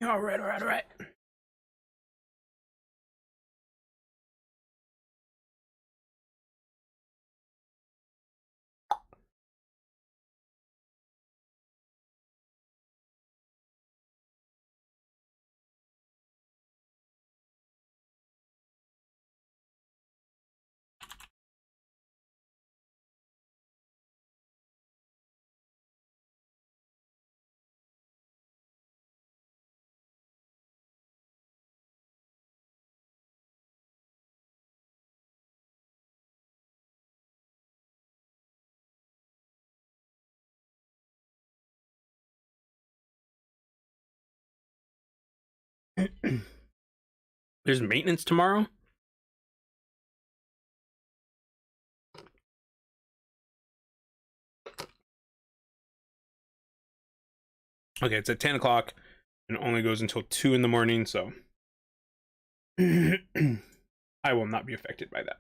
All right, all right, all right. There's maintenance tomorrow. Okay, it's at 10 o'clock and only goes until 2 in the morning, so I will not be affected by that.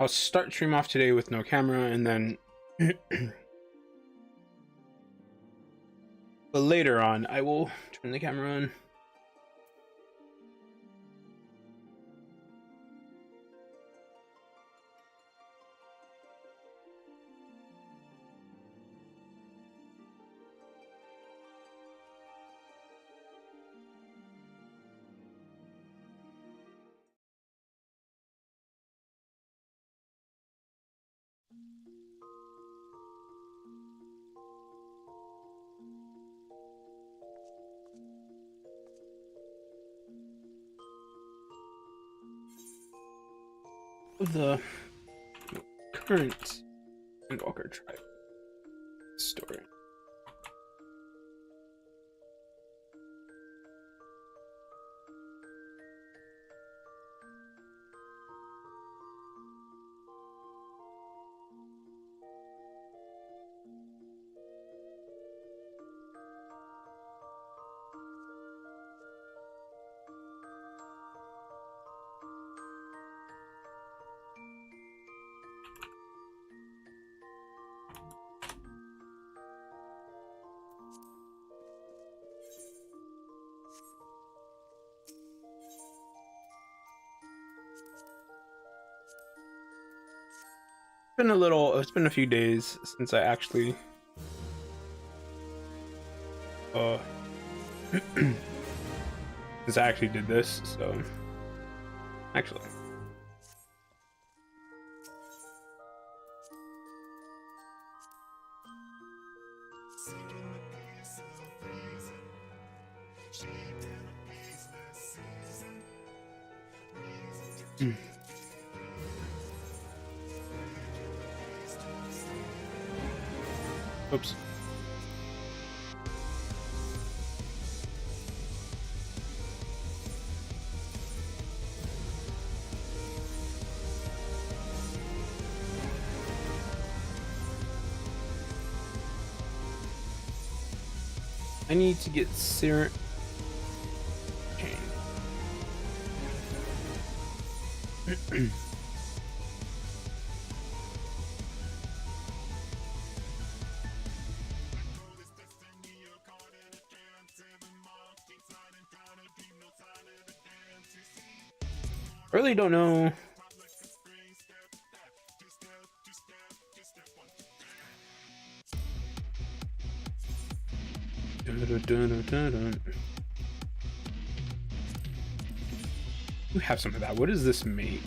I'll start stream off today with no camera, and then but later on I will turn the camera on. The current Endwalker tribe story. It's been a few days since I actually uh since I actually did this, so actually oops. I need to get serum. Really don't know. You have some of that. What is this mate?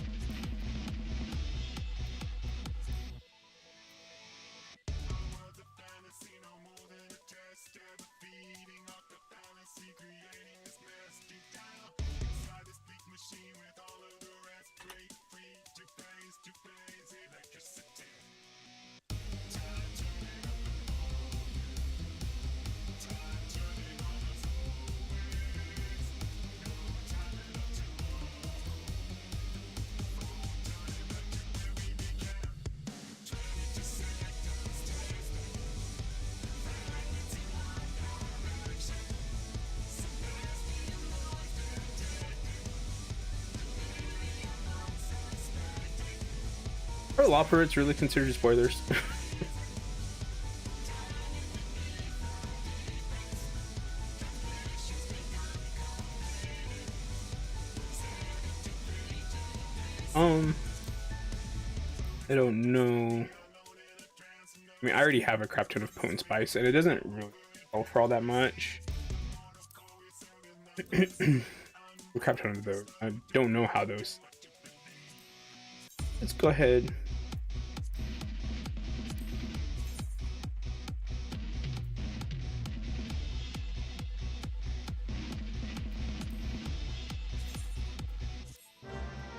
Loperates really considered spoilers? I don't know. I mean, I already have a crap ton of potent spice, and it doesn't really go for all that much. A crap ton of those. I don't know how those. Let's go ahead.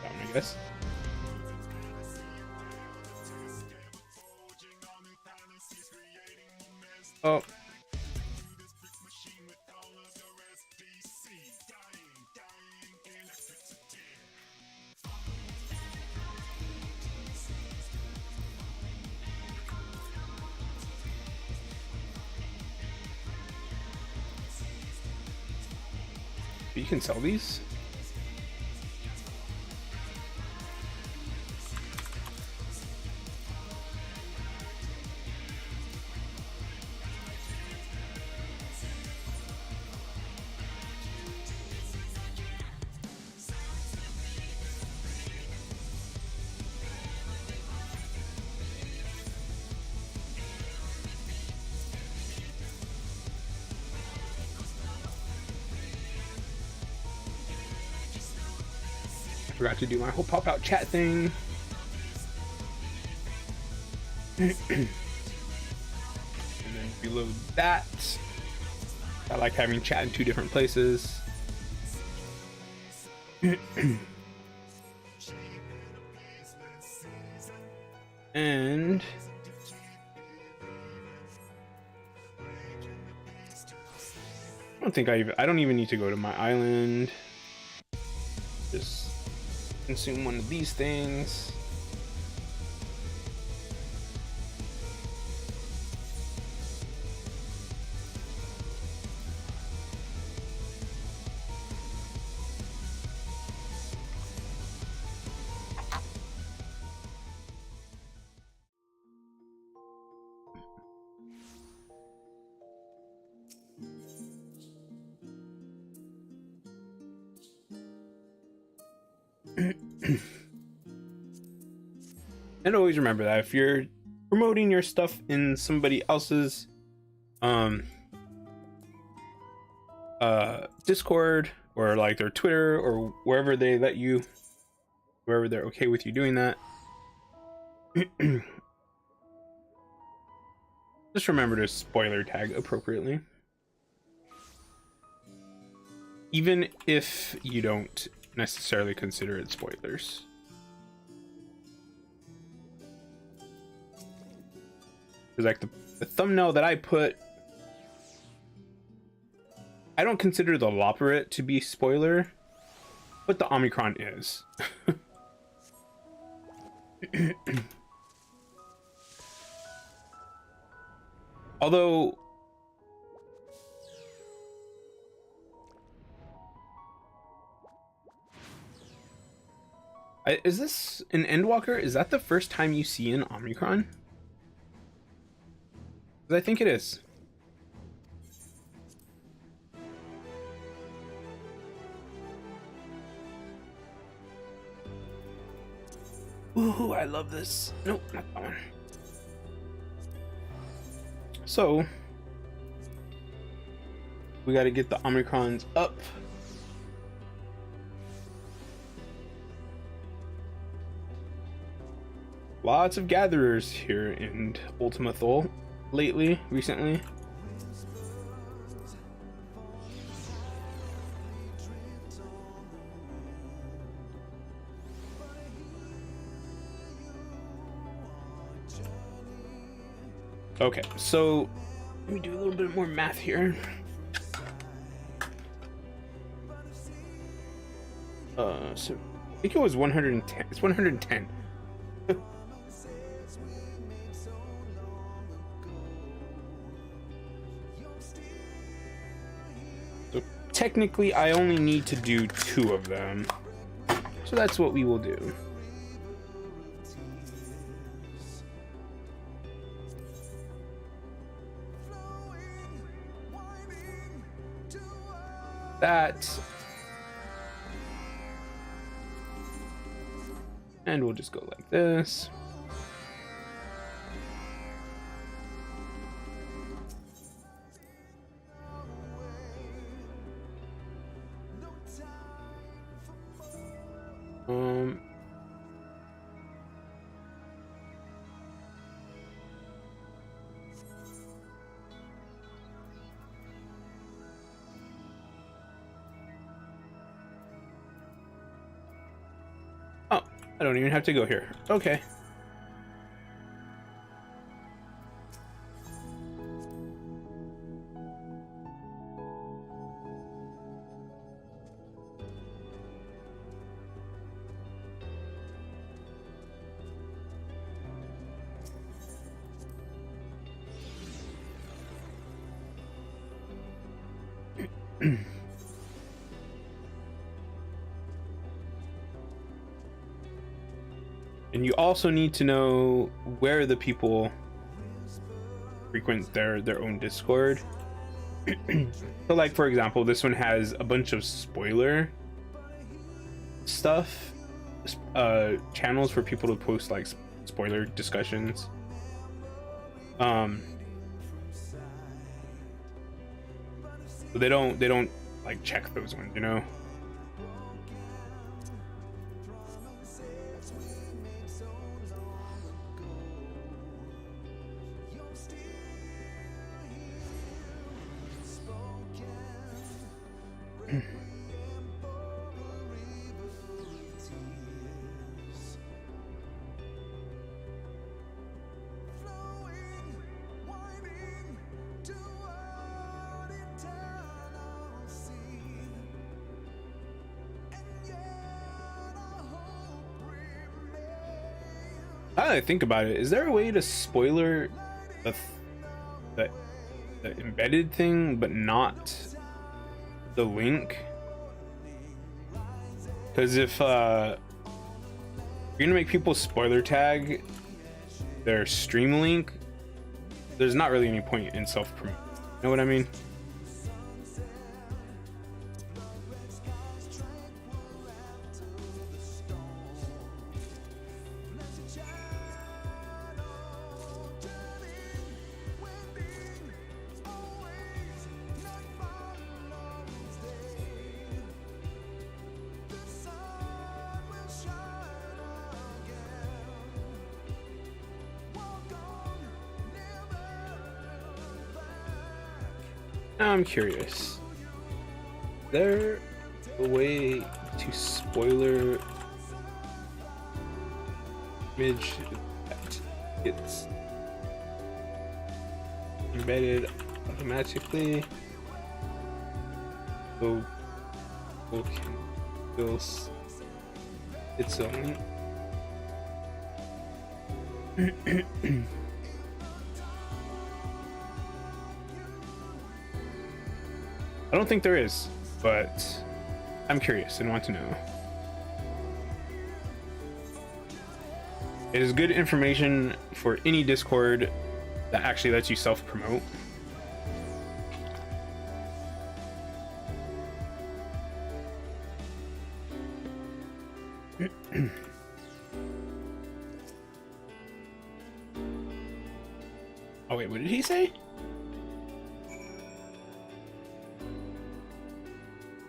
I guess. Oh. You can sell these? Forgot to do my whole pop-out chat thing. And then reload that. I like having chat in 2 different places. And I don't even need to go to my island. Just consume one of these things. And always remember that if you're promoting your stuff in somebody else's Discord or like their Twitter or wherever they let you, wherever they're okay with you doing that, just remember to spoiler tag appropriately, even if you don't necessarily consider it spoilers. Because like the thumbnail that I put, I don't consider the Loperate to be spoiler, but the Omicron is. Although is this an Endwalker? Is that the first time you see an Omicron? I think it is. Ooh, I love this. Nope, not that one. So we got to get the Omicrons up. Lots of gatherers here in Ultima Thule recently. Okay, so let me do a little bit more math here. So I think it was 110. It's 110. So technically, I only need to do 2 of them. So that's what we will do. that. And we'll just go like this. Oh, I don't even have to go here. Okay. And you also need to know where the people frequent their own Discord. So like, for example, this one has a bunch of spoiler stuff, channels for people to post like spoiler discussions. So they don't like check those ones, you know. Now that I think about it, is there a way to spoiler the embedded thing but not the link? Because if you're gonna make people spoiler tag their stream link, there's not really any point in self-promote. You know what I mean? Now I'm curious. Is there a way to spoiler image that gets embedded automatically? So Google can build its own. I don't think there is, but I'm curious and want to know. It is good information for any Discord that actually lets you self-promote. Oh wait, what did he say?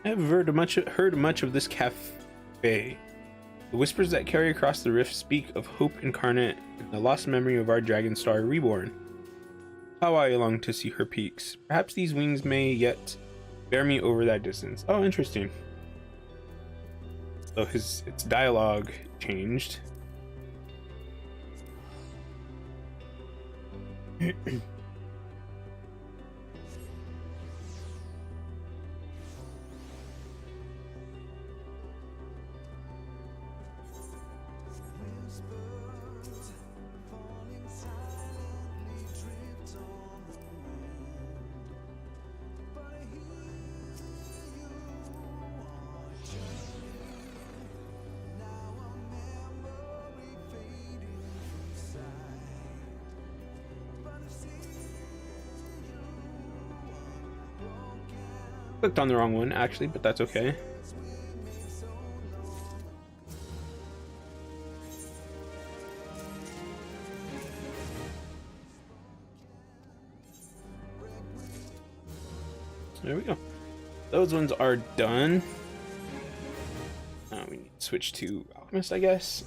I have heard much of this cafe. The whispers that carry across the rift speak of hope incarnate and the lost memory of our dragon star reborn. How I long to see her peaks. Perhaps these wings may yet bear me over that distance. Oh, interesting. So its dialogue changed. Clicked on the wrong one, actually, but that's okay. There we go. Those ones are done. We need to switch to Alchemist, I guess.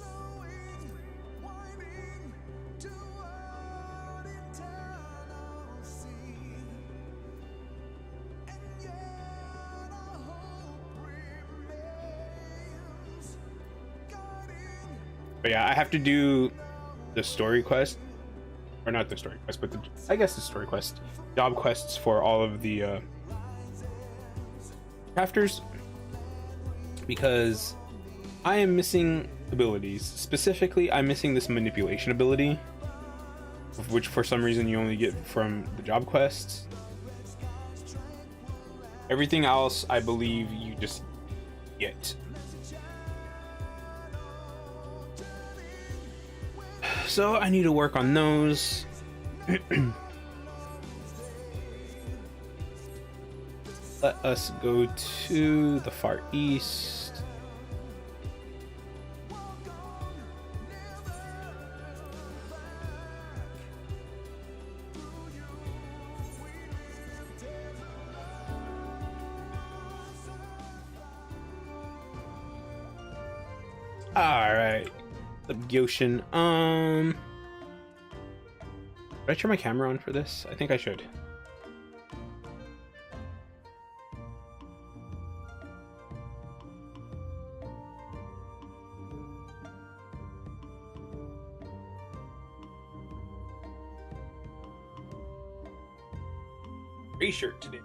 But yeah, I have to do the story quest, or not the story quest, but I guess the story quest, job quests for all of the crafters, because I am missing abilities. Specifically, I'm missing this manipulation ability, which for some reason you only get from the job quests. Everything else, I believe, you just get. So I need to work on those. Let us go to the Far East. All right, the Goshen. Should I turn my camera on for this? I think I should. Gray shirt today.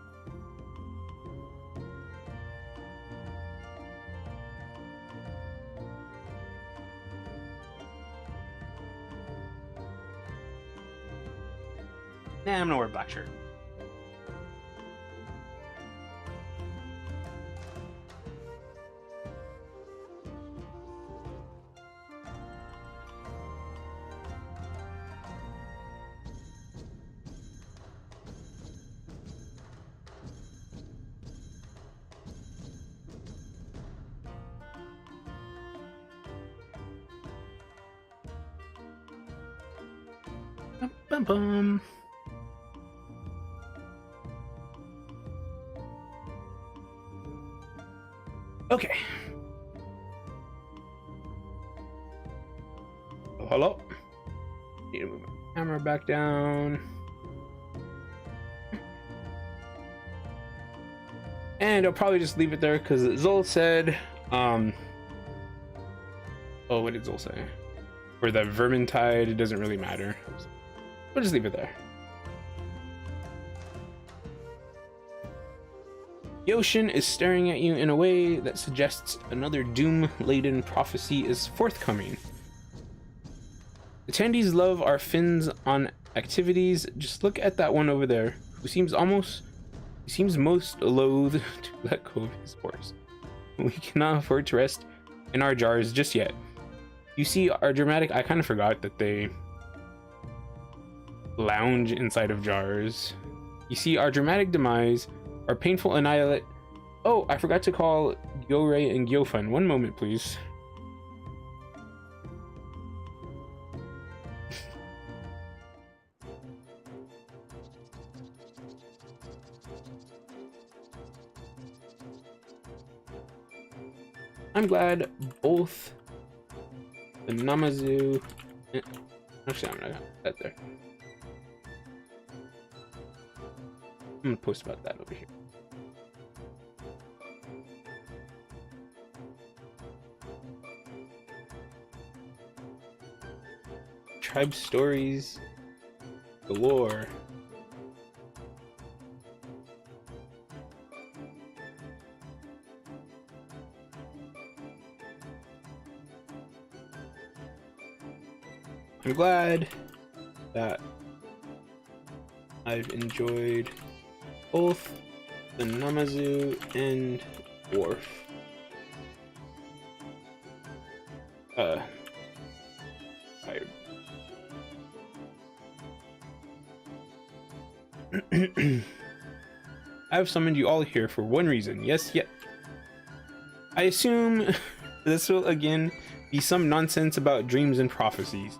Nah, I'm gonna wear a black shirt. Bum, bum, bum. Okay. Oh, hello. Need to move my camera back down. And I'll probably just leave it there because Zol said, oh, what did Zol say? For the Vermintide, it doesn't really matter. We'll just leave it there. The ocean is staring at you in a way that suggests another doom-laden prophecy is forthcoming. Attendees love our fins on activities. Just look at that one over there, who seems most loath to let go of his horse. We cannot afford to rest in our jars just yet. You see our dramatic... I kind of forgot that they lounge inside of jars. You see our dramatic demise, our painful annihilate... Oh, I forgot to call Gyorei and Gyofun. One moment, please. I'm glad both the Namazu... Actually, I'm not gonna put that there. I'm gonna post about that over here. Tribe stories galore. I'm glad that I've enjoyed both the Namazu and Dwarf. I have summoned you all here for one reason. Yes, yet. I assume this will again be some nonsense about dreams and prophecies.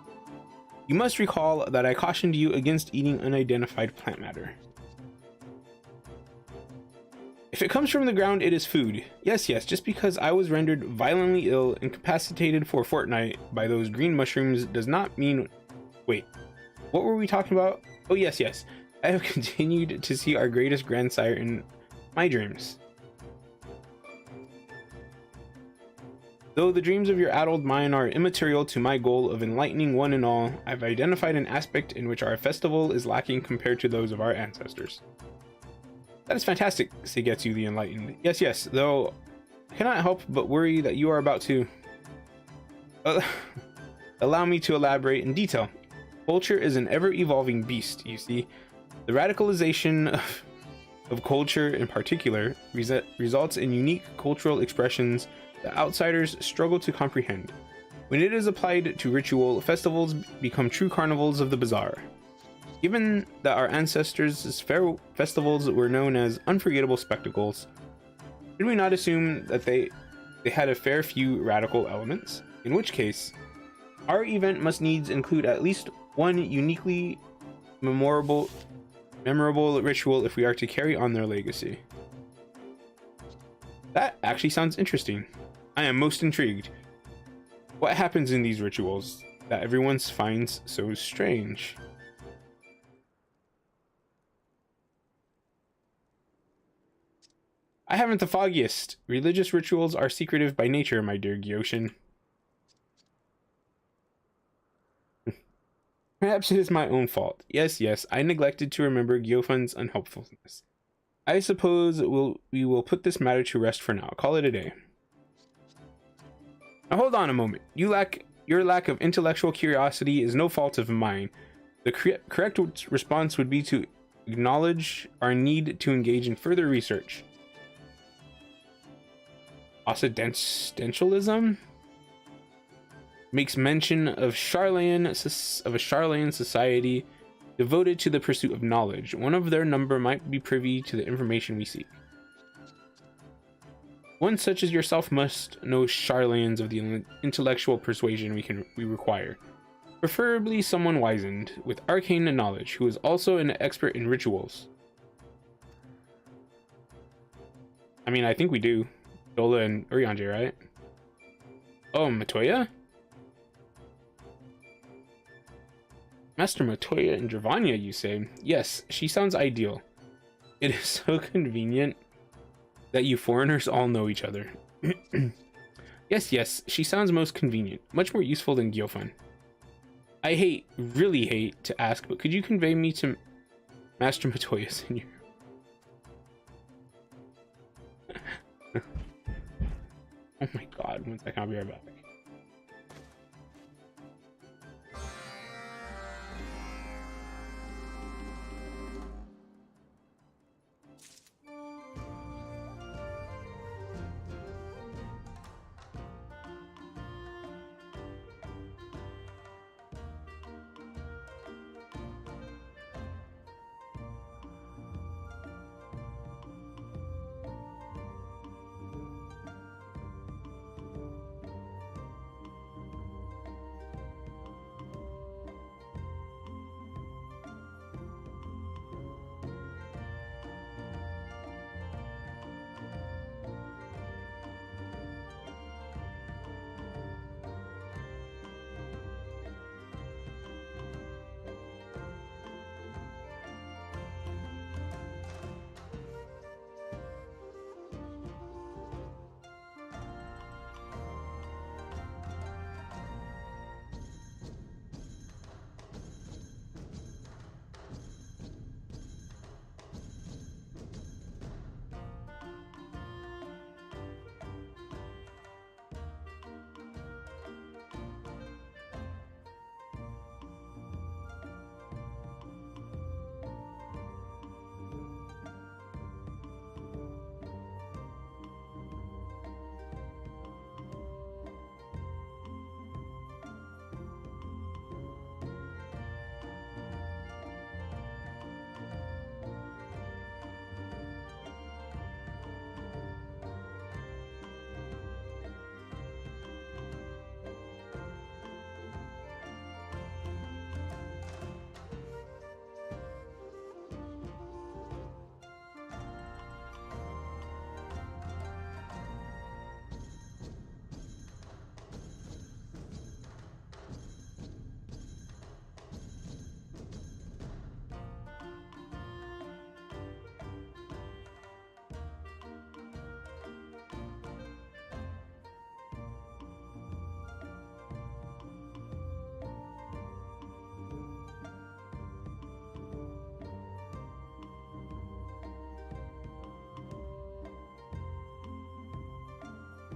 You must recall that I cautioned you against eating unidentified plant matter. If it comes from the ground, it is food. Yes, yes, just because I was rendered violently ill, incapacitated for a fortnight by those green mushrooms does not mean... Wait, what were we talking about? Oh, yes, yes. I have continued to see our greatest grandsire in my dreams. Though the dreams of your addled mind are immaterial to my goal of enlightening one and all, I've identified an aspect in which our festival is lacking compared to those of our ancestors. That is fantastic, Seigetsu the Enlightened. Yes, yes, though I cannot help but worry that you are about to... allow me to elaborate in detail. Culture is an ever-evolving beast, you see. The radicalization of culture in particular results in unique cultural expressions that outsiders struggle to comprehend. When it is applied to ritual, festivals become true carnivals of the bizarre. Given that our ancestors' festivals were known as unforgettable spectacles, did we not assume that they had a fair few radical elements? In which case, our event must needs include at least one uniquely memorable ritual if we are to carry on their legacy. That actually sounds interesting. I am most intrigued. What happens in these rituals that everyone finds so strange? I haven't the foggiest. Religious rituals are secretive by nature, my dear Gyoshin. Perhaps it is my own fault. Yes, yes, I neglected to remember Gyofun's unhelpfulness. I suppose we will put this matter to rest for now. Call it a day. Now hold on a moment. Your lack of intellectual curiosity is no fault of mine. The correct response would be to acknowledge our need to engage in further research. Occidentalism makes mention of a Charlayan society devoted to the pursuit of knowledge. One of their number might be privy to the information we seek. One such as yourself must know Charlayans of the intellectual persuasion we require. Preferably someone wizened, with arcane knowledge, who is also an expert in rituals. I mean, I think we do. Dola and Urianger, right? Oh, Matoya? Master Matoya and Dravanya, you say? Yes, she sounds ideal. It is so convenient that you foreigners all know each other. Yes, yes, she sounds most convenient. Much more useful than Gyofun. I really hate to ask, but could you convey me to Master Matoya, Senior? Oh my god, one second, I'll be right back.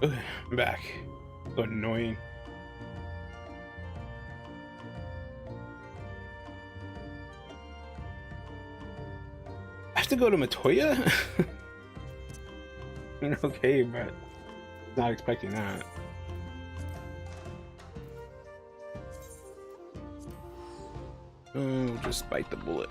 Ugh, I'm back. So annoying. I have to go to Matoya? Okay, but not expecting that. Oh, just bite the bullet.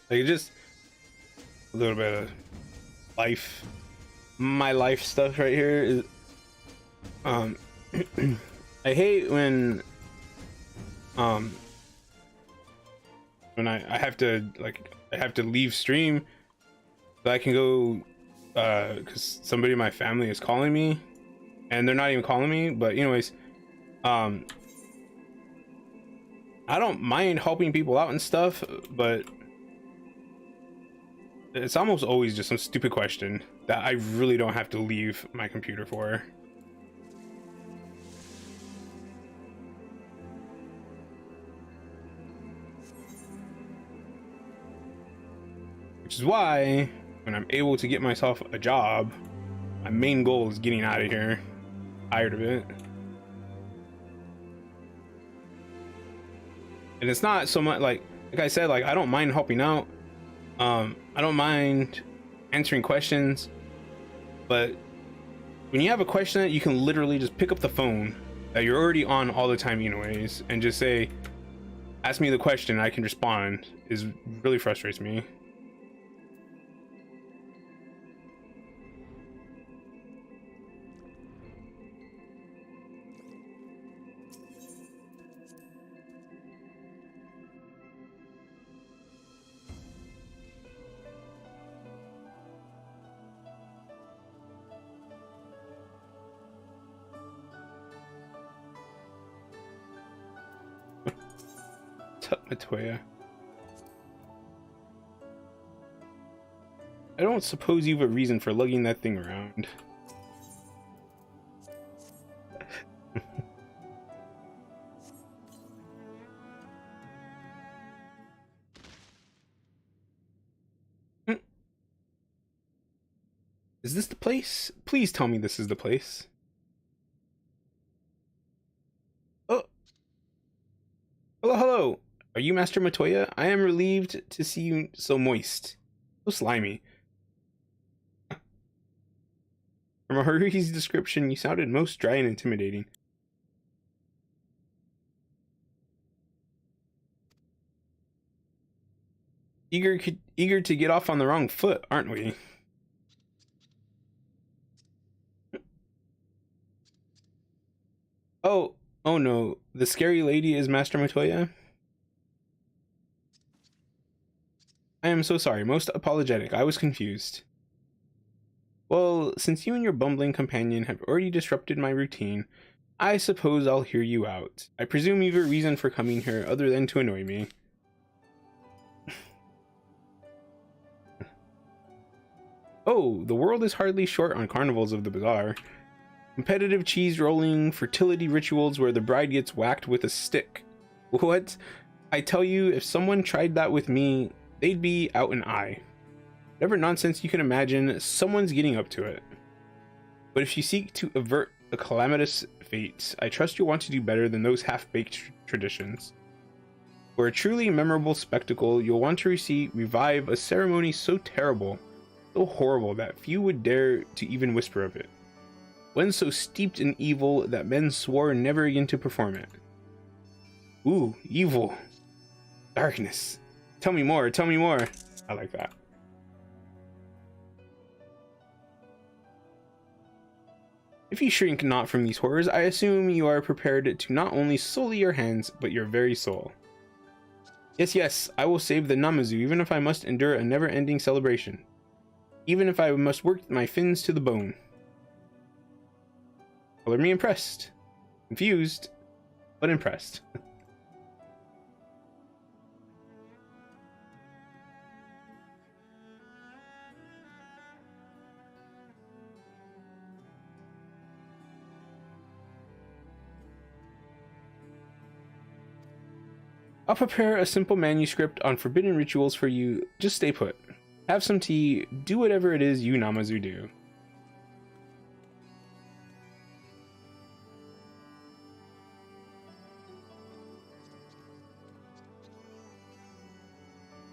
Like just a little bit of life, my life stuff right here is I hate um when I have to leave stream so I can go because somebody in my family is calling me, and they're not even calling me, but anyways, I don't mind helping people out and stuff, but it's almost always just some stupid question that I really don't have to leave my computer for. Which is why when I'm able to get myself a job, my main goal is getting out of here. Tired of it. And it's not so much like I said, like I don't mind helping out. I don't mind answering questions, but when you have a question that you can literally just pick up the phone that you're already on all the time anyways and just say, ask me the question, I can respond, is really frustrates me. Matoya. I don't suppose you have a reason for lugging that thing around. Is this the place? Please tell me this is the place. Oh, hello. Are you Master Matoya? I am relieved to see you so moist. So slimy. From Haruhi's description, you sounded most dry and intimidating. Eager to get off on the wrong foot, aren't we? Oh, oh no. The scary lady is Master Matoya? I am so sorry. Most apologetic. I was confused. Well, since you and your bumbling companion have already disrupted my routine, I suppose I'll hear you out. I presume you've a reason for coming here other than to annoy me. Oh, the world is hardly short on carnivals of the bazaar. Competitive cheese rolling, fertility rituals where the bride gets whacked with a stick. What? I tell you, if someone tried that with me, they'd be out an eye. Whatever nonsense you can imagine, someone's getting up to it. But if you seek to avert a calamitous fate, I trust you'll want to do better than those half-baked traditions. For a truly memorable spectacle, you'll want to revive a ceremony so terrible, so horrible that few would dare to even whisper of it. One so steeped in evil that men swore never again to perform it. Ooh, evil. Darkness. Tell me more, tell me more. I like that. If you shrink not from these horrors, I assume you are prepared to not only sully your hands, but your very soul. Yes, yes, I will save the Namazu, even if I must endure a never-ending celebration. Even if I must work my fins to the bone. Color me impressed. Confused, but impressed. I'll prepare a simple manuscript on forbidden rituals for you. Just stay put. Have some tea. Do whatever it is you Namazu do.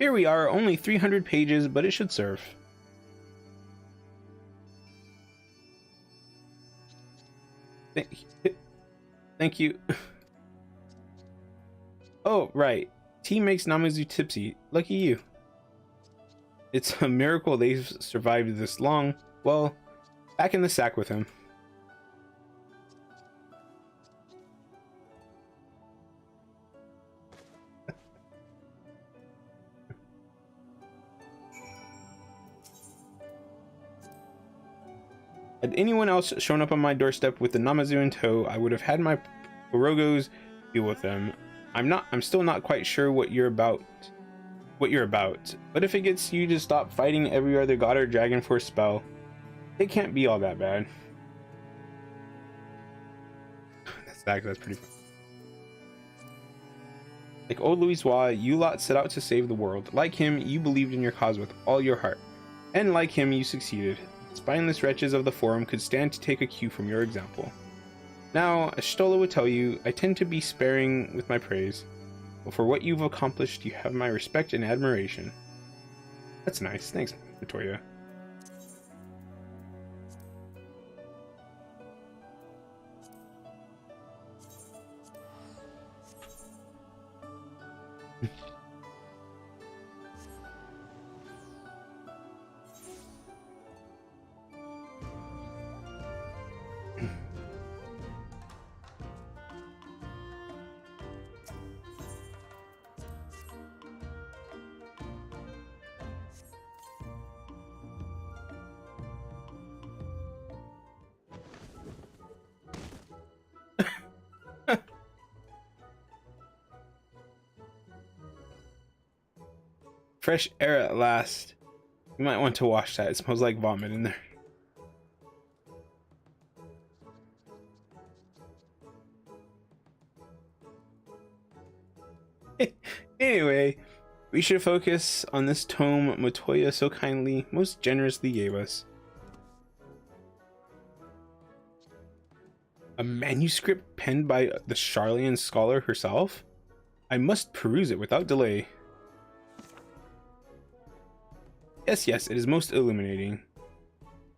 Here we are, only 300 pages, but it should serve. Thank you. Oh, right. Tea makes Namazu tipsy. Lucky you. It's a miracle they've survived this long. Well, back in the sack with him. Had anyone else shown up on my doorstep with the Namazu in tow, I would have had my Borogos deal with them. I'm still not quite sure what you're about. But if it gets you to stop fighting every other god or dragon for a spell, it can't be all that bad. That's pretty fun. Like old Louisoix, you lot set out to save the world. Like him, you believed in your cause with all your heart. And like him, you succeeded. Spineless wretches of the forum could stand to take a cue from your example. Now, as Stola would tell you, I tend to be sparing with my praise. But for what you've accomplished, you have my respect and admiration. That's nice. Thanks, Victoria. Fresh air at last. You might want to wash that. It smells like vomit in there. Anyway, we should focus on this tome Matoya so kindly, most generously gave us. A manuscript penned by the Sharlayan scholar herself? I must peruse it without delay. Yes, it is most illuminating.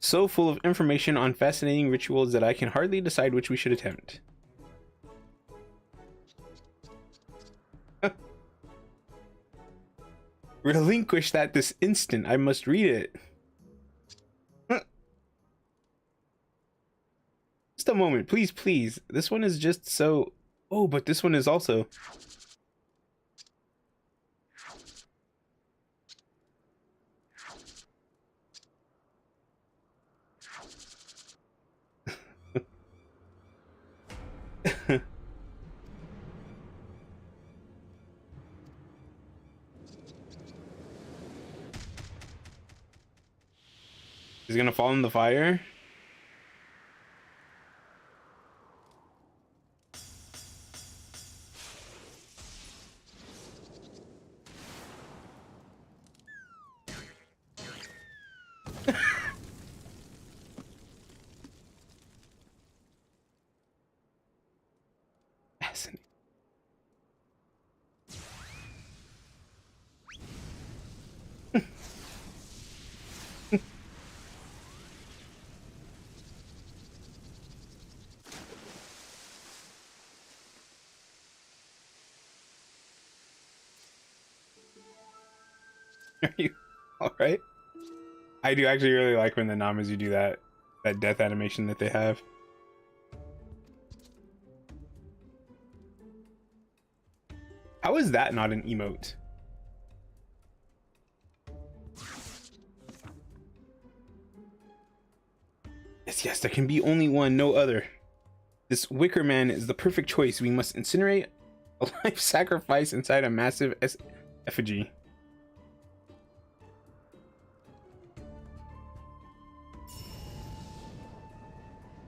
So full of information on fascinating rituals that I can hardly decide which we should attempt. Relinquish that this instant. I must read it. Just a moment, please, please. This one is just so... Oh, but this one is also... He's gonna fall in the fire. Fascinating. Are you all right? I do actually really like when the Namazu do that death animation that they have. How is that not an emote? Yes, there can be only one, no other. This wicker man is the perfect choice. We must incinerate a life sacrifice inside a massive effigy.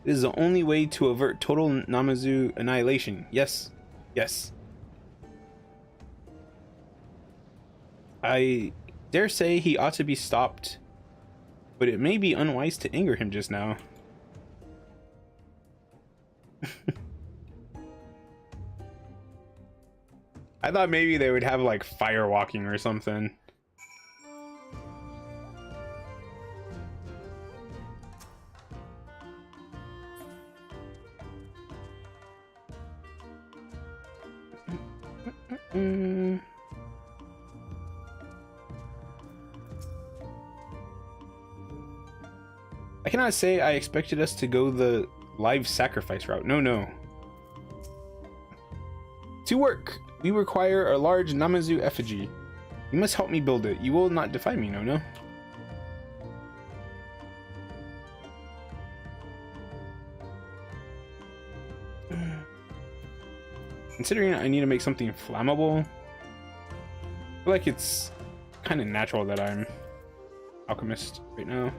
It is the only way to avert total Namazu annihilation. Yes. I dare say he ought to be stopped, but it may be unwise to anger him just now. I thought maybe they would have like fire walking or something. I cannot say I expected us to go the live sacrifice route. No, no. To work! We require a large Namazu effigy. You must help me build it. You will not defy me, no, no. Considering I need to make something flammable, I feel like it's kind of natural that I'm alchemist right now.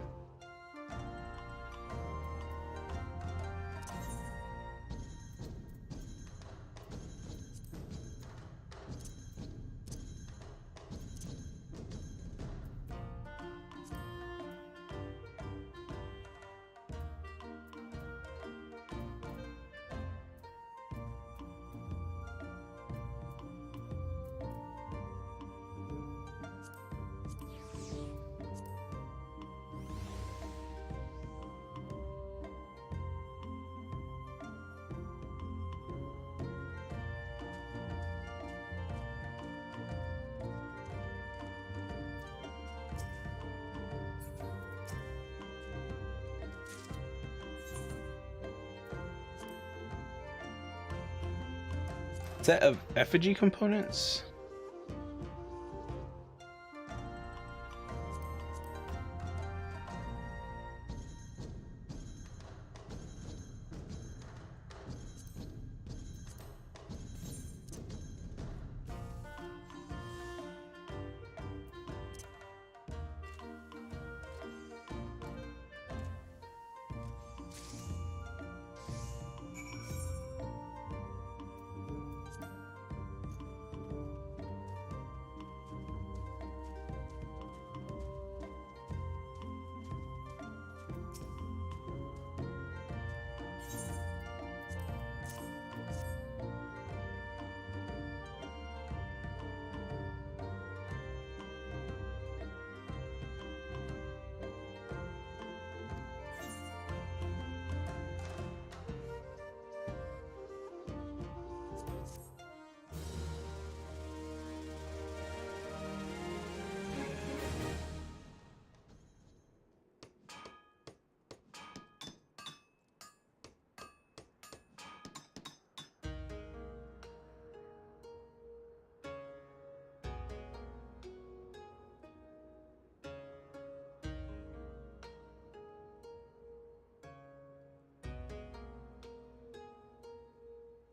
Set of effigy components.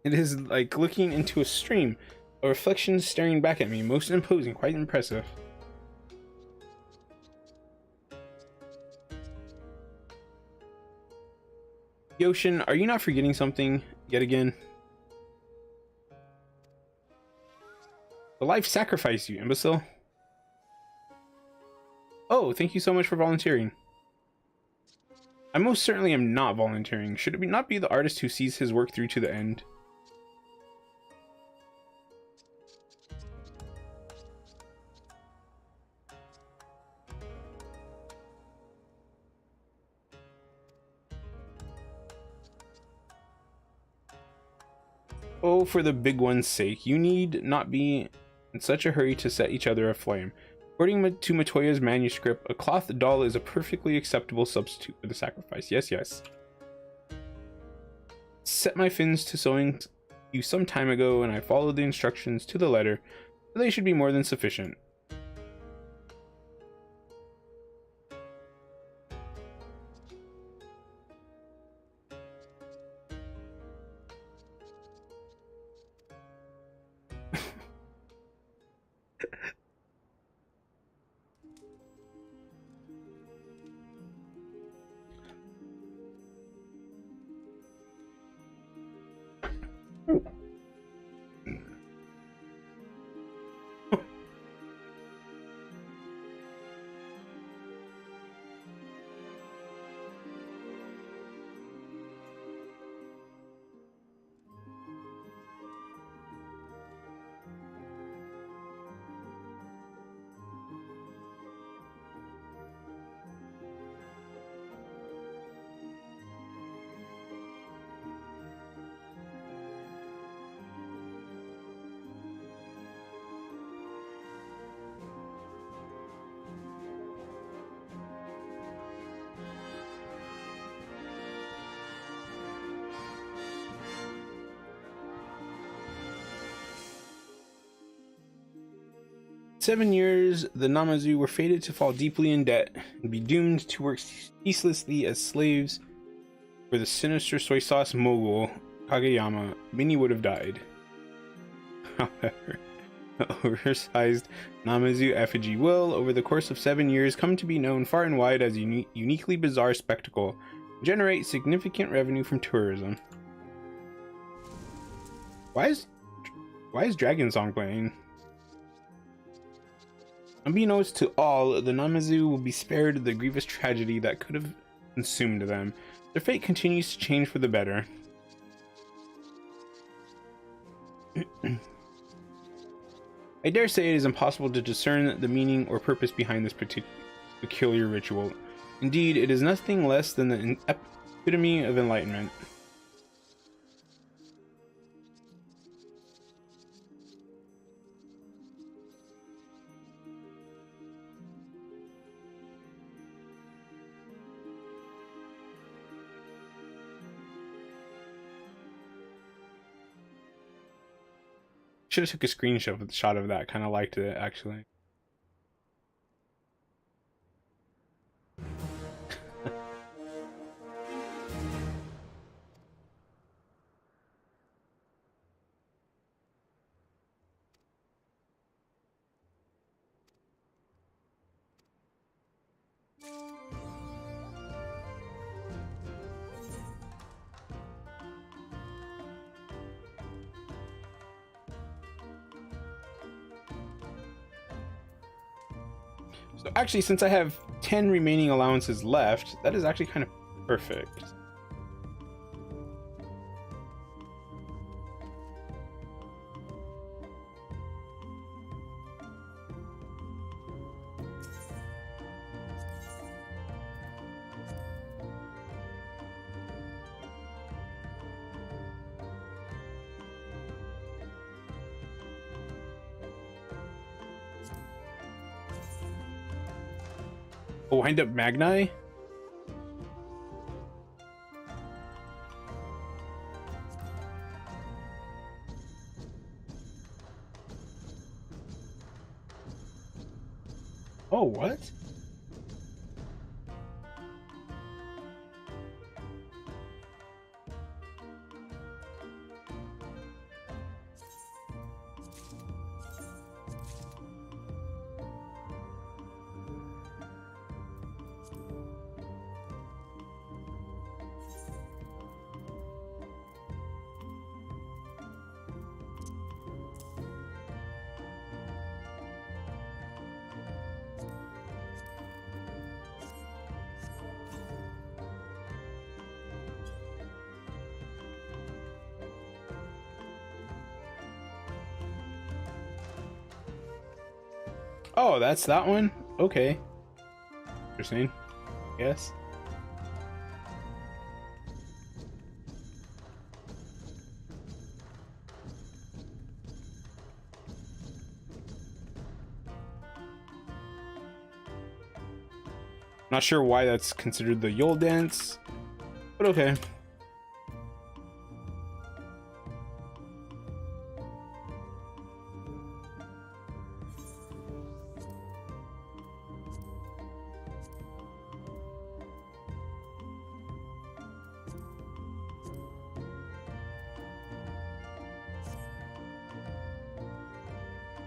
It is like looking into a stream, a reflection staring back at me, most imposing, quite impressive. Yoshin, are you not forgetting something yet again? The life sacrificed you, imbecile. Oh, thank you so much for volunteering. I most certainly am not volunteering. Should it not be the artist who sees his work through to the end? Oh, for the big one's sake, you need not be in such a hurry to set each other aflame. According to Matoya's manuscript, a cloth doll is a perfectly acceptable substitute for the sacrifice. Yes, yes. Set my fins to sewing you some time ago, and I followed the instructions to the letter. They should be more than sufficient. 7 years, the Namazu were fated to fall deeply in debt and be doomed to work ceaselessly as slaves for the sinister soy sauce mogul Kageyama. Many would have died. However, the oversized Namazu effigy will, over the course of 7 years, come to be known far and wide as a uniquely bizarre spectacle, and generate significant revenue from tourism. Why is Dragon Song playing? Unbeknownst to all, the Namazu will be spared the grievous tragedy that could have consumed them. Their fate continues to change for the better. I dare say it is impossible to discern the meaning or purpose behind this peculiar ritual. Indeed, it is nothing less than the epitome of enlightenment. Should have took a screenshot of that. Kind of liked it, actually. So actually, since I have 10 remaining allowances left, that is actually kind of perfect. Oh, wind up Magni? Oh, what? Oh, that's that one? Okay. Interesting. Yes. Not sure why that's considered the Yule dance, but okay.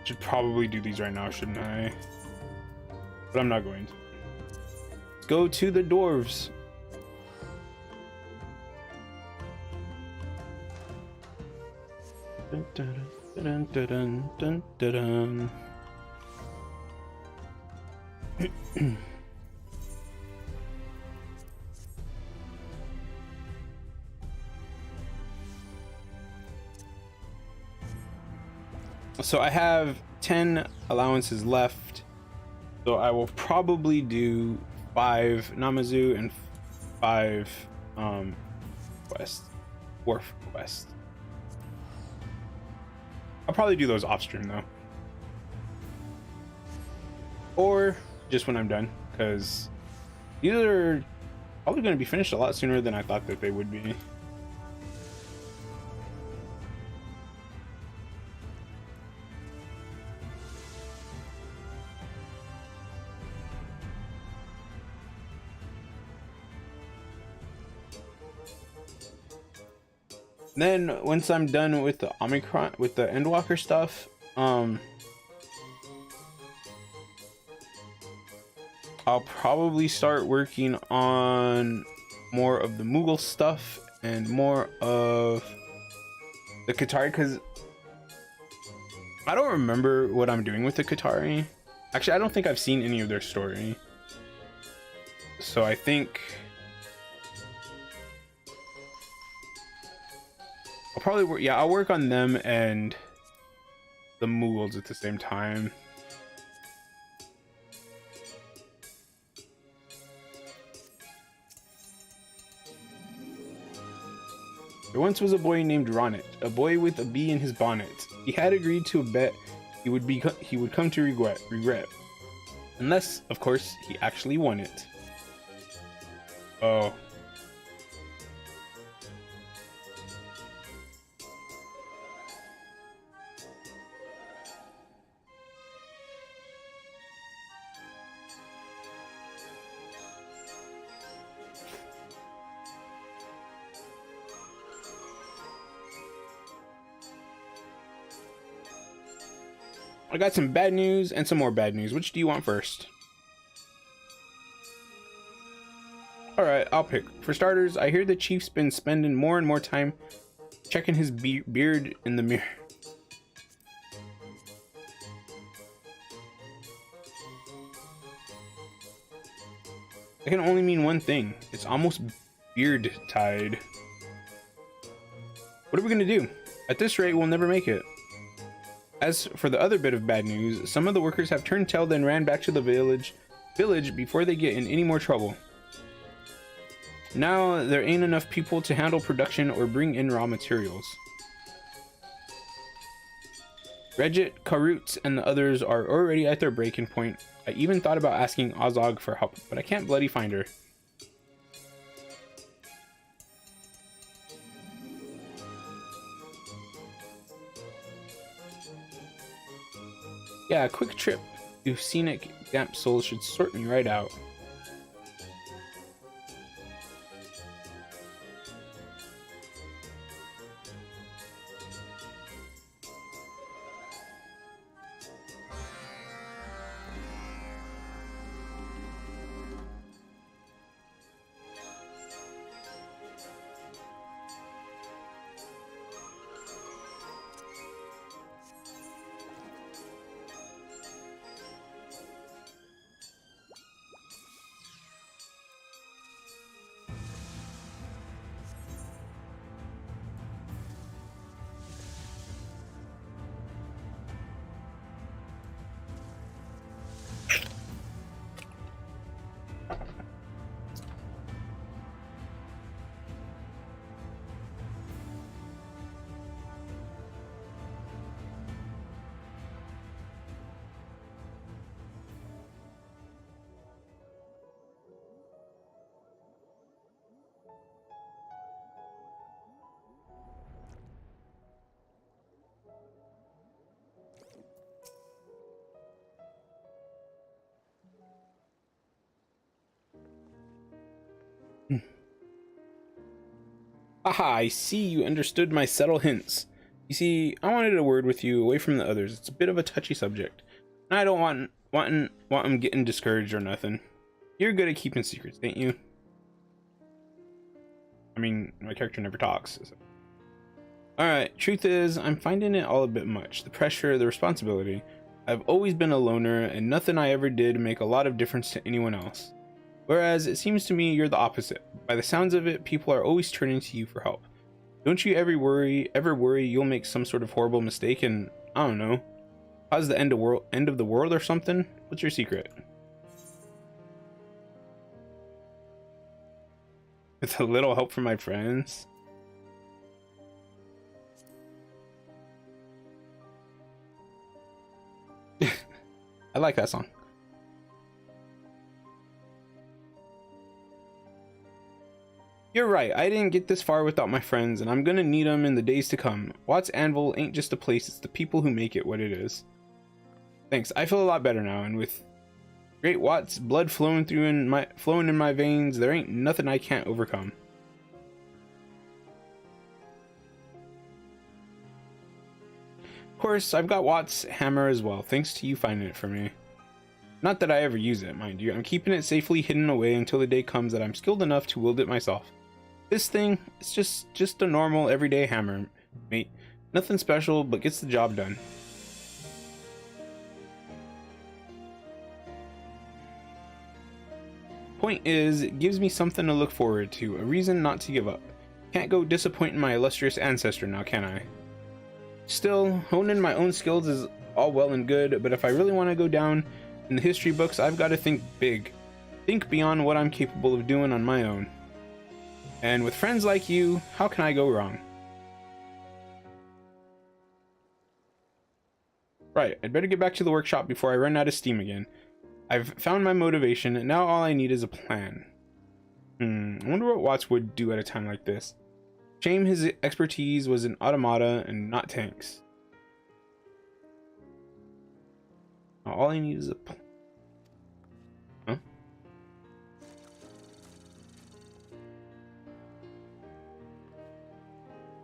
Should probably do these right now, shouldn't I? But I'm not going to. Let's go to the dwarves. Dun, dun, dun, dun, dun, dun, dun, dun. So I have 10 allowances left, so I will probably do 5 Namazu and 5 Dwarf quest. I'll probably do those off stream though, or just when I'm done, because these are probably going to be finished a lot sooner than I thought that they would be. Then once I'm done with the Omicron, with the Endwalker stuff, I'll probably start working on more of the Moogle stuff and more of the Qatari, because I don't remember what I'm doing with the Qatari. Actually, I don't think I've seen any of their story. So I think I'll probably work, yeah, I'll work on them and the Mughals at the same time. There once was a boy named Ronnet, a boy with a bee in his bonnet. He had agreed to a bet he would come to regret. Unless, of course, he actually won it. Oh. I got some bad news and some more bad news. Which do you want first? Alright, I'll pick. For starters, I hear the chief's been spending more and more time checking his beard in the mirror. That can only mean one thing. It's almost beard tide. What are we gonna do? At this rate, we'll never make it. As for the other bit of bad news, some of the workers have turned tail then ran back to the village before they get in any more trouble. Now there ain't enough people to handle production or bring in raw materials. Regit, Karut, and the others are already at their breaking point. I even thought about asking Ozog for help, but I can't bloody find her. Yeah, a quick trip to scenic damp souls should sort me right out. Aha, I see you understood my subtle hints. You see, I wanted a word with you away from the others. It's a bit of a touchy subject. And I don't want them getting discouraged or nothing. You're good at keeping secrets, ain't you? I mean, my character never talks. So. Alright, truth is, I'm finding it all a bit much. The pressure, the responsibility. I've always been a loner, and nothing I ever did make a lot of difference to anyone else. Whereas it seems to me you're the opposite. By the sounds of it, people are always turning to you for help. Don't you ever worry you'll make some sort of horrible mistake and, I don't know, cause the end of the world or something? What's your secret? With a little help from my friends? I like that song. You're right, I didn't get this far without my friends, and I'm gonna need them in the days to come. Watt's Anvil ain't just a place, it's the people who make it what it is. Thanks, I feel a lot better now, and with Great Watt's blood flowing in my veins, there ain't nothing I can't overcome. Of course, I've got Watt's hammer as well, thanks to you finding it for me. Not that I ever use it, mind you. I'm keeping it safely hidden away until the day comes that I'm skilled enough to wield it myself. This thing, it's just a normal, everyday hammer, mate. Nothing special, but gets the job done. Point is, it gives me something to look forward to, a reason not to give up. Can't go disappointing my illustrious ancestor now, can I? Still, honing my own skills is all well and good, but if I really want to go down in the history books, I've got to think big. Think beyond what I'm capable of doing on my own. And with friends like you, how can I go wrong? Right, I'd better get back to the workshop before I run out of steam again. I've found my motivation, and now all I need is a plan. I wonder what Watts would do at a time like this. Shame his expertise was in automata and not tanks. Now all I need is a plan. Huh?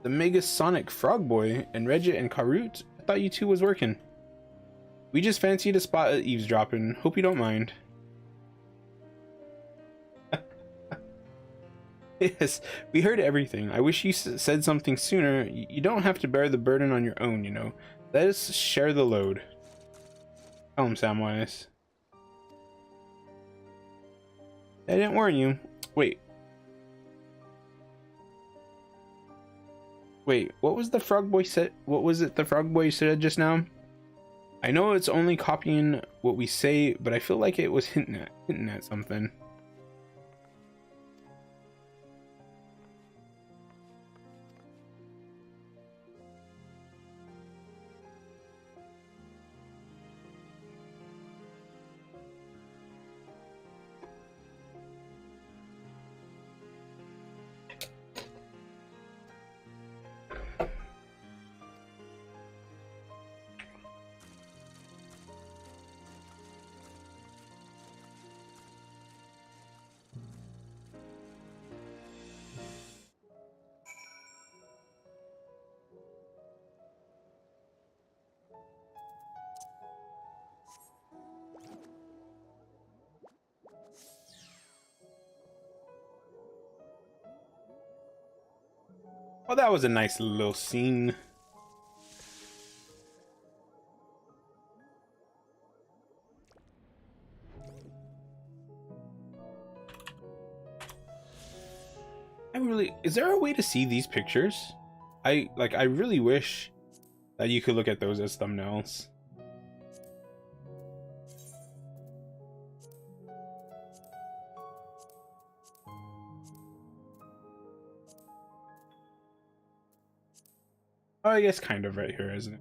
The Mega Sonic Frog Boy and Regit and Karut? I thought you two was working. We just fancied a spot at eavesdropping. Hope you don't mind. Yes, we heard everything. I wish you said something sooner. You don't have to bear the burden on your own, you know. Let us share the load. Tell him, Samwise. I didn't warn you. Wait, what was the frog boy said? What was it the frog boy said just now? I know it's only copying what we say, but I feel like it was hinting at something. Oh, that was a nice little scene. Is there a way to see these pictures? I really wish that you could look at those as thumbnails. Oh, I guess kind of right here, isn't it?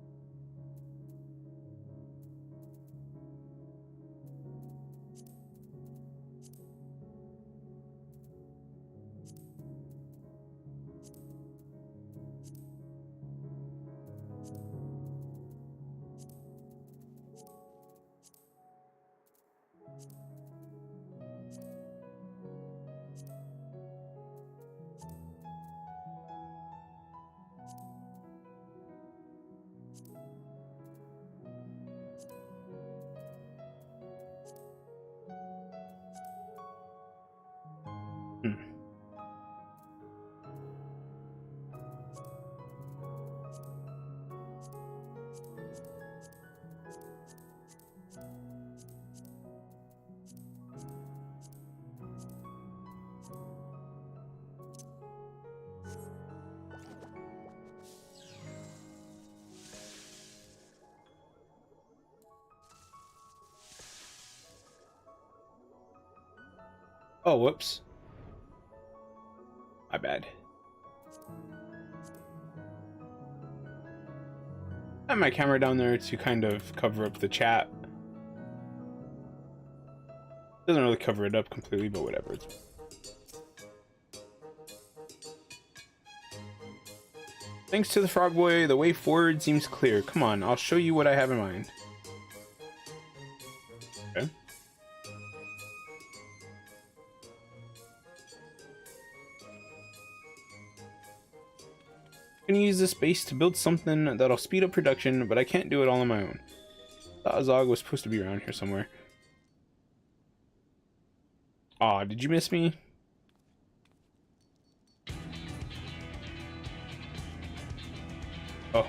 Hmm. Oh, whoops. My bad. I have my camera down there to kind of cover up the chat. Doesn't really cover it up completely, but whatever. Thanks to the frog boy, the way forward seems clear. Come on, I'll show you what I have in mind. Okay. I'm gonna use this base to build something that'll speed up production, but I can't do it all on my own. Thought Azog was supposed to be around here somewhere. Aw, did you miss me? Oh.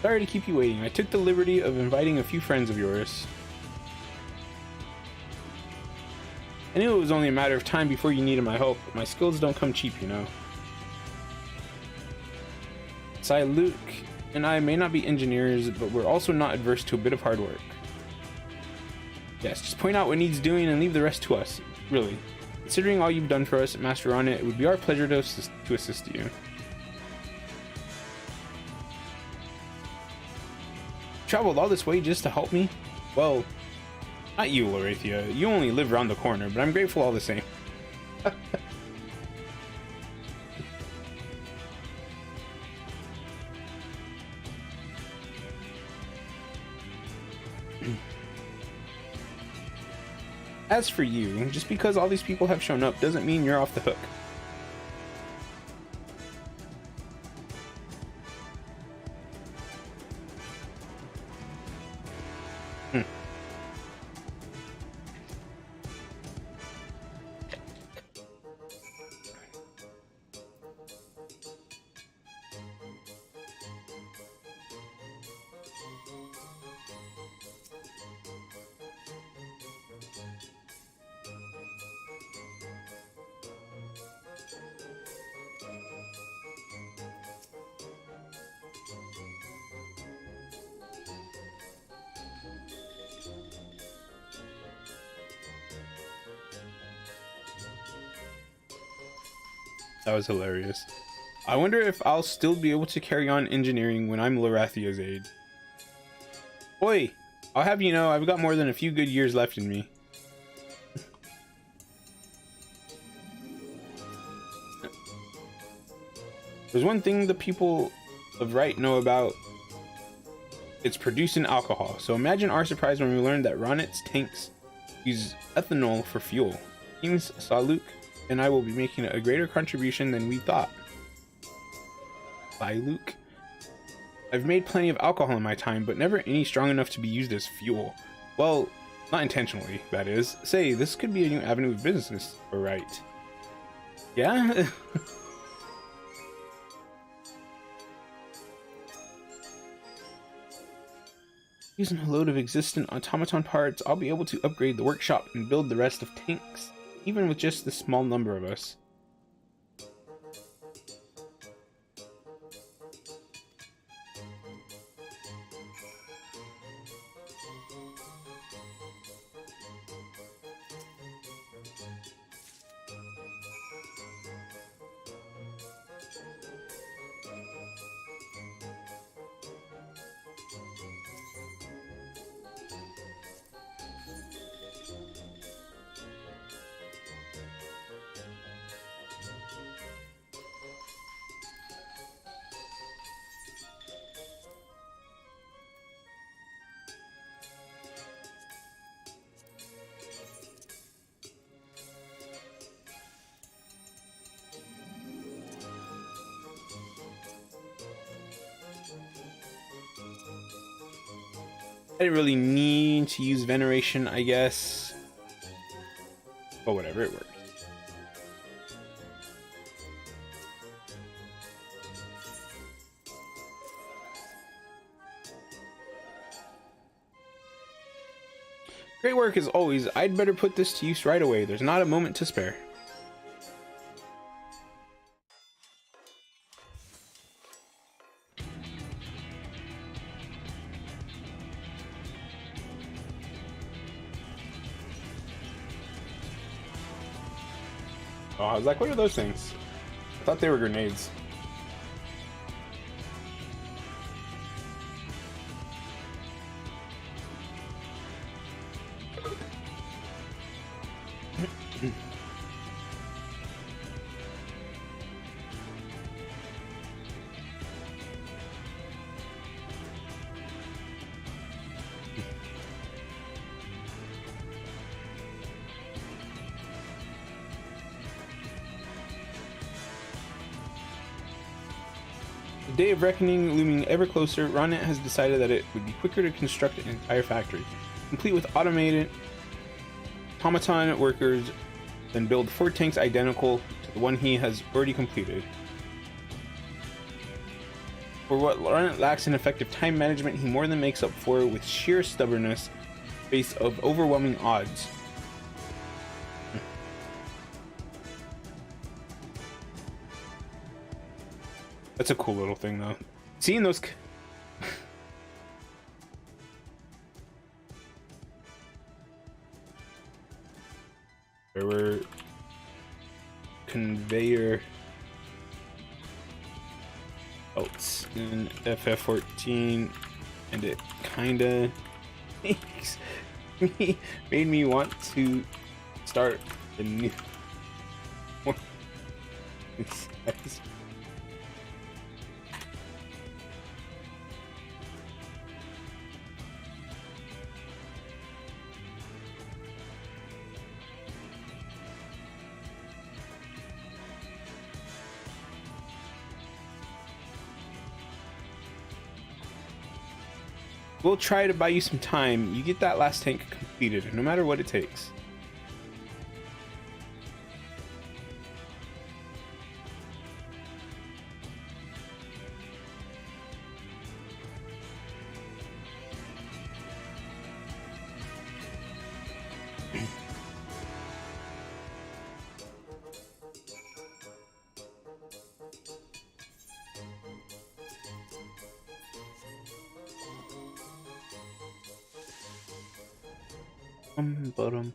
Sorry to keep you waiting. I took the liberty of inviting a few friends of yours. I knew it was only a matter of time before you needed my help, but my skills don't come cheap, you know. Luke and I may not be engineers, but we're also not adverse to a bit of hard work. Yes, just point out what needs doing and leave the rest to us, really. Considering all you've done for us at Master on it would be our pleasure to assist you. Traveled all this way just to help me? Well, not you, Lorethia. You only live around the corner, but I'm grateful all the same. As for you, just because all these people have shown up doesn't mean you're off the hook. That was hilarious. I wonder if I'll still be able to carry on engineering when I'm Lorathia's age. Oi! I'll have you know I've got more than a few good years left in me. There's one thing the people of Right know about. It's producing alcohol. So imagine our surprise when we learned that Ronet's tanks use ethanol for fuel. Seems Saluk and I will be making a greater contribution than we thought. Bye, Luke. I've made plenty of alcohol in my time, but never any strong enough to be used as fuel. Well, not intentionally, that is. Say, this could be a new avenue of business, or right? Yeah? Using a load of existent automaton parts, I'll be able to upgrade the workshop and build the rest of tanks, even with just the small number of us. I didn't really need to use veneration, I guess. But whatever, it works. Great work as always. I'd better put this to use right away. There's not a moment to spare. Oh, I was like, what are those things? I thought they were grenades. Day of reckoning looming ever closer, Ronnet has decided that it would be quicker to construct an entire factory, complete with automated automaton workers, than build 4 tanks identical to the one he has already completed. For what Ronnet lacks in effective time management, he more than makes up for with sheer stubbornness in the face of overwhelming odds. That's a cool little thing, though. Seeing those... There were... conveyor... belts in FF14, and it kinda... made me want to start a new... We'll try to buy you some time. You get that last tank completed, no matter what it takes.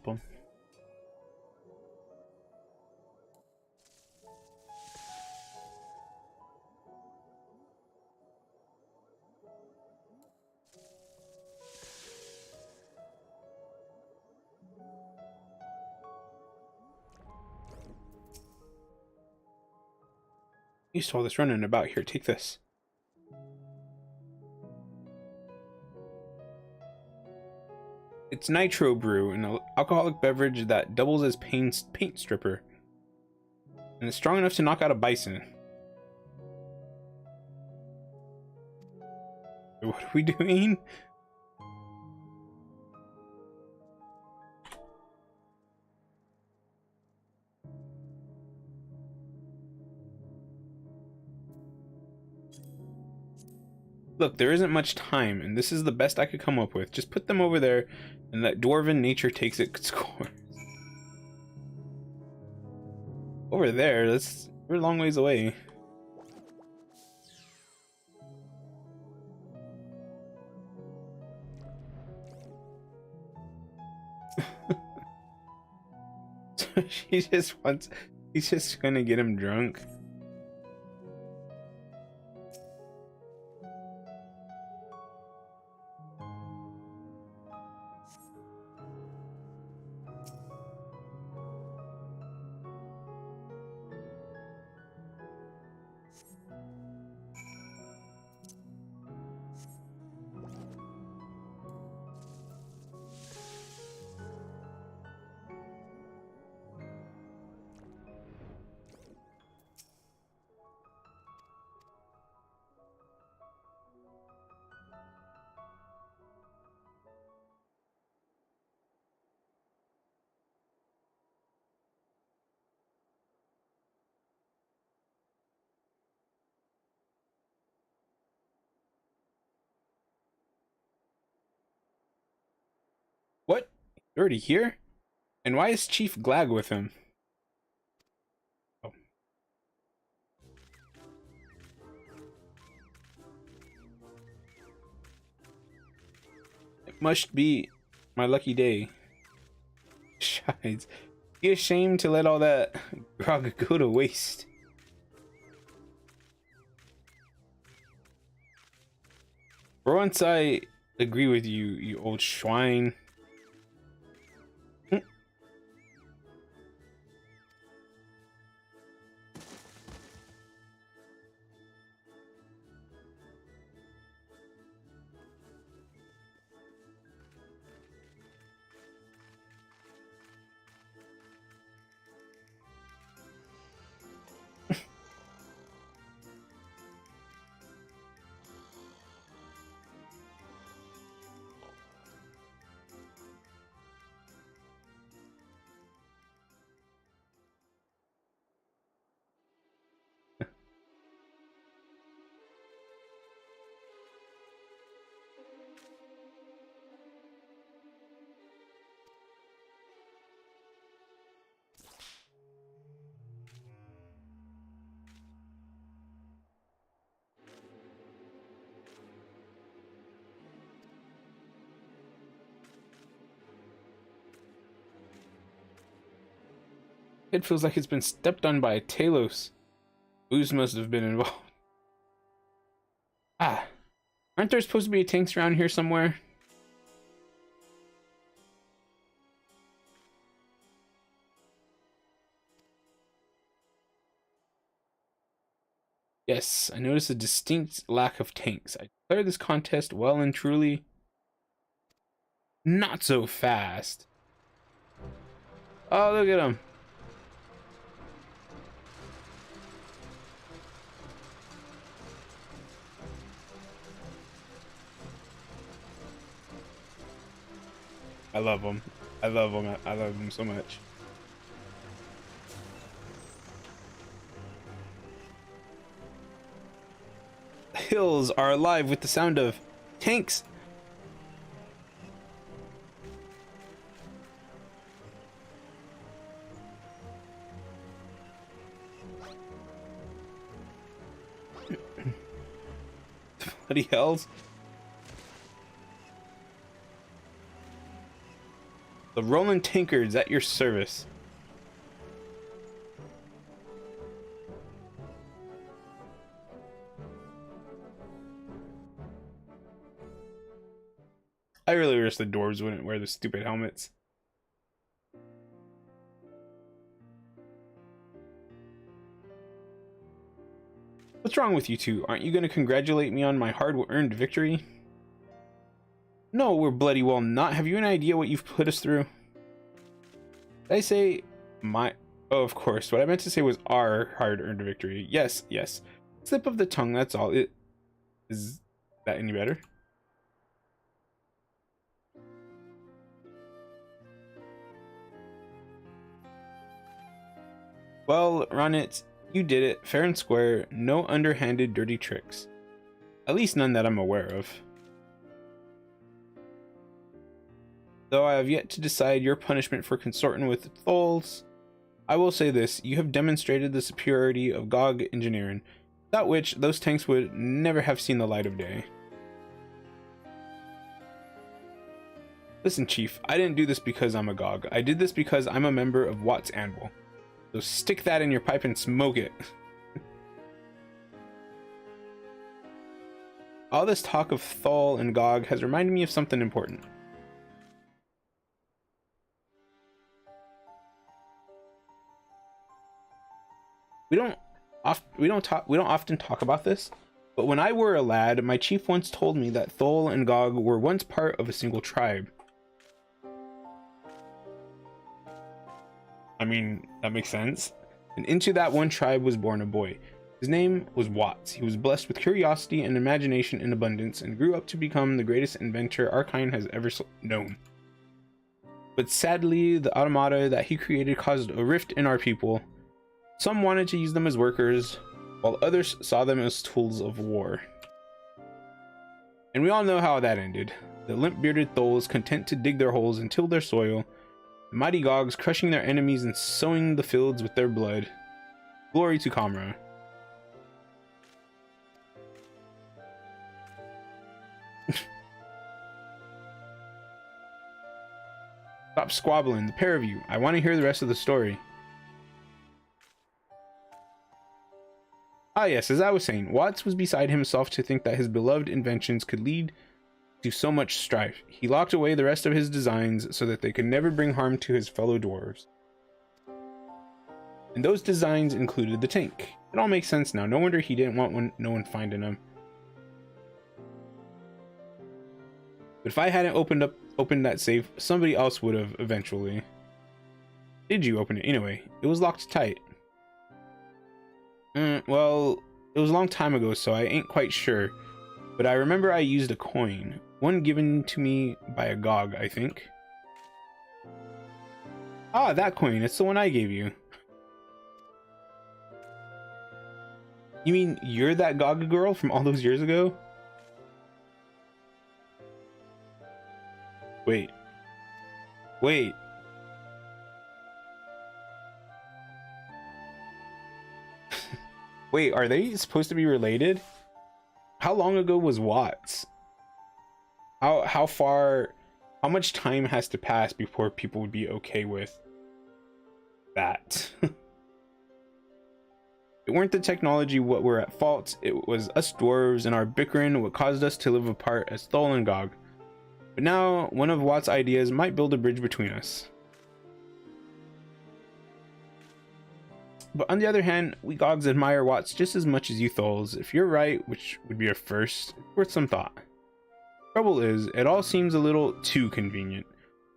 Bum. You saw this running about here. Take this. It's nitro brew, an alcoholic beverage that doubles as paint stripper, and it's strong enough to knock out a bison. What are we doing? Look, there isn't much time, and this is the best I could come up with. Just put them over there, and let dwarven nature takes its course. Over there? We're a long ways away. He's just gonna get him drunk. What? You're already here? And why is Chief Glag with him? Oh. It must be my lucky day. Shides. Be ashamed to let all that grog go to waste. For once I agree with you, you old swine. It feels like it's been stepped on by a Talos. Booze must have been involved. Ah, aren't there supposed to be tanks around here somewhere? Yes, I noticed a distinct lack of tanks. I declare this contest well and truly not so fast. Oh, look at him. I love him. I love him. I love him so much. The hills are alive with the sound of tanks. Bloody hells. The rolling tankers at your service. I really wish the dwarves wouldn't wear the stupid helmets. What's wrong with you two? Aren't you going to congratulate me on my hard-earned victory? No, we're bloody well not. Have you an idea what you've put us through? Did I say my... Oh, of course. What I meant to say was our hard-earned victory. Yes, yes. Slip of the tongue, that's all. Is that any better? Well, run it. You did it, fair and square. No underhanded, dirty tricks. At least none that I'm aware of. Though I have yet to decide your punishment for consorting with Tholes, I will say this: you have demonstrated the superiority of GOG engineering, without which those tanks would never have seen the light of day. Listen, Chief, I didn't do this because I'm a GOG. I did this because I'm a member of Watt's Anvil. So stick that in your pipe and smoke it. All this talk of Thol and GOG has reminded me of something important. We don't often talk about this, but when I were a lad, my chief once told me that Thol and GOG were once part of a single tribe. I mean, that makes sense. And into that one tribe was born a boy. His name was Watts. He was blessed with curiosity and imagination in abundance and grew up to become the greatest inventor our kind has ever known. But sadly, the automata that he created caused a rift in our people. Some wanted to use them as workers, while others saw them as tools of war. And we all know how that ended. The limp-bearded Tholes content to dig their holes and till their soil, the mighty GOGs crushing their enemies and sowing the fields with their blood. Glory to Kamra. Stop squabbling, the pair of you. I want to hear the rest of the story. Ah yes, as I was saying, Watts was beside himself to think that his beloved inventions could lead to so much strife. He locked away the rest of his designs so that they could never bring harm to his fellow dwarves. And those designs included the tank. It all makes sense now. No wonder he didn't want no one finding him. But if I hadn't opened that safe, somebody else would have eventually. Did you open it anyway? It was locked tight. Well, it was a long time ago, so I ain't quite sure. But I remember I used a coin. One given to me by a GOG, I think. Ah, that coin. It's the one I gave you. You mean you're that GOG girl from all those years ago? Wait. Wait. Wait, are they supposed to be related? How long ago was Watts? How much time has to pass before people would be okay with that. It weren't the technology what were at fault, it was us dwarves and our bickering what caused us to live apart as Thol and Gog. But now, one of Watt's ideas might build a bridge between us. But on the other hand, we Gogs admire Watts just as much as you Thols. If you're right, which would be a first, worth some thought. Trouble is, it all seems a little too convenient.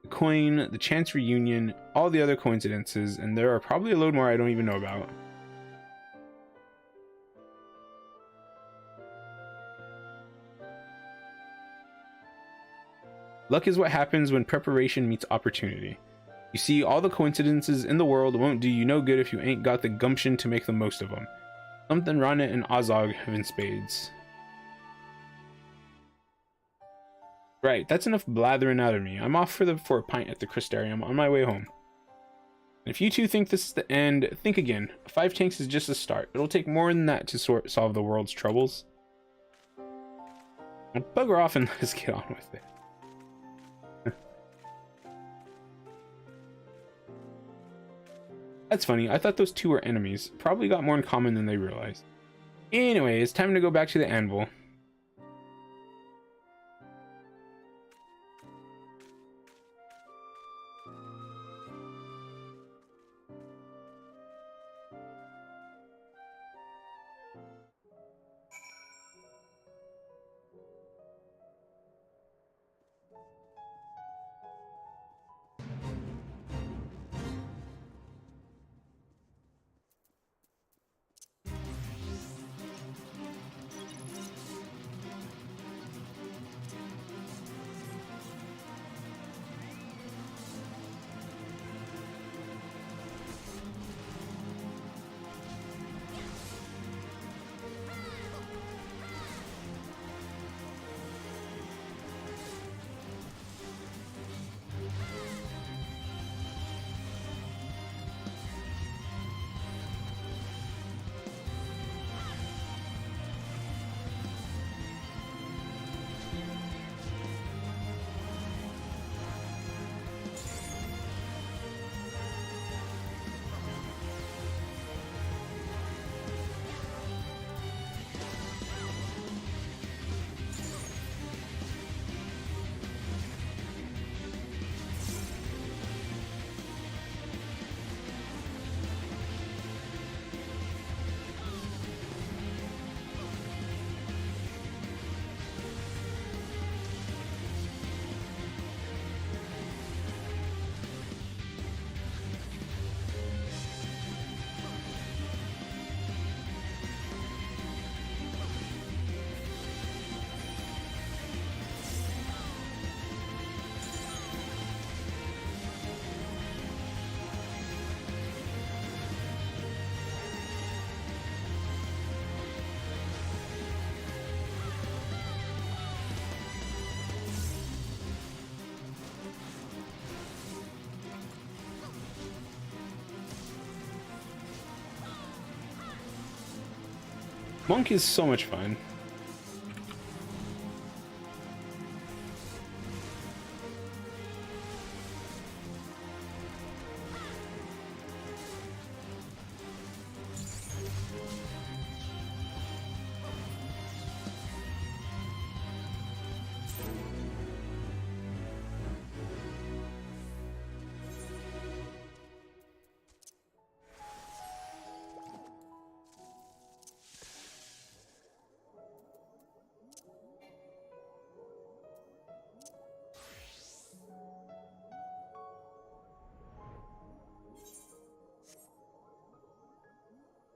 The coin, the chance reunion, all the other coincidences, and there are probably a load more I don't even know about. Luck is what happens when preparation meets opportunity. You see, all the coincidences in the world won't do you no good if you ain't got the gumption to make the most of them. Something Ronnet and Ozog have in spades. Right, that's enough blathering out of me. I'm off for a pint at the Crystarium on my way home. And if you two think this is the end, think again. 5 tanks is just a start. It'll take more than that to solve the world's troubles. Now bugger off and let's get on with it. That's funny, I thought those two were enemies. Probably got more in common than they realized. Anyway, it's time to go back to the anvil. Monk is so much fun.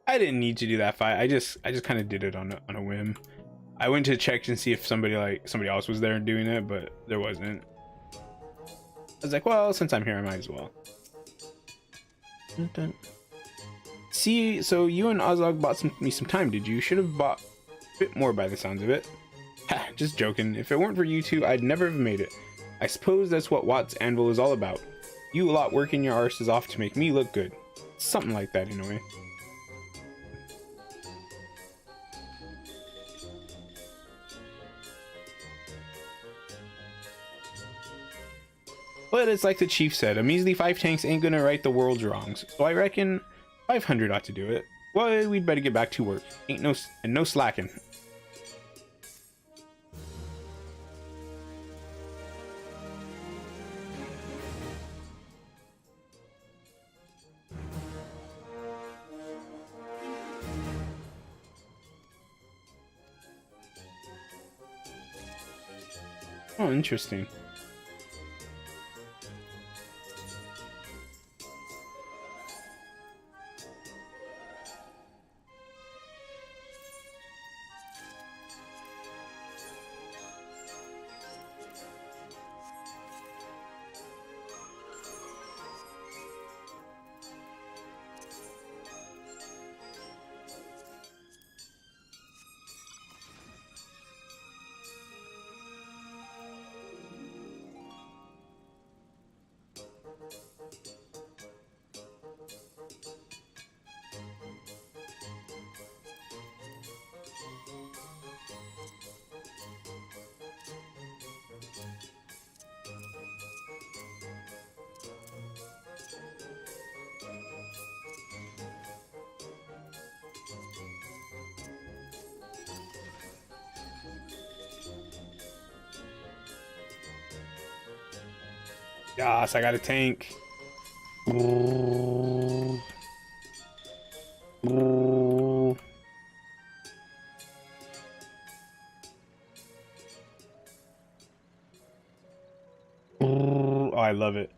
I didn't need to do that fight. I just kind of did it on a whim. I went to check and see if somebody else was there and doing it, but there wasn't. I was like, well, since I'm here, I might as well. Dun, dun. See, so you and Ozog bought me some time, did you? Should have bought a bit more by the sounds of it. Ha, just joking. If it weren't for you two, I'd never have made it. I suppose that's what Watt's anvil is all about. You a lot working your arses off to make me look good. Something like that, in a way. But it's like the chief said, a measly 5 tanks ain't gonna right the world's wrongs. So I reckon 500 ought to do it. Well, we'd better get back to work. Ain't no slacking. Oh, interesting. Yes, I got a tank. Oh, I love it.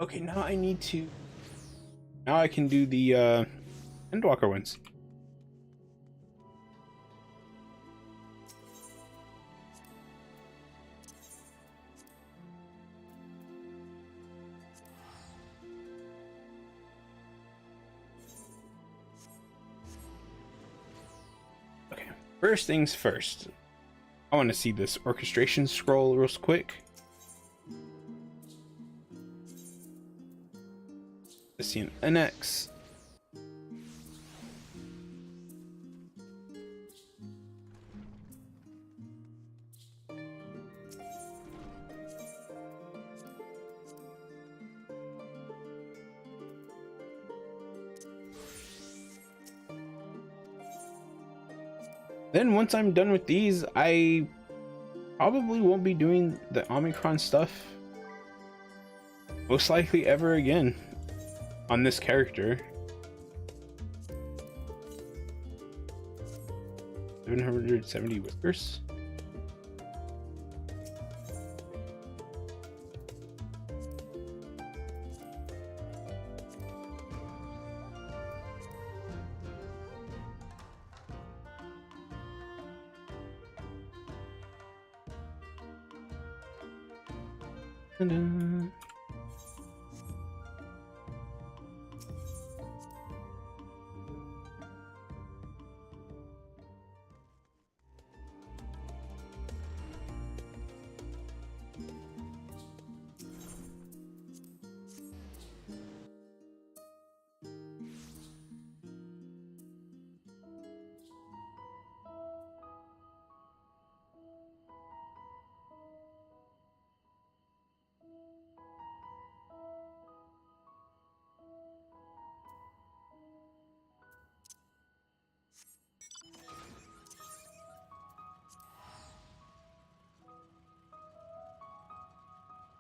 Okay, now I need to. Now I can do the Endwalker ones. Okay, first things first. I want to see this orchestration scroll real quick. Let's see an NX. Then once I'm done with these, I probably won't be doing the Omicron stuff most likely ever again on this character. 770 whispers. Ta-da.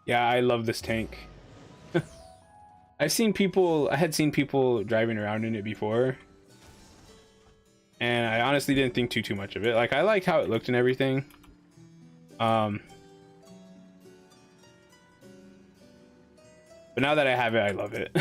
Yeah, I love this tank. I had seen people driving around in it before, and I honestly didn't think too much of it. Like, I liked how it looked and everything. But now that I have it, I love it.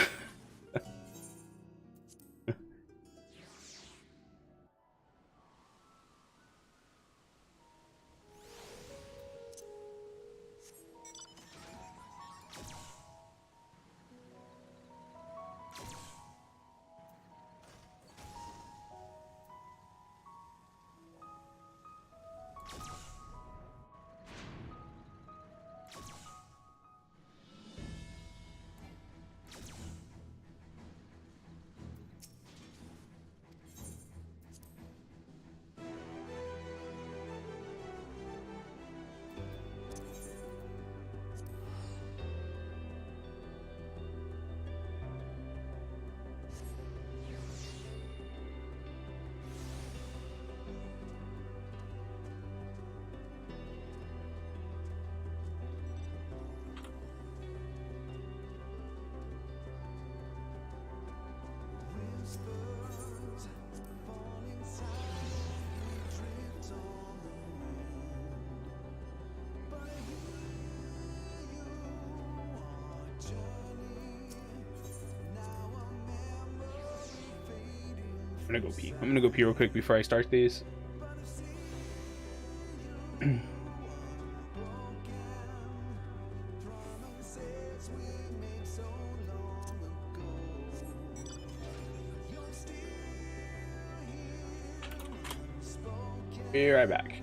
I'm gonna go pee. I'm gonna go pee real quick before I start these. Be right back.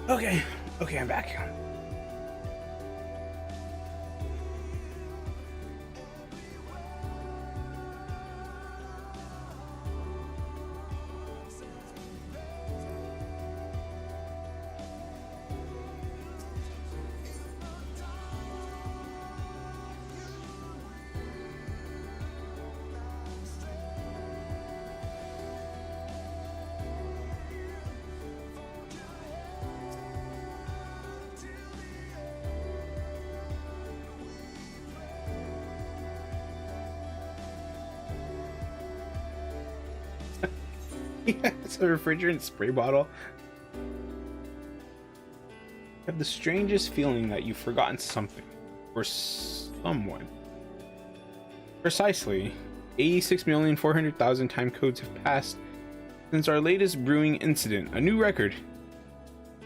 Okay, I'm back. Yeah, it's a refrigerant spray bottle. I have the strangest feeling that you've forgotten something or someone. Precisely, 86,400,000 time codes have passed since our latest brewing incident. A new record.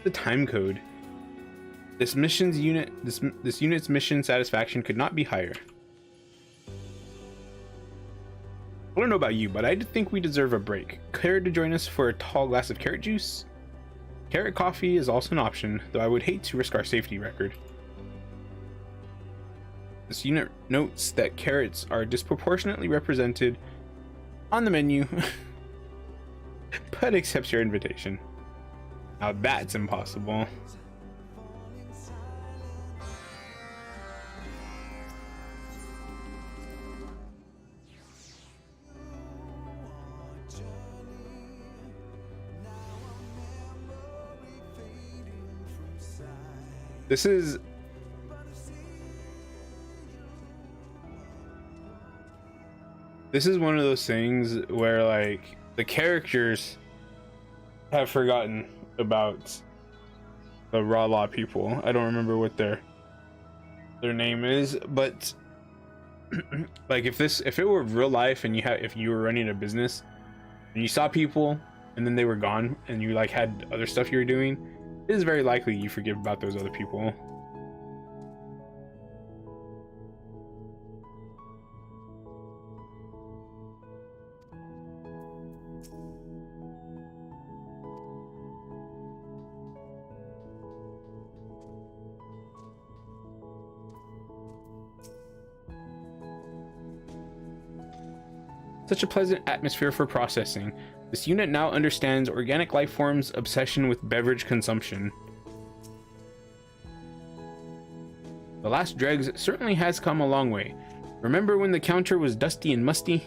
The time code. This unit's mission satisfaction could not be higher. I don't know about you, but I think we deserve a break. Care to join us for a tall glass of carrot juice? Carrot coffee is also an option, though I would hate to risk our safety record. This unit notes that carrots are disproportionately represented on the menu, but accepts your invitation. Now that's impossible. This is one of those things where like the characters have forgotten about the raw law people. I don't remember what their name is, but like if it were real life and if you were running a business and you saw people and then they were gone and you like had other stuff you were doing, it is very likely you forgive about those other people. Such a pleasant atmosphere for processing. This unit now understands organic life forms' obsession with beverage consumption. The last dregs certainly has come a long way. Remember when the counter was dusty and musty?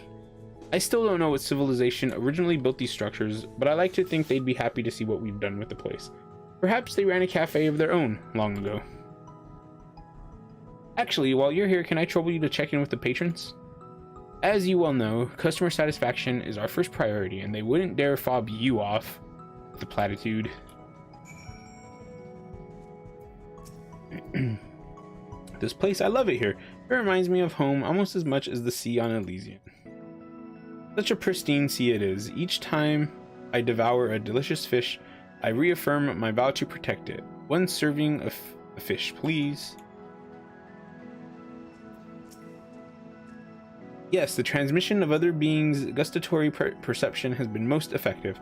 I still don't know what civilization originally built these structures, but I like to think they'd be happy to see what we've done with the place. Perhaps they ran a cafe of their own long ago. Actually, while you're here, can I trouble you to check in with the patrons? As you well know, customer satisfaction is our first priority, and they wouldn't dare fob you off with the platitude. This place, I love it here. It reminds me of home almost as much as the sea on Elysian. Such a pristine sea it is. Each time I devour a delicious fish, I reaffirm my vow to protect it. One serving of fish, please. Yes, the transmission of other beings' gustatory perception has been most effective.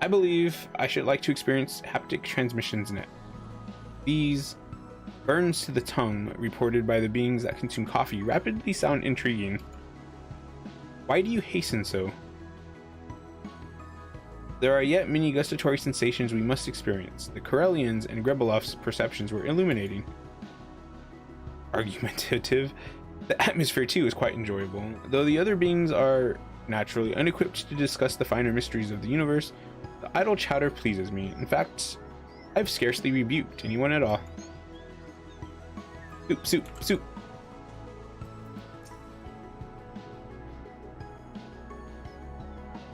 I believe I should like to experience haptic transmissions next. These burns to the tongue reported by the beings that consume coffee rapidly sound intriguing. Why do you hasten so? There are yet many gustatory sensations we must experience. The Corellians and Grebeloff's perceptions were illuminating. Argumentative. The atmosphere too is quite enjoyable, though the other beings are naturally unequipped to discuss the finer mysteries of the universe. The idle chatter pleases me. In fact, I've scarcely rebuked anyone at all. Soup.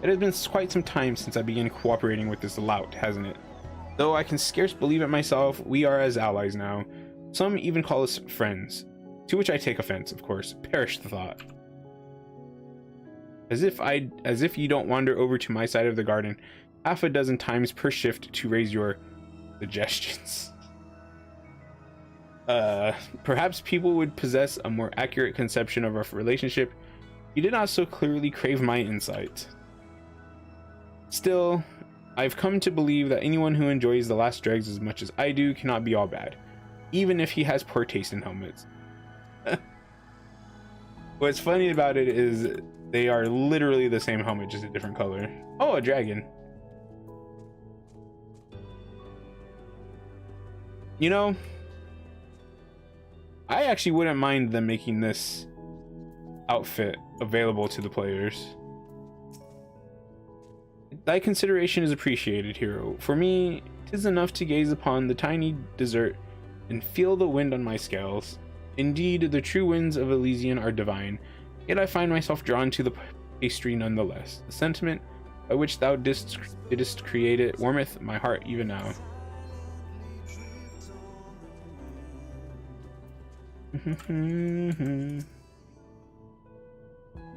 It has been quite some time since I began cooperating with this lout, hasn't it? Though I can scarce believe it myself, we are as allies now. Some even call us friends. To which I take offense, of course. Perish the thought. As if you don't wander over to my side of the garden half a dozen times per shift to raise your suggestions. Perhaps people would possess a more accurate conception of our relationship. You did not so clearly crave my insight. Still, I've come to believe that anyone who enjoys the last dregs as much as I do cannot be all bad, even if he has poor taste in helmets. What's funny about it is they are literally the same helmet, just a different color. Oh, a dragon. You know, I actually wouldn't mind them making this outfit available to the players. Thy consideration is appreciated, hero. For me, 'tis enough to gaze upon the tiny desert and feel the wind on my scales. Indeed, the true winds of Elysian are divine, yet I find myself drawn to the pastry nonetheless. The sentiment by which thou didst create it warmeth my heart even now.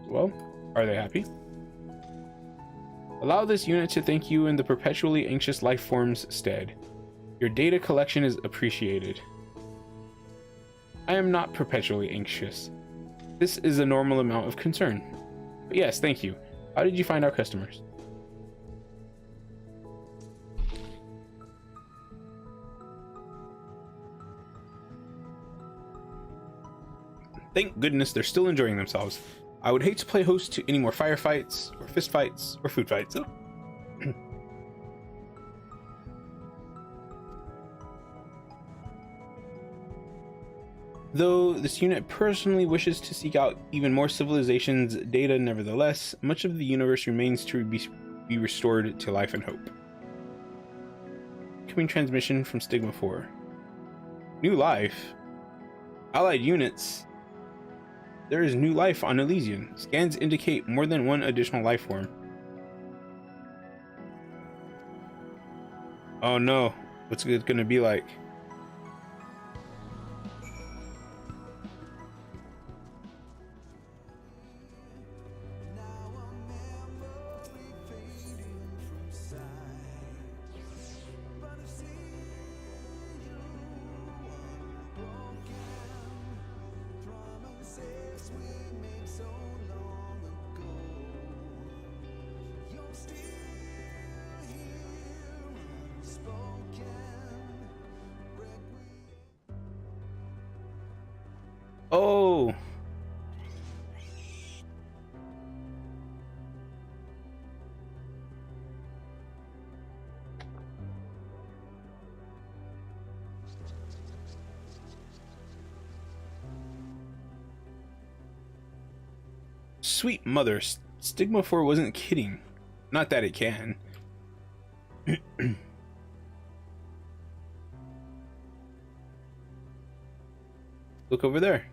Well, are they happy? Allow this unit to thank you in the perpetually anxious life form's stead. Your data collection is appreciated. I am not perpetually anxious. This is a normal amount of concern. But yes, thank you. How did you find our customers? Thank goodness they're still enjoying themselves. I would hate to play host to any more firefights, or fistfights, or food fights. Oh. Though this unit personally wishes to seek out even more civilizations' data, nevertheless, much of the universe remains to be restored to life and hope. Incoming transmission from Stigma 4. New life? Allied units? There is new life on Elysian. Scans indicate more than one additional life form. Oh no, what's it gonna be like? Oh, sweet mother, Stigma 4 wasn't kidding. Not that it can. Look over there.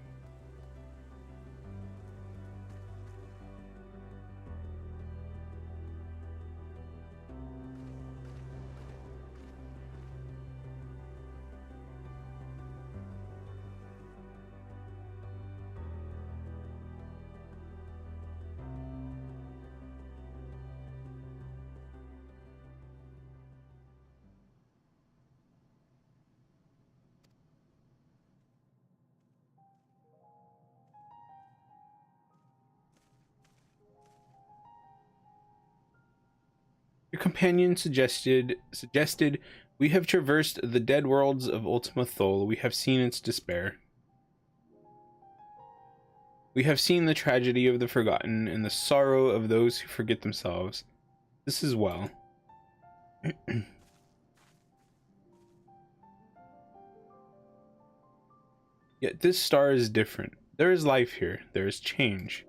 Your companion suggested we have traversed the dead worlds of Ultima Thule. We have seen its despair. We have seen the tragedy of the forgotten and the sorrow of those who forget themselves. This is well. Yet this star is different. There is life here. There is change.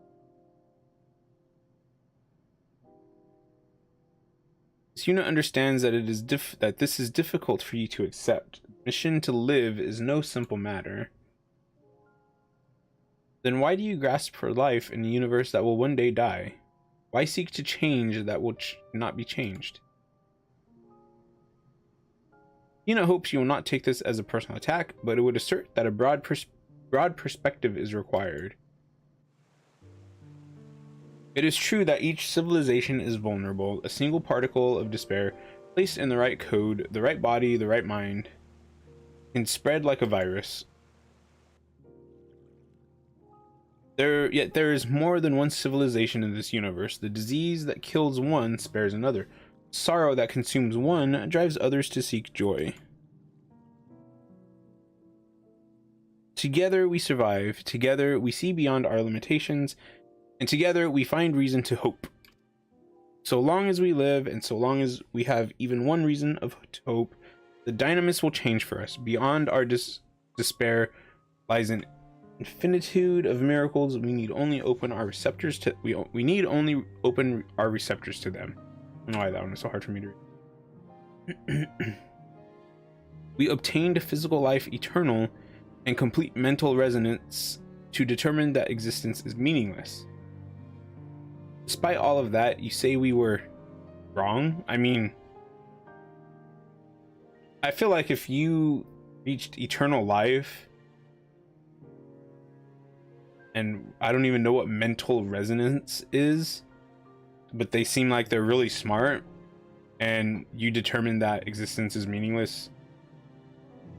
This unit understands that this is difficult for you to accept. The mission to live is no simple matter. Then why do you grasp for life in a universe that will one day die? Why seek to change that will not be changed? Unit hopes you will not take this as a personal attack, but it would assert that a broad perspective is required. It is true that each civilization is vulnerable. A single particle of despair placed in the right code, the right body, the right mind, can spread like a virus. Yet there is more than one civilization in this universe. The disease that kills one spares another. Sorrow that consumes one drives others to seek joy. Together we survive, together we see beyond our limitations, and together we find reason to hope. So long as we live, and so long as we have even one reason to hope, the dynamis will change for us. Beyond our despair lies an infinitude of miracles. We need only open our receptors to we need only open our receptors to them. I don't know why that one is so hard for me to read. We obtained physical life eternal and complete mental resonance to determine that existence is meaningless. Despite all of that, you say we were wrong? I mean, I feel like if you reached eternal life, and I don't even know what mental resonance is, but they seem like they're really smart, and you determine that existence is meaningless.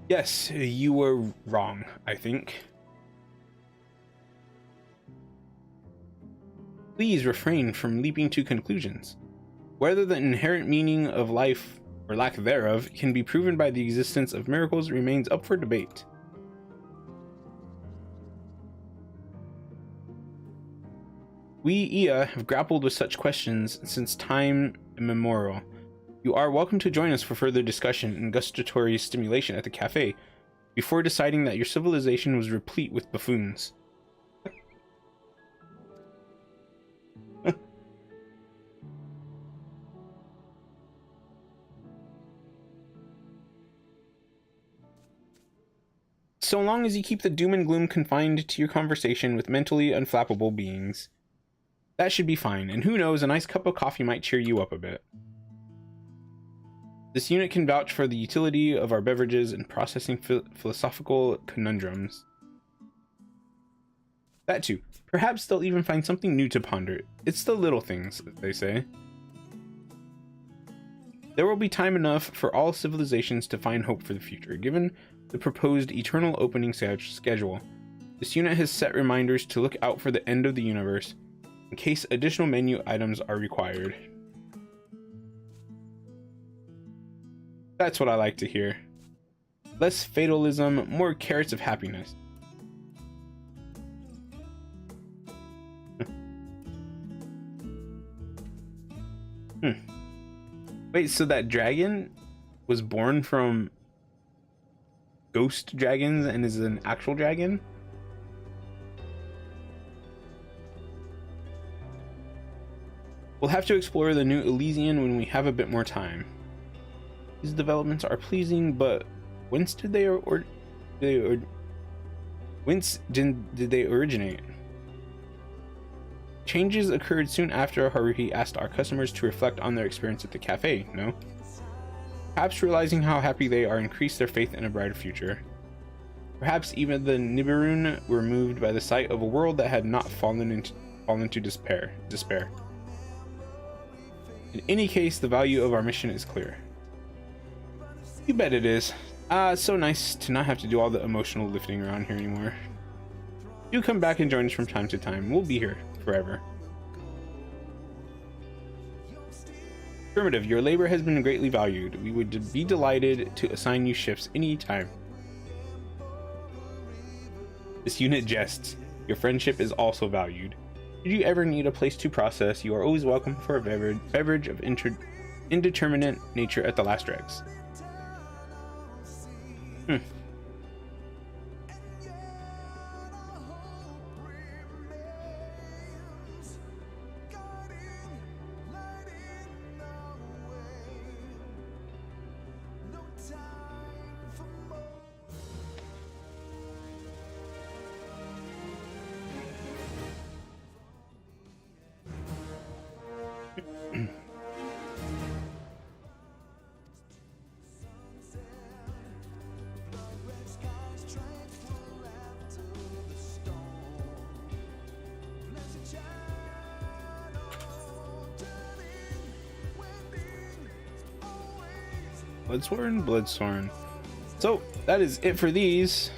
Yes, you were wrong, I think. Please refrain from leaping to conclusions. Whether the inherent meaning of life, or lack thereof, can be proven by the existence of miracles remains up for debate. We, Ia, have grappled with such questions since time immemorial. You are welcome to join us for further discussion and gustatory stimulation at the cafe, before deciding that your civilization was replete with buffoons. So long as you keep the doom and gloom confined to your conversation with mentally unflappable beings, that should be fine, and who knows, a nice cup of coffee might cheer you up a bit. This unit can vouch for the utility of our beverages in processing philosophical conundrums. That too. Perhaps they'll even find something new to ponder. It's the little things, as they say. There will be time enough for all civilizations to find hope for the future, given the proposed eternal opening schedule. This unit has set reminders to look out for the end of the universe, in case additional menu items are required. That's what I like to hear. Less fatalism, more carrots of happiness. Wait, so that dragon was born from ghost dragons and is an actual dragon? We'll have to explore the new Elysian when we have a bit more time. These developments are pleasing, but whence did they originate? Changes occurred soon after Haruhi asked our customers to reflect on their experience at the cafe, no? Perhaps realizing how happy they are increased their faith in a brighter future. Perhaps even the Nibiruun were moved by the sight of a world that had not fallen into despair. In any case, the value of our mission is clear. You bet it is. It's so nice to not have to do all the emotional lifting around here anymore. Do come back and join us from time to time. We'll be here forever. Affirmative, your labor has been greatly valued. We would be delighted to assign you shifts any time. This unit jests. Your friendship is also valued. Should you ever need a place to process, you are always welcome for a beverage of indeterminate nature at the last dregs. Bloodsworn. So that is it for these.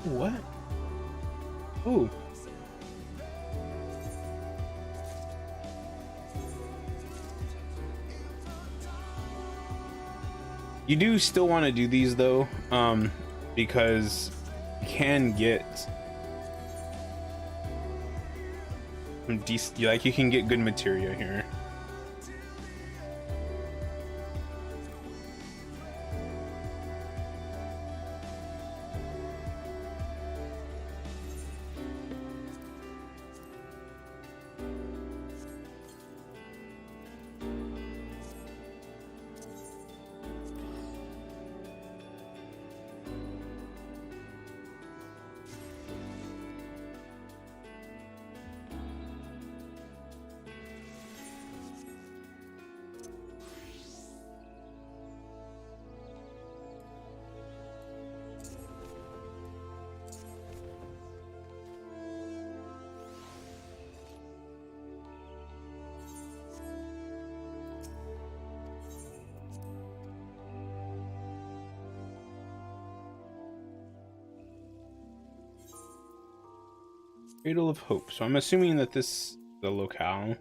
What? Oh. You do still want to do these though, because you can get some decent, like you can get good materia here. Cradle of Hope. So I'm assuming that this is the locale.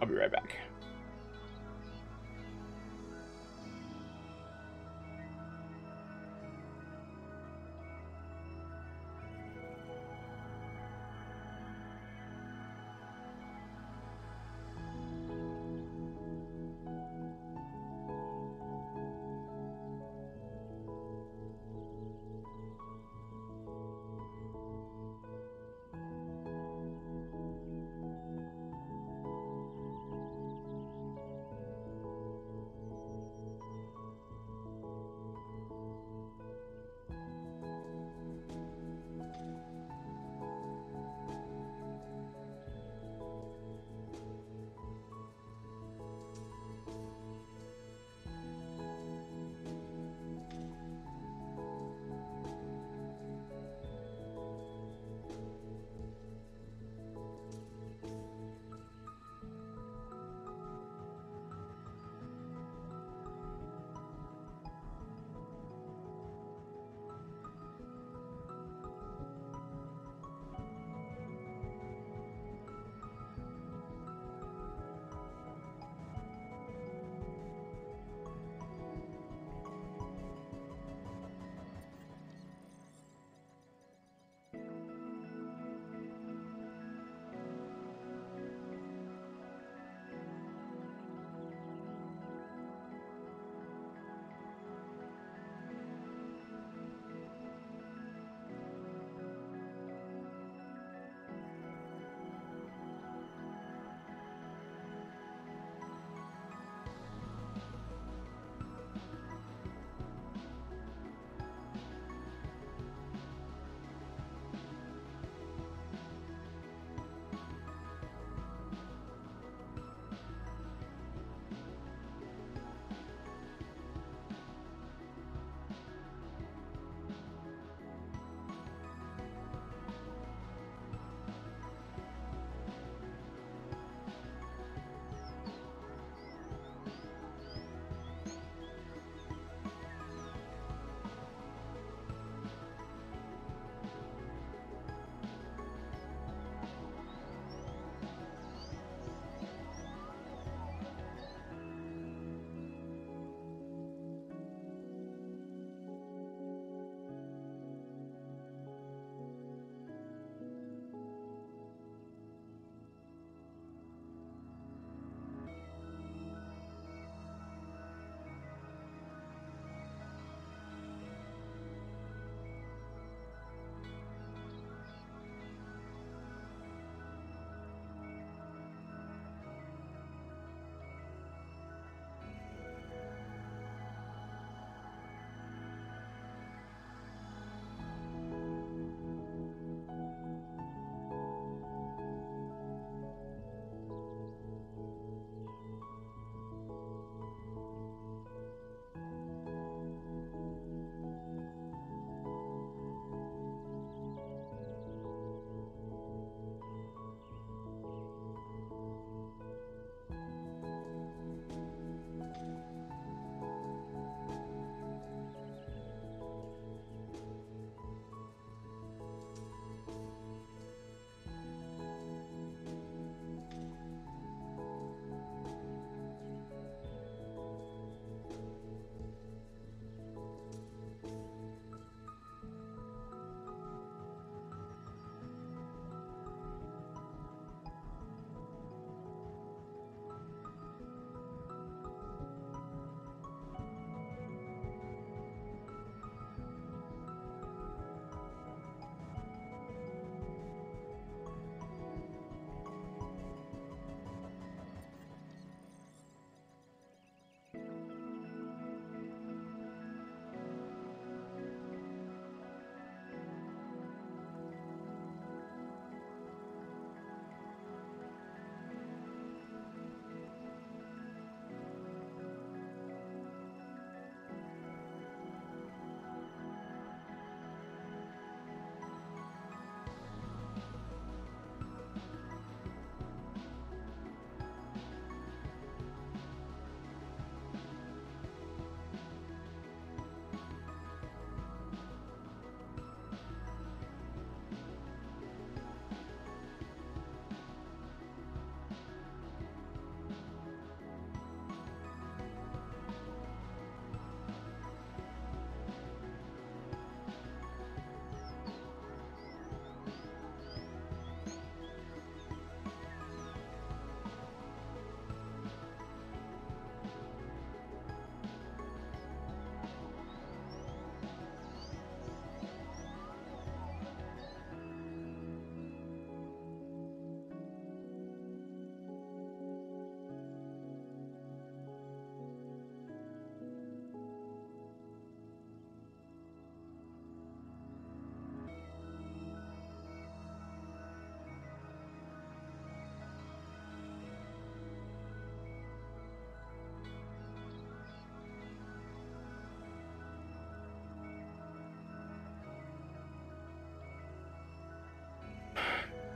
I'll be right back.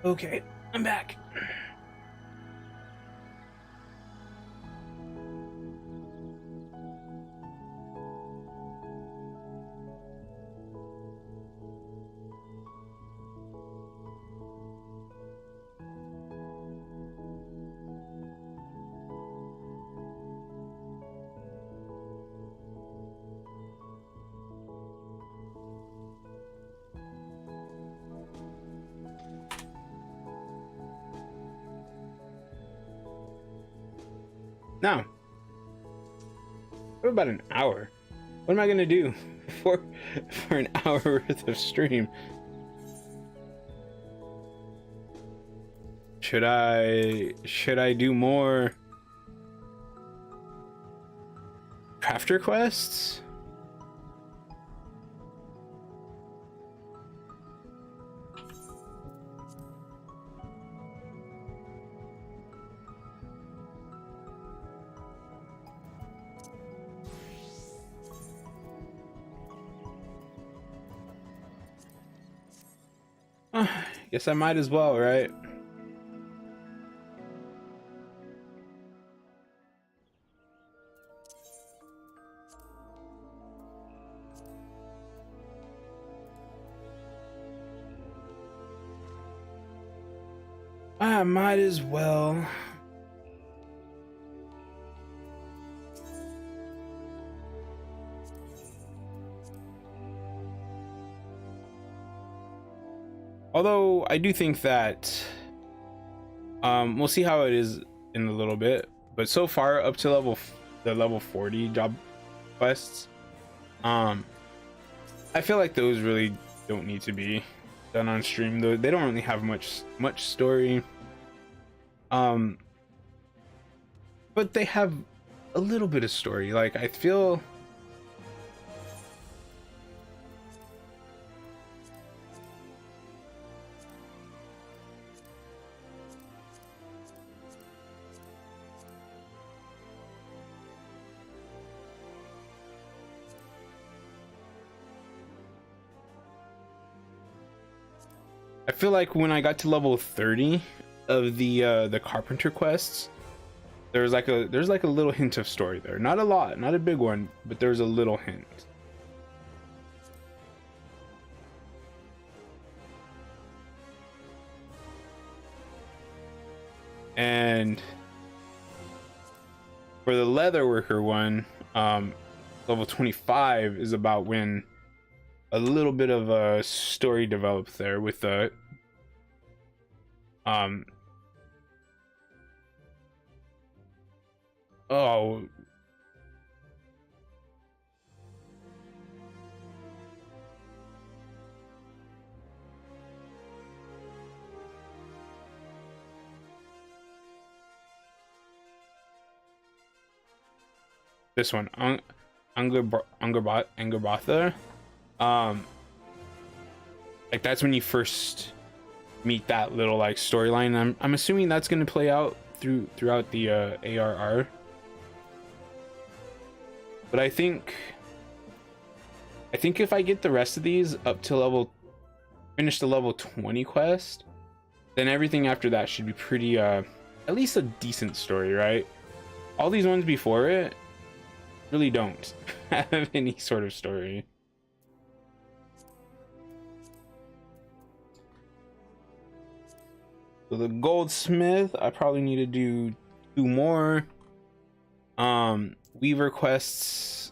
Okay, I'm back. Now, for about an hour, what am I gonna do for an hour worth of stream? Should I do more crafter quests? Guess I might as well, right? I might as well. Although I do think that we'll see how it is in a little bit, but so far up to the level 40 job quests, I feel like those really don't need to be done on stream, though they don't really have much story, but they have a little bit of story. Like, I feel like when I got to level 30 of the carpenter quests, there's like a little hint of story there. Not a lot, not a big one, but there's a little hint. And for the leather worker one, level 25 is about when a little bit of a story develops there with the oh, this one, Angerbatha. Like, that's when you first meet that little like storyline. I'm assuming that's going to play out throughout the ARR. But I think if I get the rest of these up to finish the level 20 quest, then everything after that should be pretty at least a decent story, right? All these ones before it really don't have any sort of story. So the goldsmith, I probably need to do 2 more. Weaver quests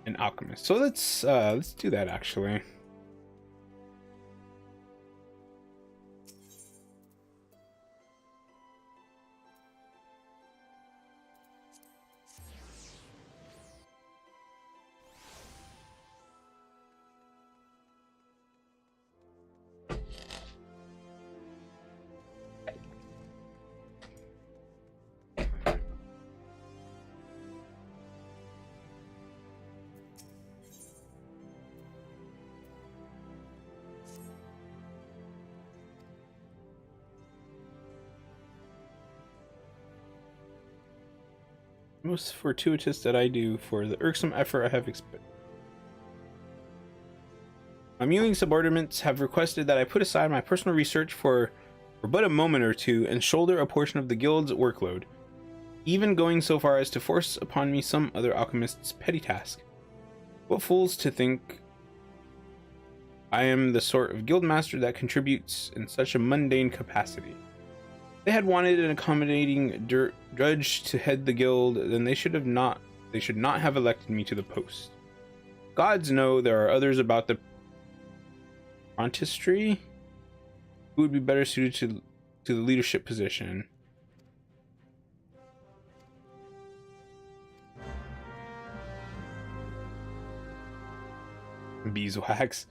and alchemist. So let's do that actually. Most fortuitous that I do for the irksome effort I have expended. My mewing subordinates have requested that I put aside my personal research for but a moment or two and shoulder a portion of the guild's workload, even going so far as to force upon me some other alchemist's petty task. What fools to think I am the sort of guildmaster that contributes in such a mundane capacity. If they had wanted an accommodating drudge to head the guild, then they should not have elected me to the post. Gods know there are others about the frontistry who would be better suited to the leadership position. Beeswax.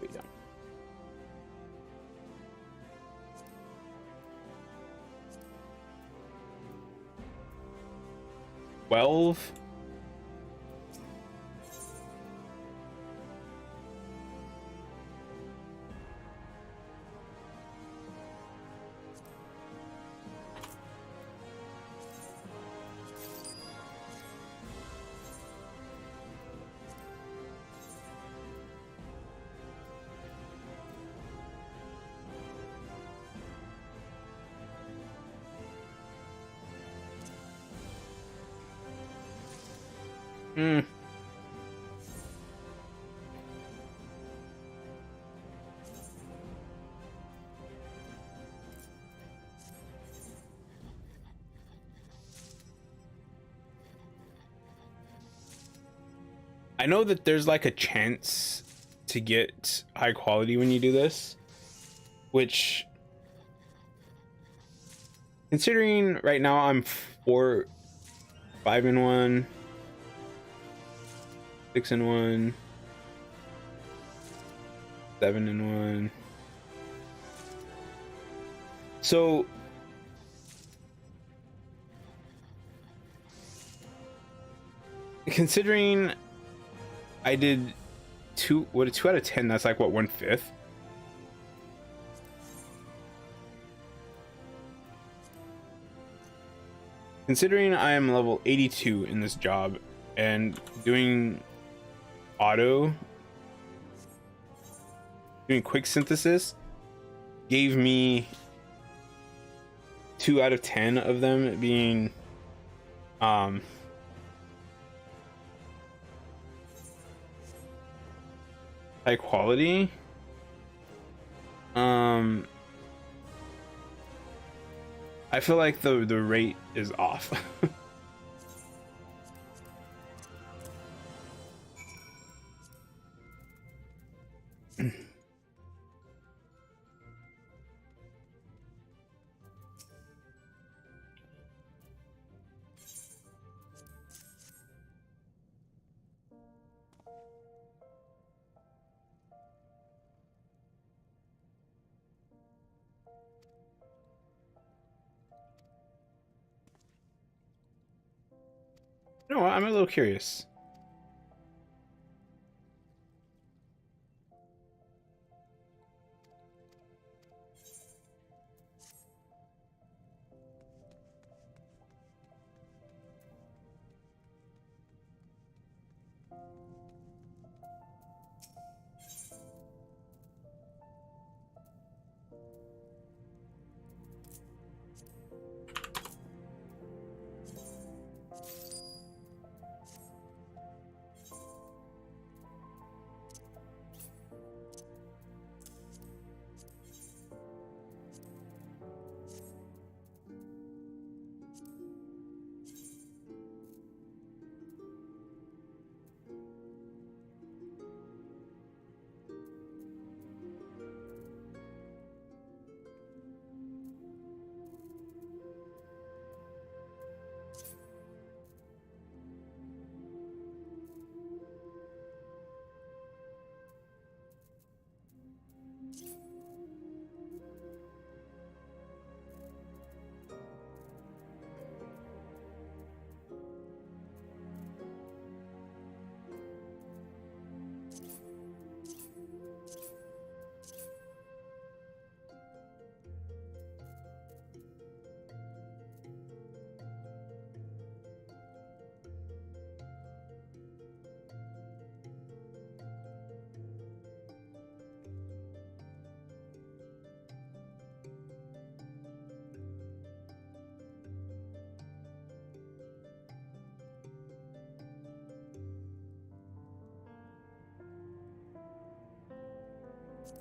Wait down. 12. I know that there's like a chance to get high quality when you do this, which, considering right now I'm 4, 5 in 1, 6 in 1, 7 in 1. So considering I did 2 out of 10, that's like what, 1/5. Considering I am level 82 in this job and doing quick synthesis gave me 2 out of 10 of them being high quality. I feel like the rate is off. No, I'm a little curious.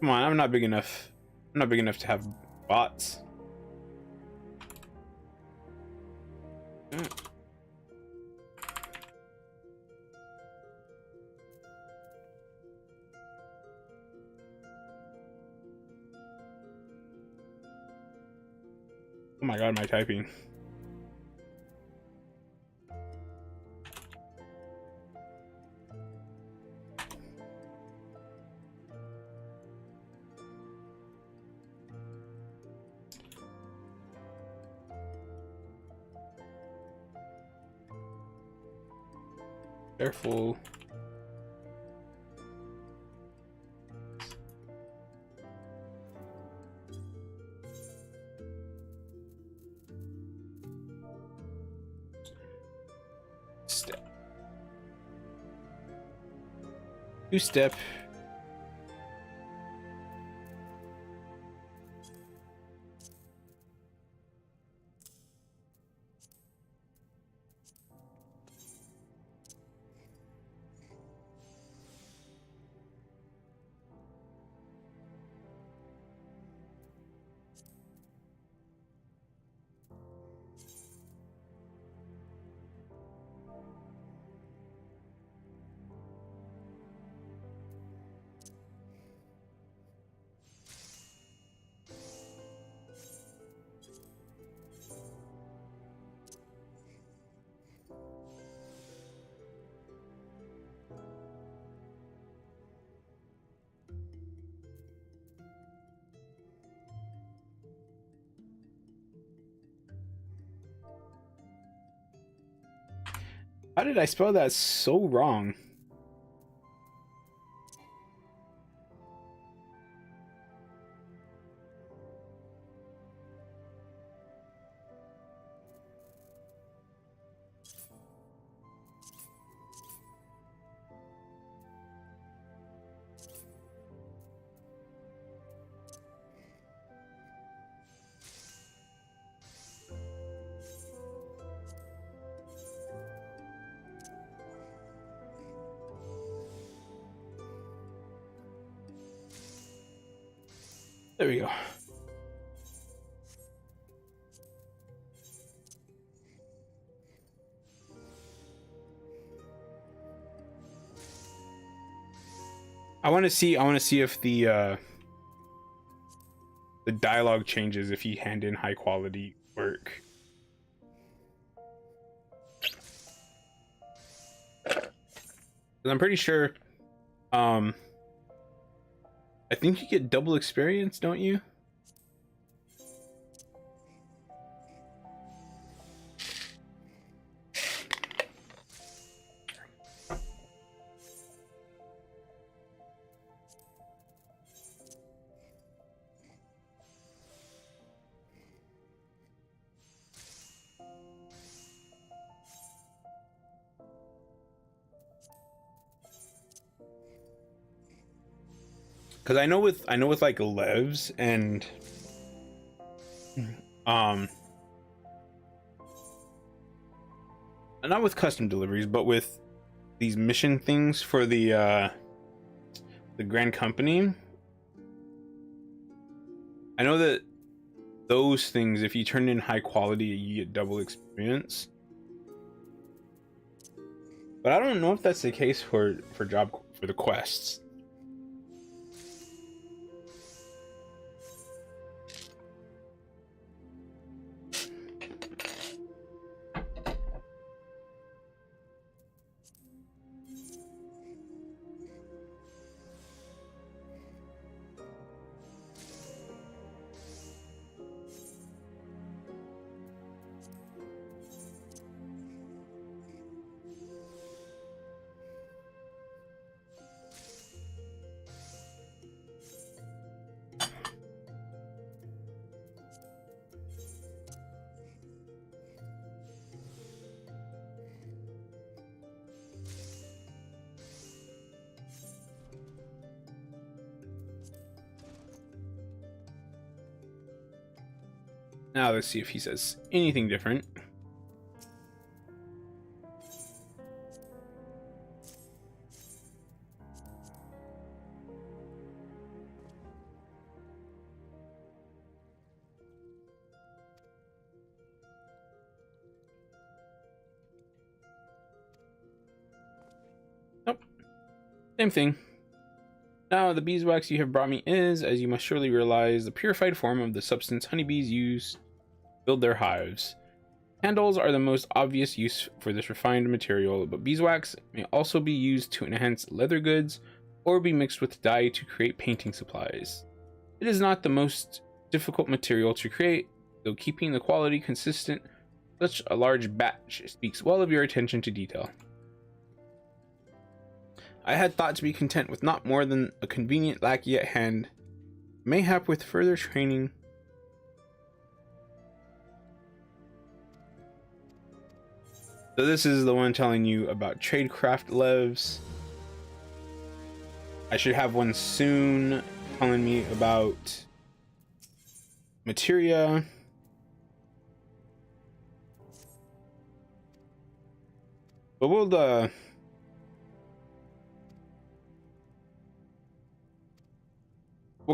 Come on, I'm not big enough. I'm not big enough to have bots. Oh my god, my typing. Careful. Step. Two-step. How did I spell that so wrong? There we go. I want to see if the dialogue changes if you hand in high quality work. I'm pretty sure I think you get double experience, don't you? Because I know with like levs and not with custom deliveries, but with these mission things for the Grand Company, I know that those things, if you turn in high quality, you get double experience. But I don't know if that's the case for the quests. Now let's see if he says anything different. Same thing. Now, the beeswax you have brought me is, as you must surely realize, the purified form of the substance honeybees use to build their hives. Candles are the most obvious use for this refined material, but beeswax may also be used to enhance leather goods or be mixed with dye to create painting supplies. It is not the most difficult material to create, though keeping the quality consistent, such a large batch speaks well of your attention to detail. I had thought to be content with not more than a convenient lackey at hand. Mayhap with further training. So this is the one telling you about tradecraft levs. I should have one soon telling me about materia. But we'll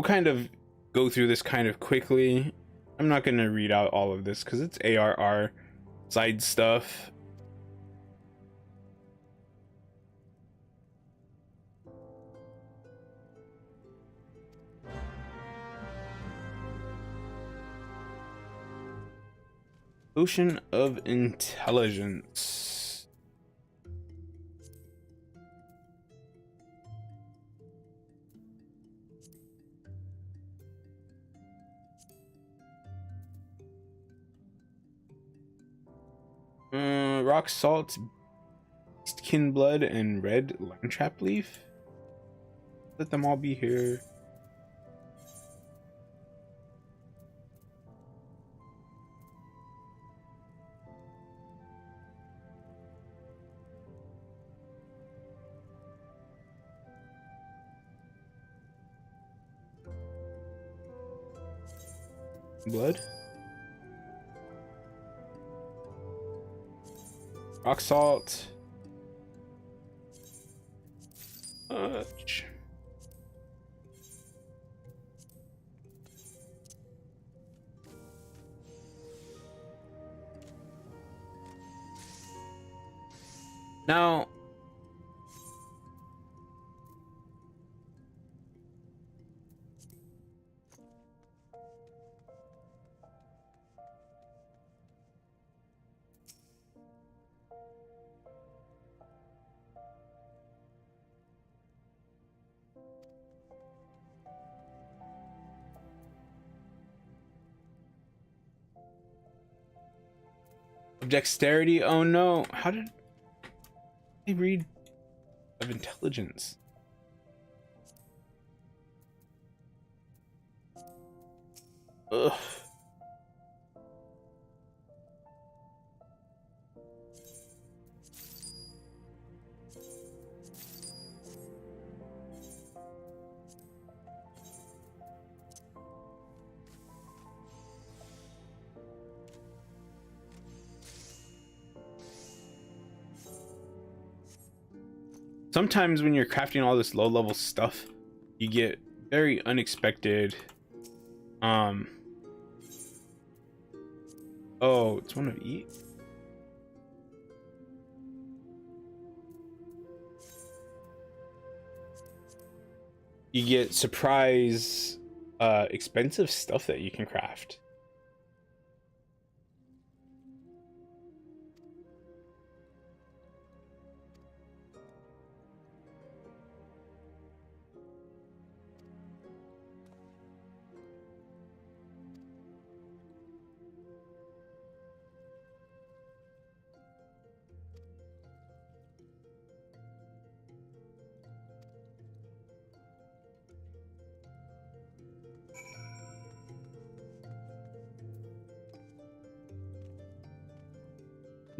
kind of go through this kind of quickly. I'm not going to read out all of this because it's ARR side stuff. Ocean of Intelligence. Rock salt, skin blood, and red landtrap leaf. Let them all be here. Blood, rock salt, now dexterity. Oh no, how did I read of intelligence? Ugh. Sometimes when you're crafting all this low level stuff, you get very unexpected. Oh, it's one of each. You get surprise expensive stuff that you can craft.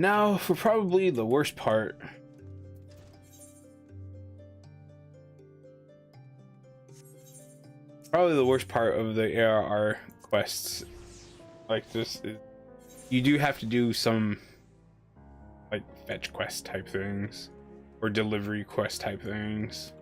Now for probably the worst part. Probably the worst part of the ARR quests like this is you do have to do some like fetch quest type things or delivery quest type things.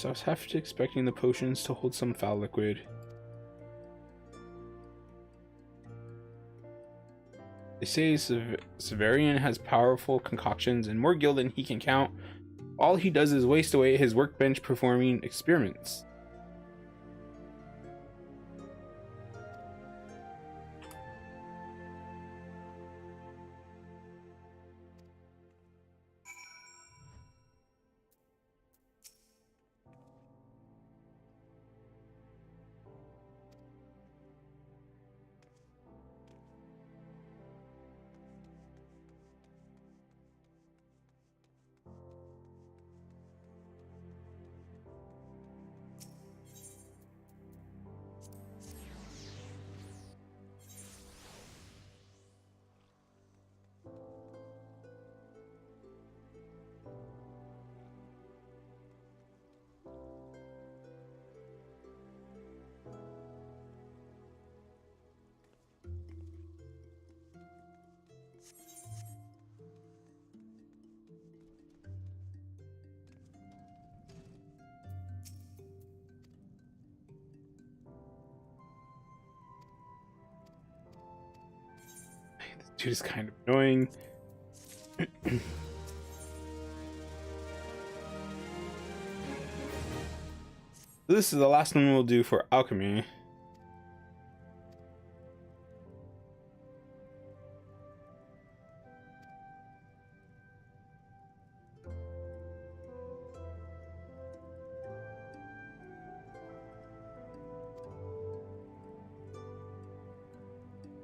honest, I was half expecting the potions to hold some foul liquid. They say Severian has powerful concoctions and more gil than he can count. All he does is waste away his workbench performing experiments. This dude is kind of annoying. This is the last one we'll do for alchemy.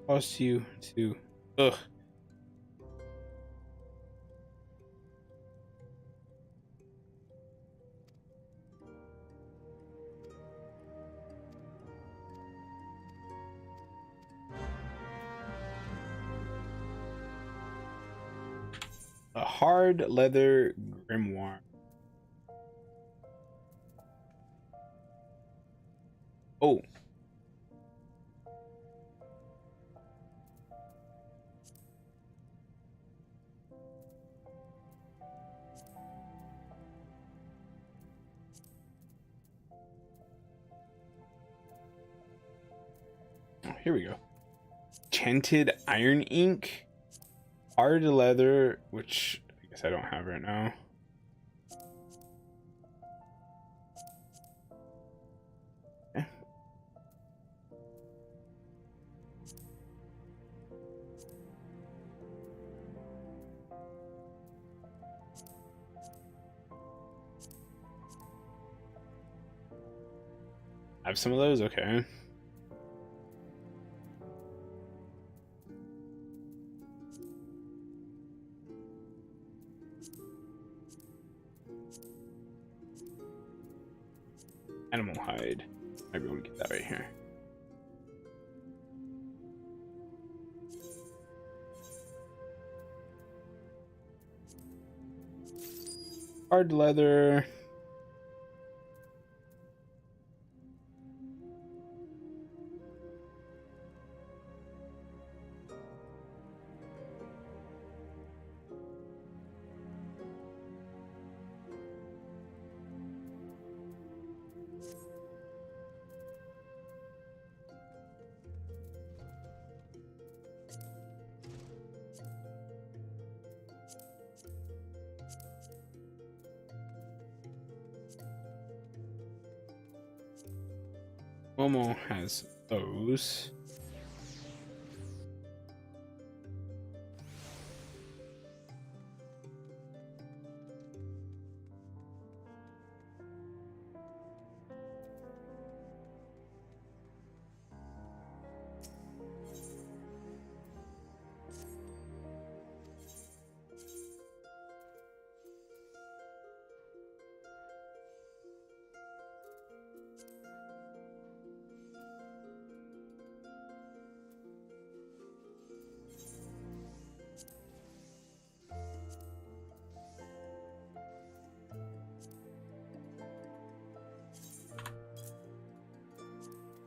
Cost you to ugh. A hard leather grimoire. Oh. Here we go. Tinted iron ink. Hard leather, which I guess I don't have right now. Okay. I have some of those, okay. Animal hide. Maybe we'll get that right here. Hard leather. Momo has those.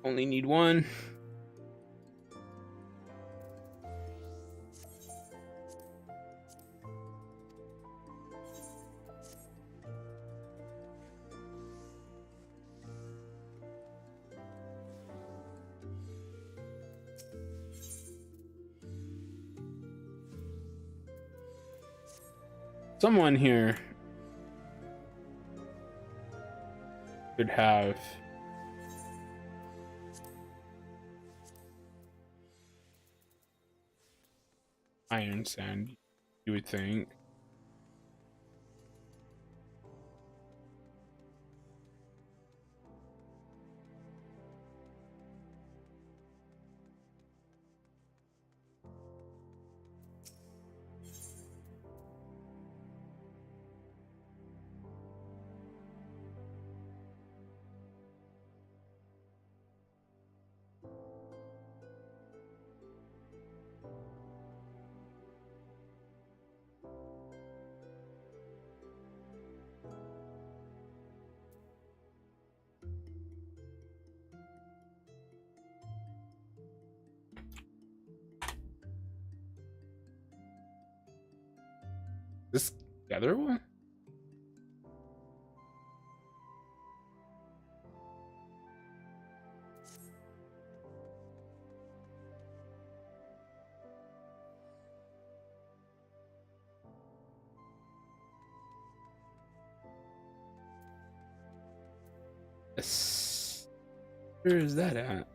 Only need one. Someone here could have iron sand, you would think. This gatherable? Yes. Where is that at?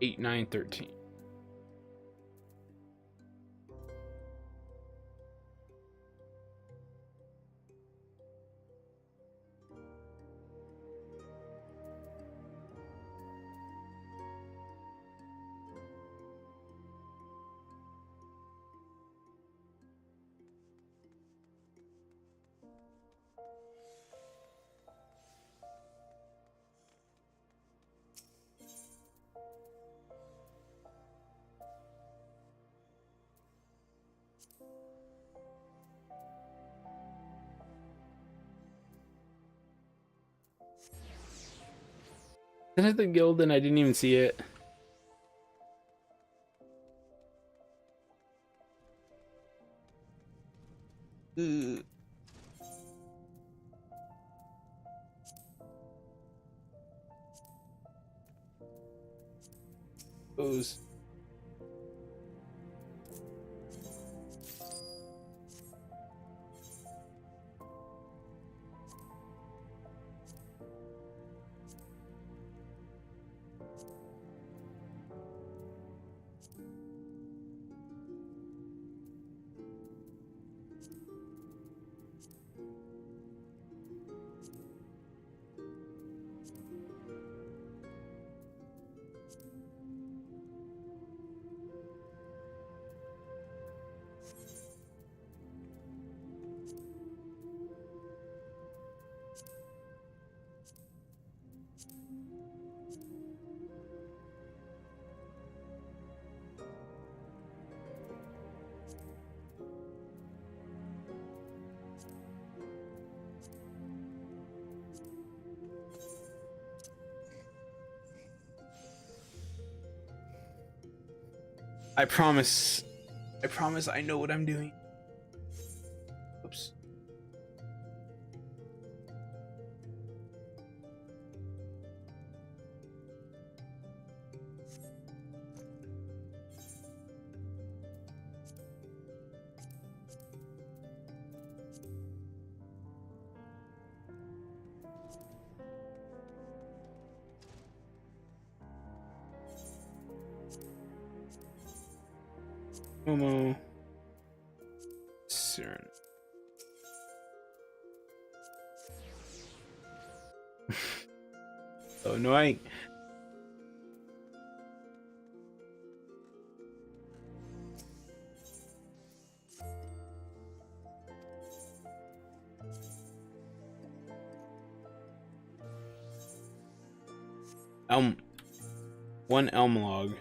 Eight, 9, 13. Is it the guild and I didn't even see it? Ugh. Those. I promise. I promise I know what I'm doing. Oops. Momo. Cern. So annoying. One elm log.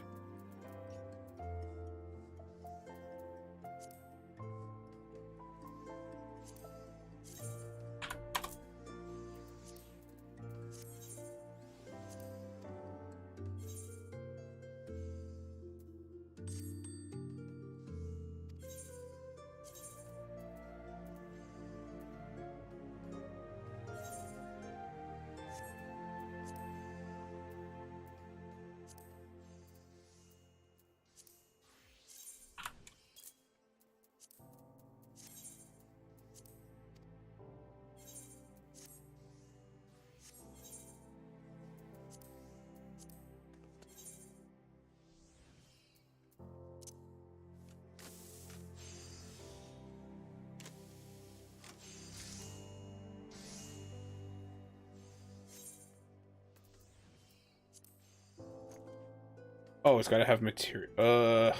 Oh, it's gotta have material.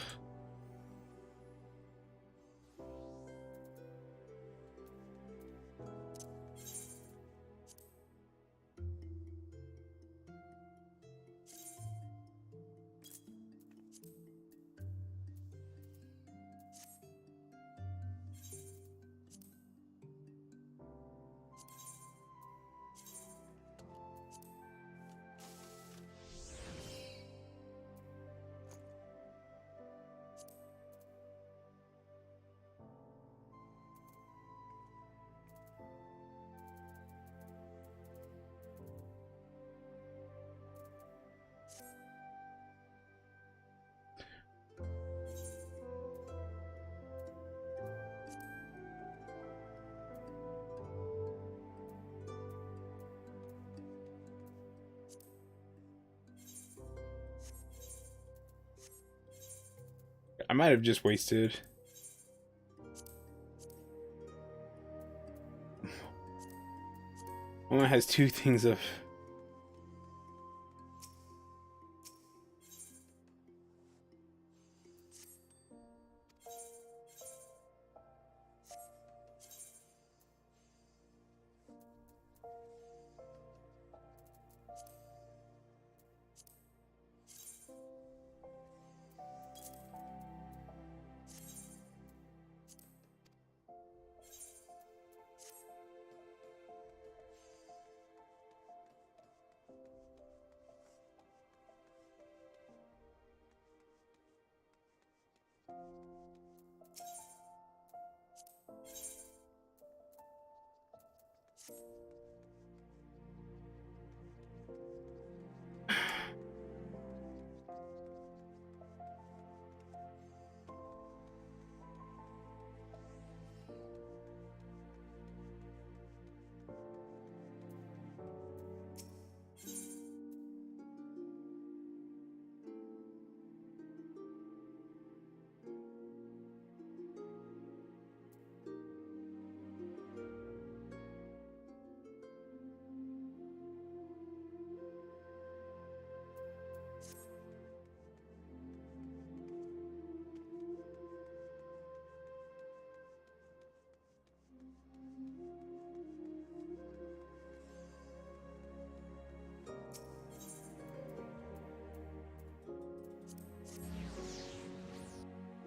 I might have just wasted. One has two things of.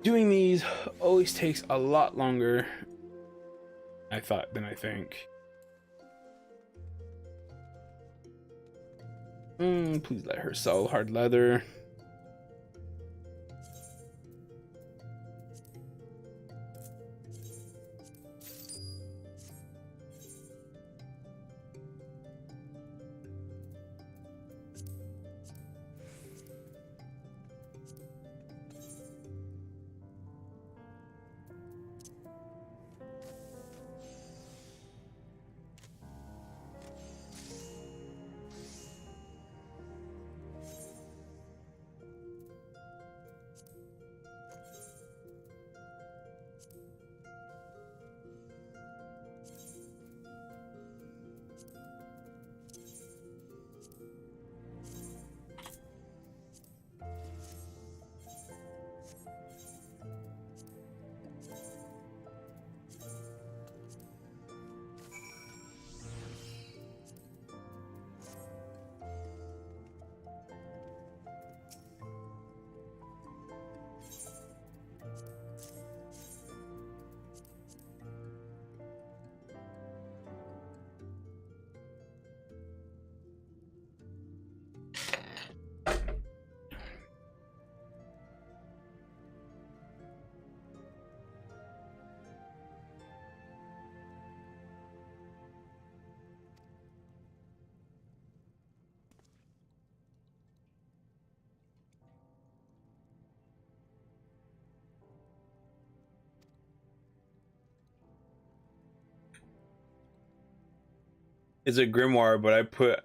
Doing these always takes a lot longer, I thought, than I think. Please let her sell hard leather. It's a grimoire, but I put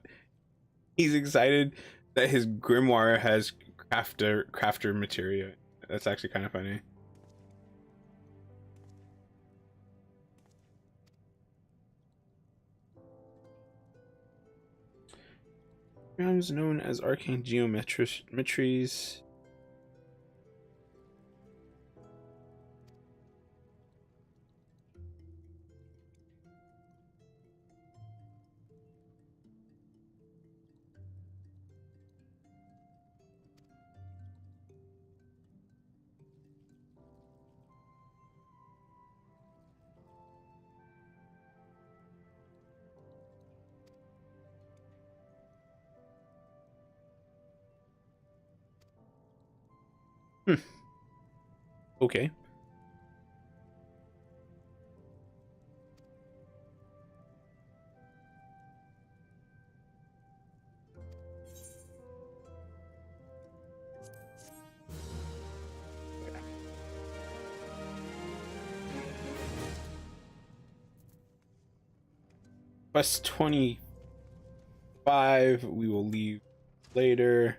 he's excited that his grimoire has crafter material. That's actually kind of funny. Programs known as arcane geometries Okay. Plus 25. We will leave later.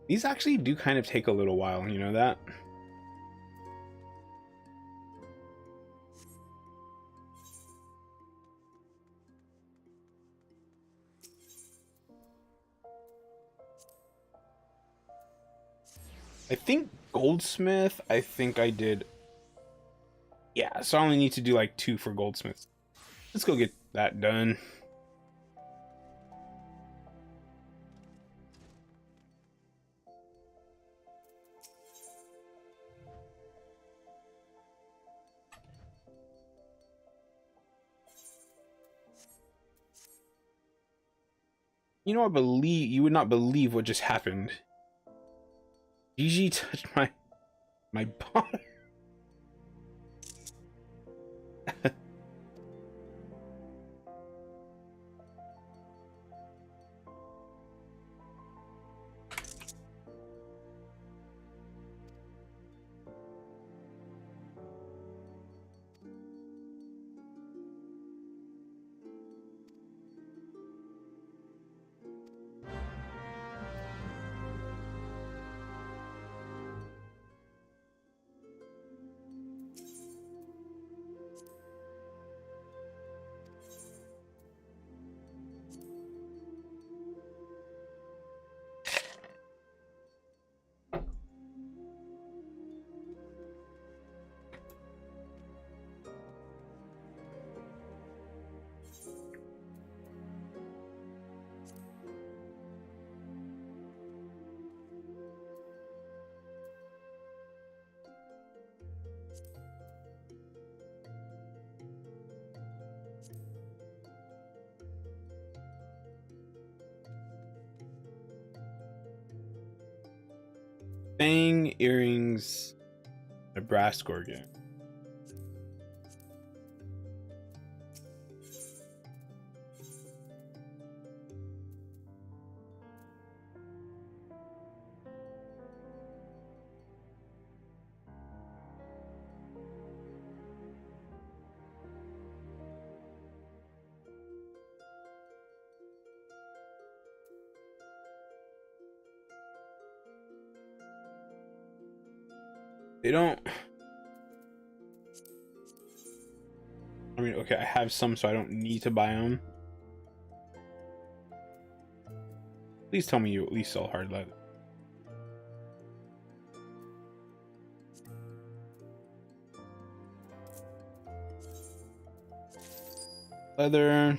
These actually do kind of take a little while, you know that? I think goldsmith, I think I did. Yeah, so I only need to do like 2 for goldsmiths. Let's go get that done. You know, I believe you would not believe what just happened. Gigi touched my bottom. Fang earrings, a brass gorget. They don't. I mean, okay, I have some, so I don't need to buy them. Please tell me you at least sell hard leather. Leather.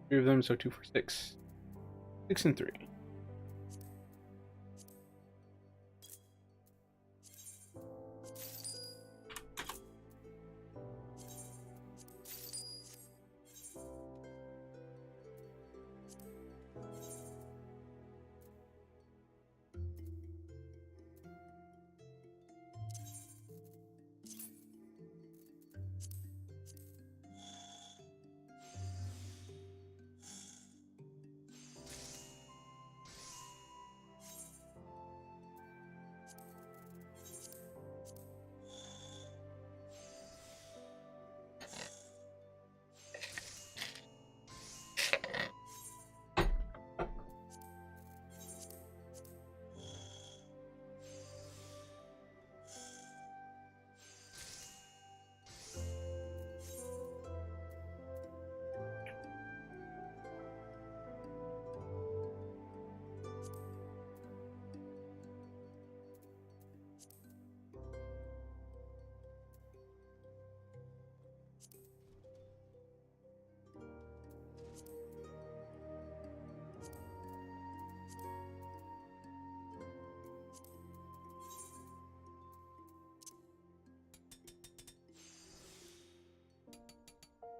Three of them, so 2 for 6. 6 and 3.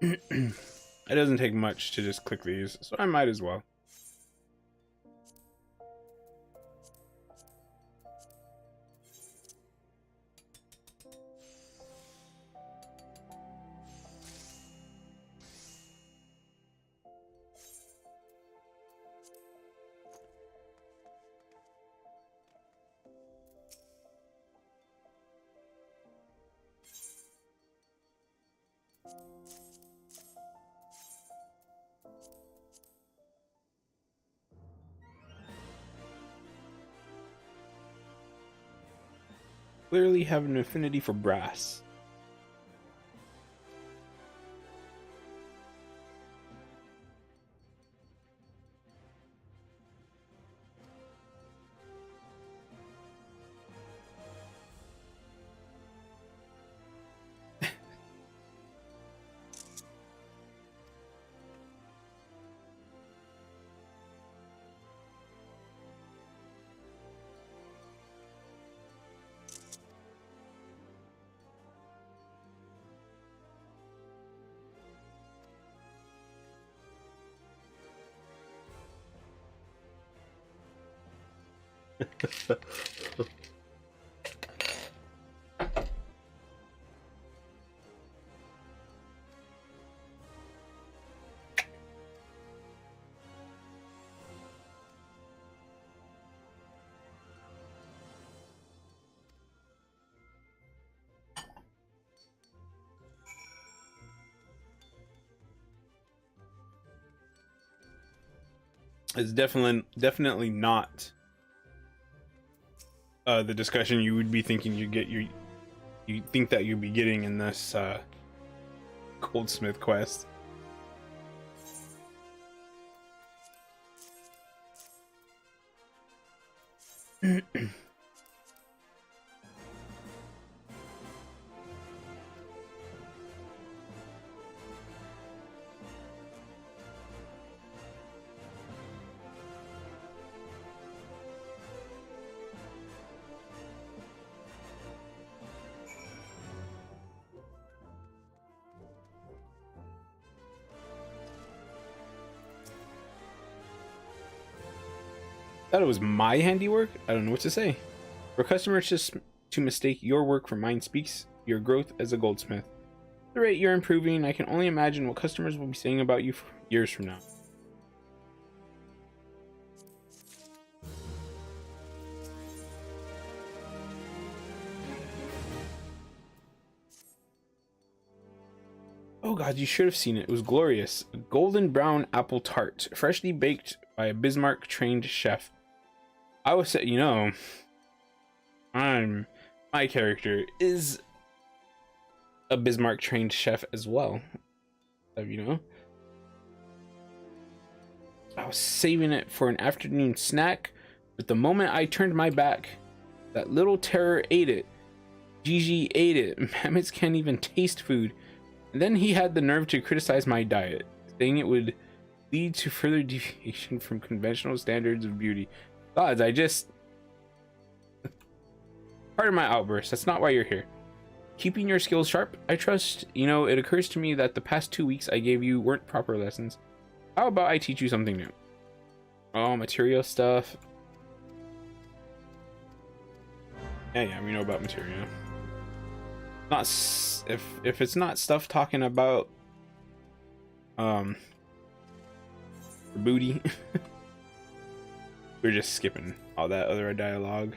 It doesn't take much to just click these, so I might as well. Clearly have an affinity for brass. It's definitely not the discussion you would be thinking you think that you'd be getting in this goldsmith quest. Thought it was my handiwork? I don't know what to say. For customers just to mistake your work for mine speaks your growth as a goldsmith. At the rate you're improving, I can only imagine what customers will be saying about you for years from now. Oh god, you should have seen it. It was glorious. A golden brown apple tart, freshly baked by a Bismarck trained chef. I was say, my character is a Bismarck trained chef as well. I was saving it for an afternoon snack, but the moment I turned my back, that little terror ate it. Gigi ate it. Mammoths can't even taste food. And then he had the nerve to criticize my diet, saying it would lead to further deviation from conventional standards of beauty. Gods, pardon my outburst, that's not why you're here. Keeping your skills sharp, I trust. It occurs to me that the past 2 weeks I gave you weren't proper lessons. How about I teach you something new? Oh, material stuff. Yeah, we know about material. Not if it's not stuff talking about booty. We're just skipping all that other dialogue.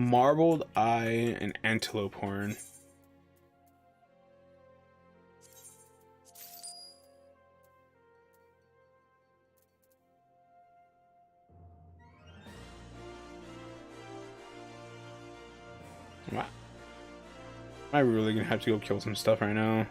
Marbled eye and antelope horn. Wow. Am I really gonna have to go kill some stuff right now?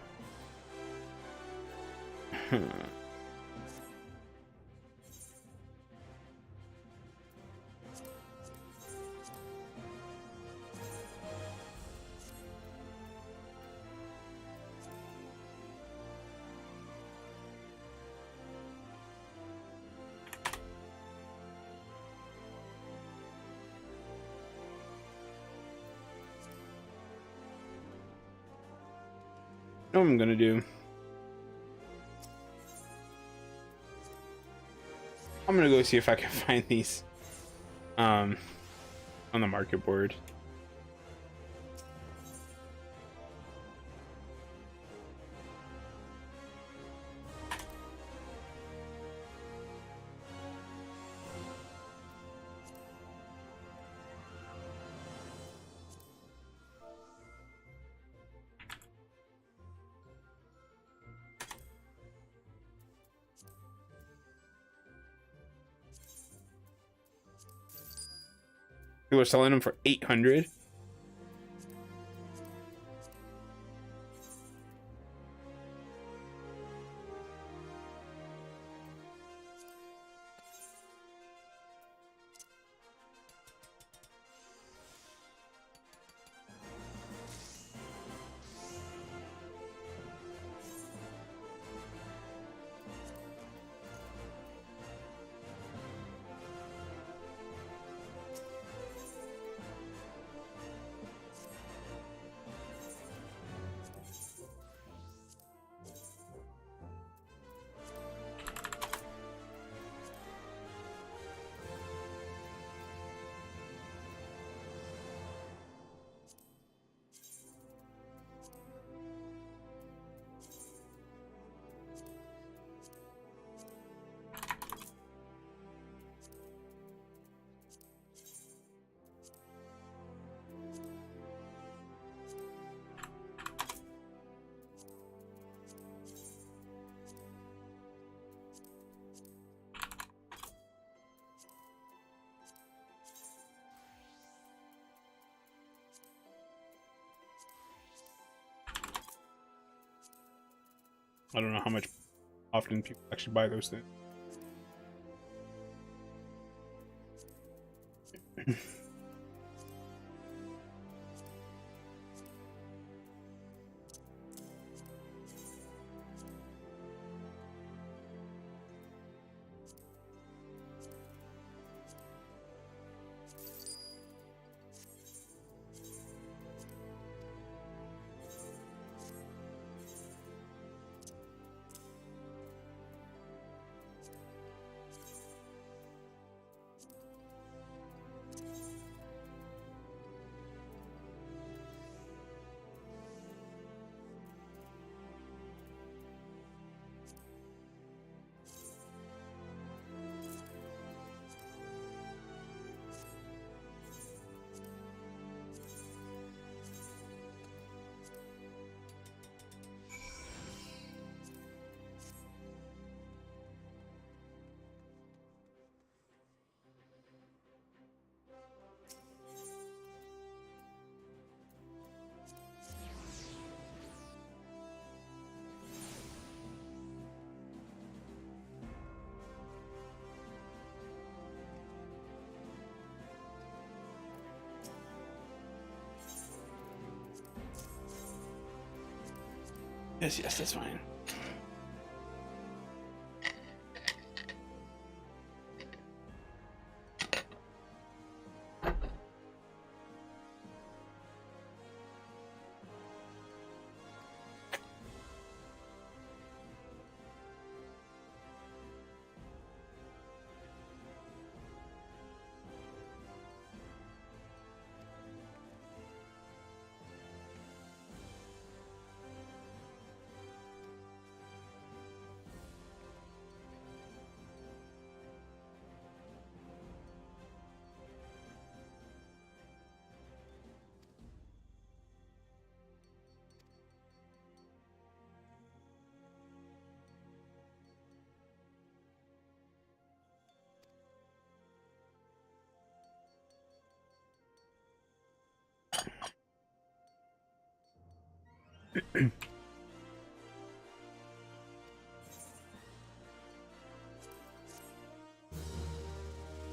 What I'm gonna do? I'm gonna go see if I can find these on the market board. People are selling them for 800. I don't know how much often people actually buy those things. Yes, that's fine.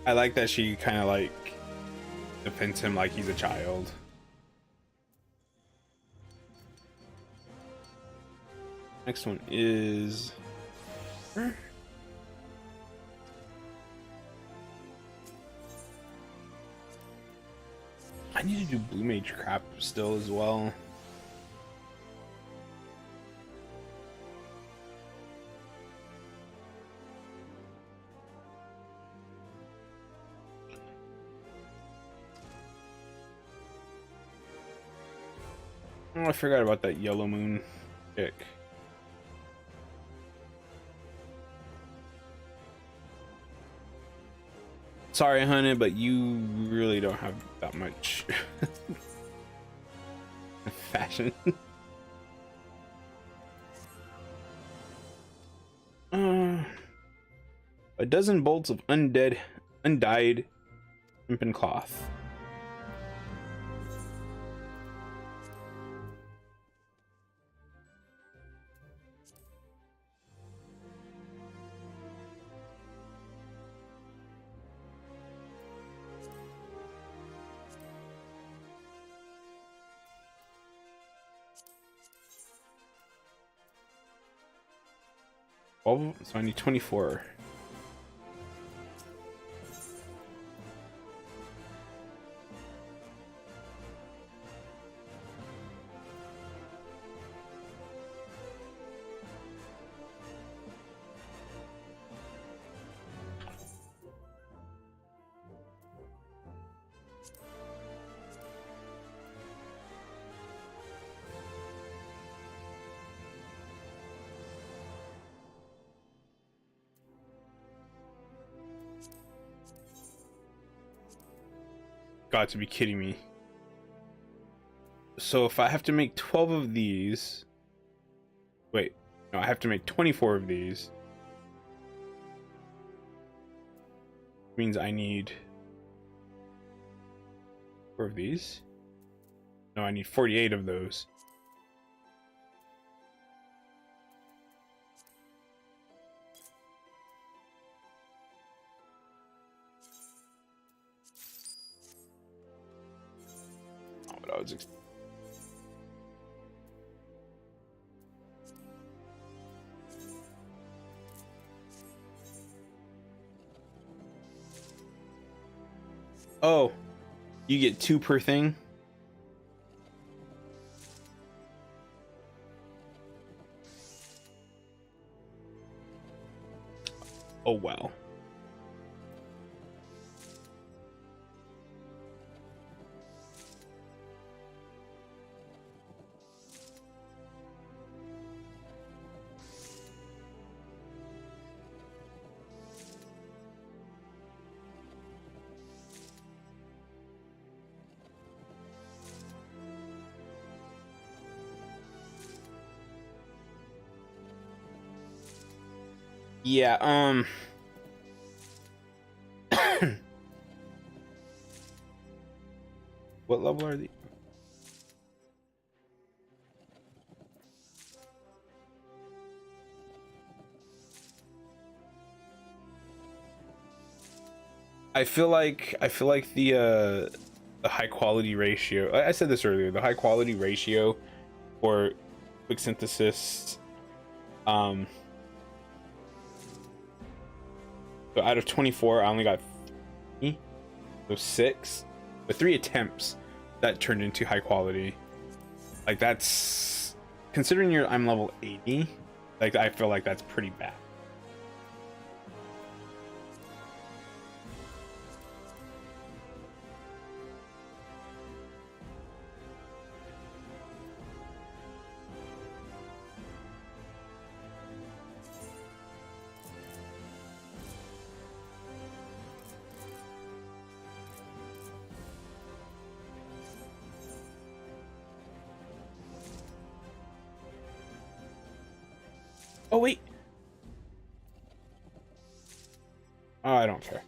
I like that she kind of like defends him like he's a child. Next one is I need to do blue mage crap still as well. Oh, I forgot about that yellow moon pick. Sorry, honey, but you really don't have that much fashion. A dozen bolts of undyed hempen cloth. So I need 24. Got to be kidding me. So if I have to make 12 of these, wait, no, I have to make 24 of these. Means I need 4 of these. No, I need 48 of those. Oh, but I was oh, you get 2 per thing. Oh well. Yeah, what level are they? I feel like the high quality ratio. I said this earlier. The high quality ratio for quick synthesis. So out of 24, I only got 3, so 6. The 3 attempts that turned into high quality. Like that's considering I'm level 80. Like I feel like that's pretty bad. Oh wait. Oh, I don't care.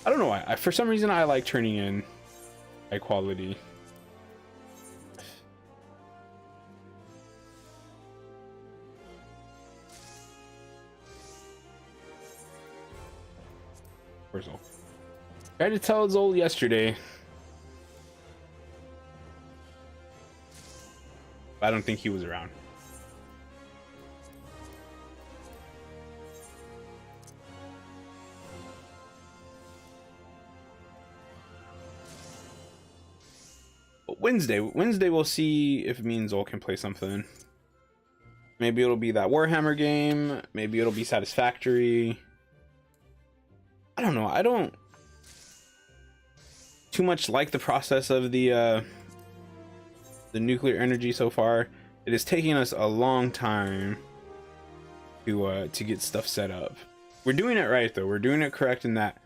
I don't know why. For some reason, I like turning in high quality. Where's Zol? Tried to tell Zol yesterday. But I don't think he was around. But Wednesday we'll see if me and Zol can play something. Maybe it'll be that Warhammer game. Maybe it'll be Satisfactory. I don't know. I don't too much like the process of the nuclear energy so far. It is taking us a long time to get stuff set up. We're doing it right though. We're doing it correct in that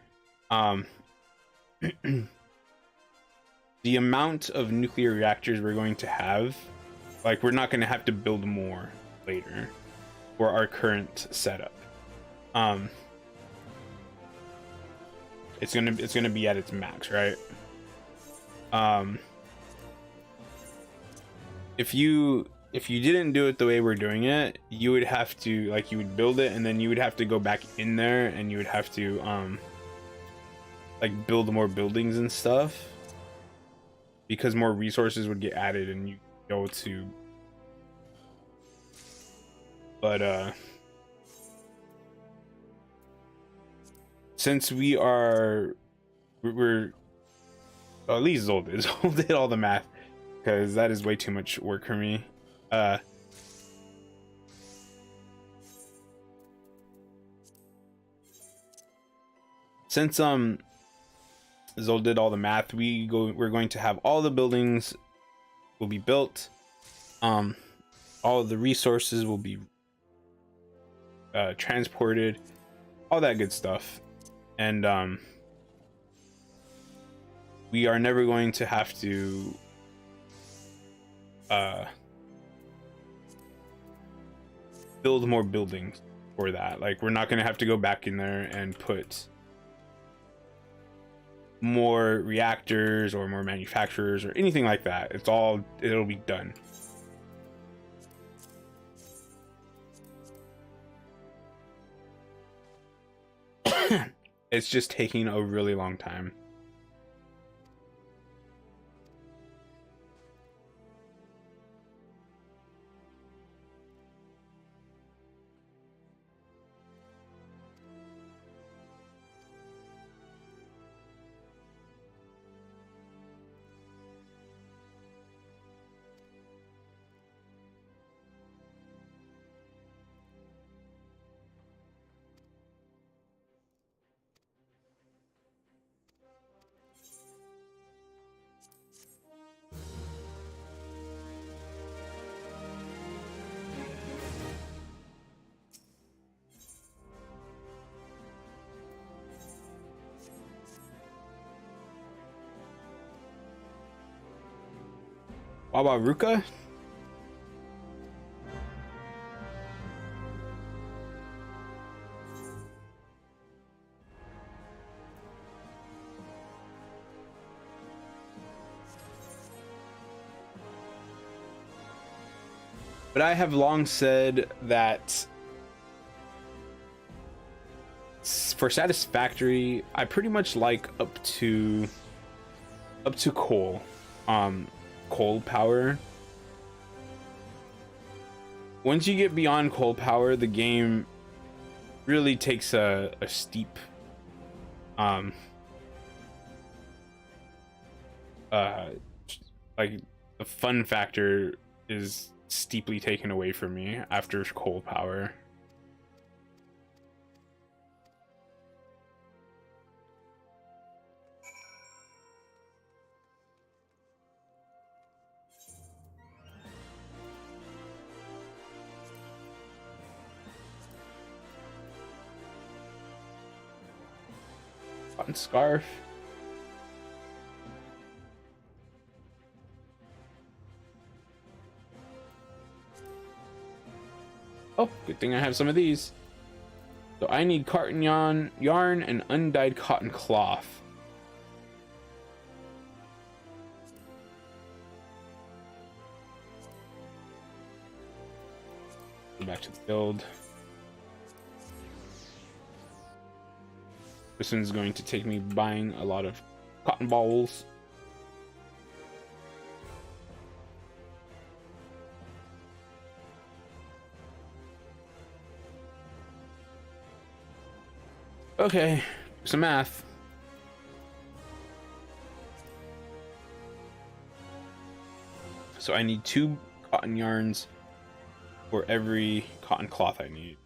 the amount of nuclear reactors we're going to have, like, we're not going to have to build more later for our current setup. It's gonna be at its max, right? If you didn't do it the way we're doing it, you would have to, like, you would build it and then you would have to go back in there and you would have to like build more buildings and stuff, because more resources would get added and you go to, but since we're at least Zol did all the math, because that is way too much work for me. Since Zol did all the math, we're going to have all the buildings will be built, all of the resources will be transported, all that good stuff. And we are never going to have to build more buildings for that. Like, we're not going to have to go back in there and put more reactors or more manufacturers or anything like that. It'll be done. It's just taking a really long time. Wawaruka? But I have long said that for Satisfactory, I pretty much like up to coal. Coal power. Once you get beyond coal power, the game really takes a steep like, the fun factor is steeply taken away from me after coal power. Cotton scarf. Oh, good thing I have some of these. So I need cotton yarn and undyed cotton cloth. Go back to the build. This one's going to take me buying a lot of cotton balls. Okay, some math. So I need 2 cotton yarns for every cotton cloth I need.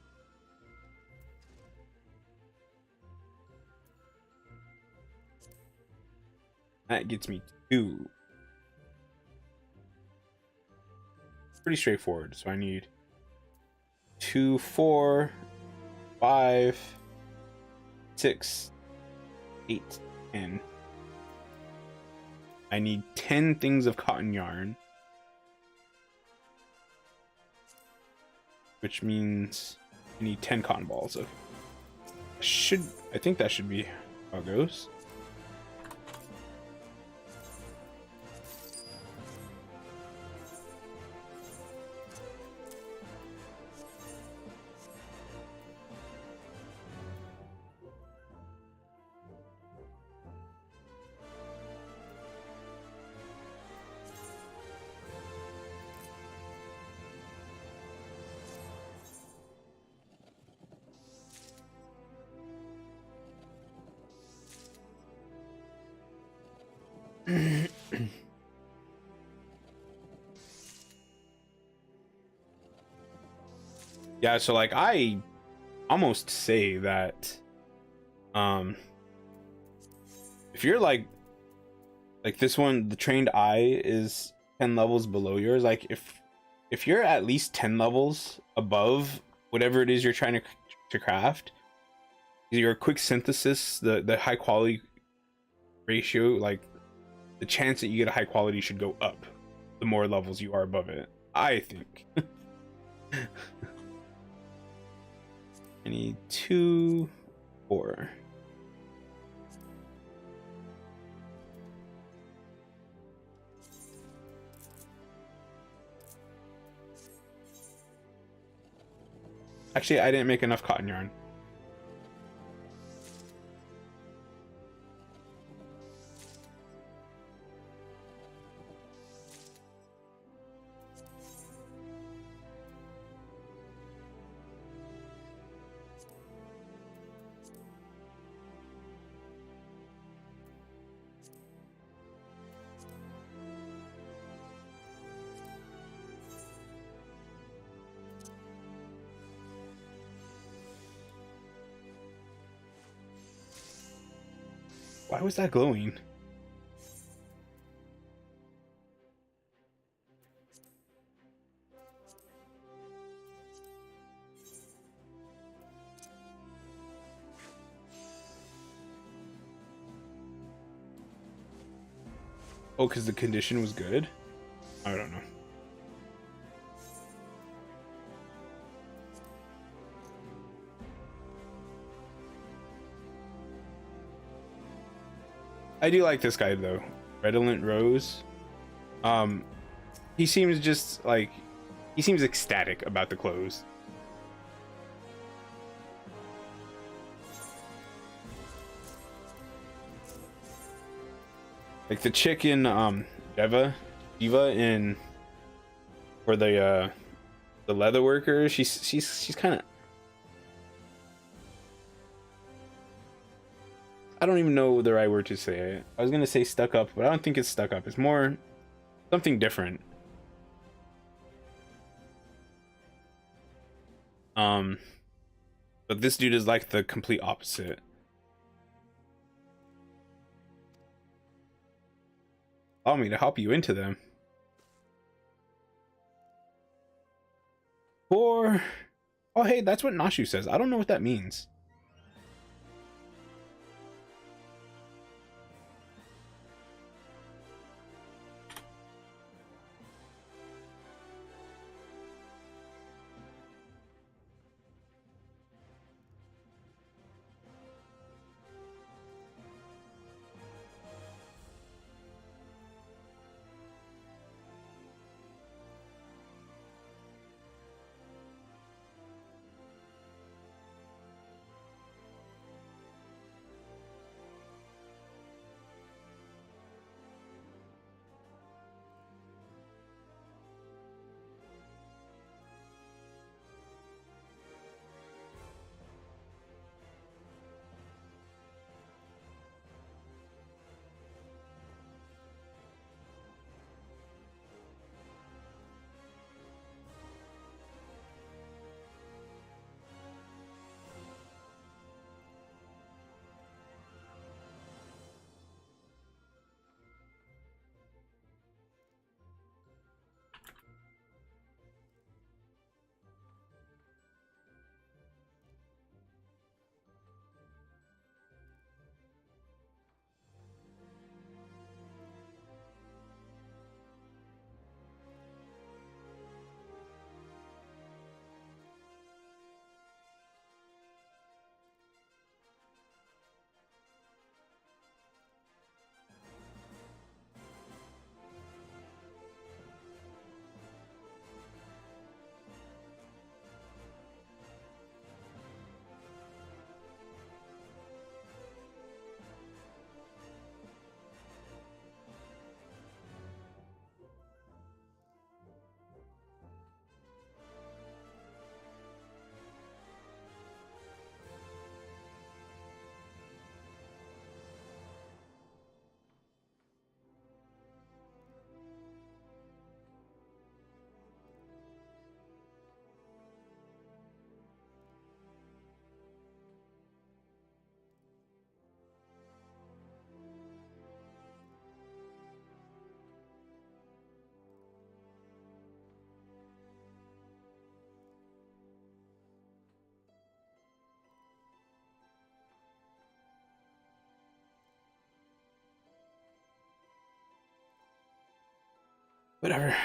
That gets me 2. Pretty straightforward. So I need 2, 4, 5, 6, 8, 10. I need 10 things of cotton yarn, which means I need 10 cotton balls. So I think that should be how it goes. Yeah, so like I almost say that if you're like this one, the trained eye is 10 levels below yours. Like if you're at least 10 levels above whatever it is you're trying to craft, your quick synthesis, the high quality ratio, like the chance that you get a high quality should go up the more levels you are above it, I think. I need 2, 4. Actually, I didn't make enough cotton yarn. Why was that glowing? Oh, because the condition was good? I don't know. I do like this guy though. Redolent Rose. He seems just like he seems ecstatic about the clothes. Like the chick in Diva in for the leather worker, she's kind of, I don't even know the right word to say it. I was gonna say stuck up, but I don't think it's stuck up. It's more something different. But this dude is like the complete opposite. Allow me to help you into them. Or, oh hey, that's what Nashu says. I don't know what that means. Whatever.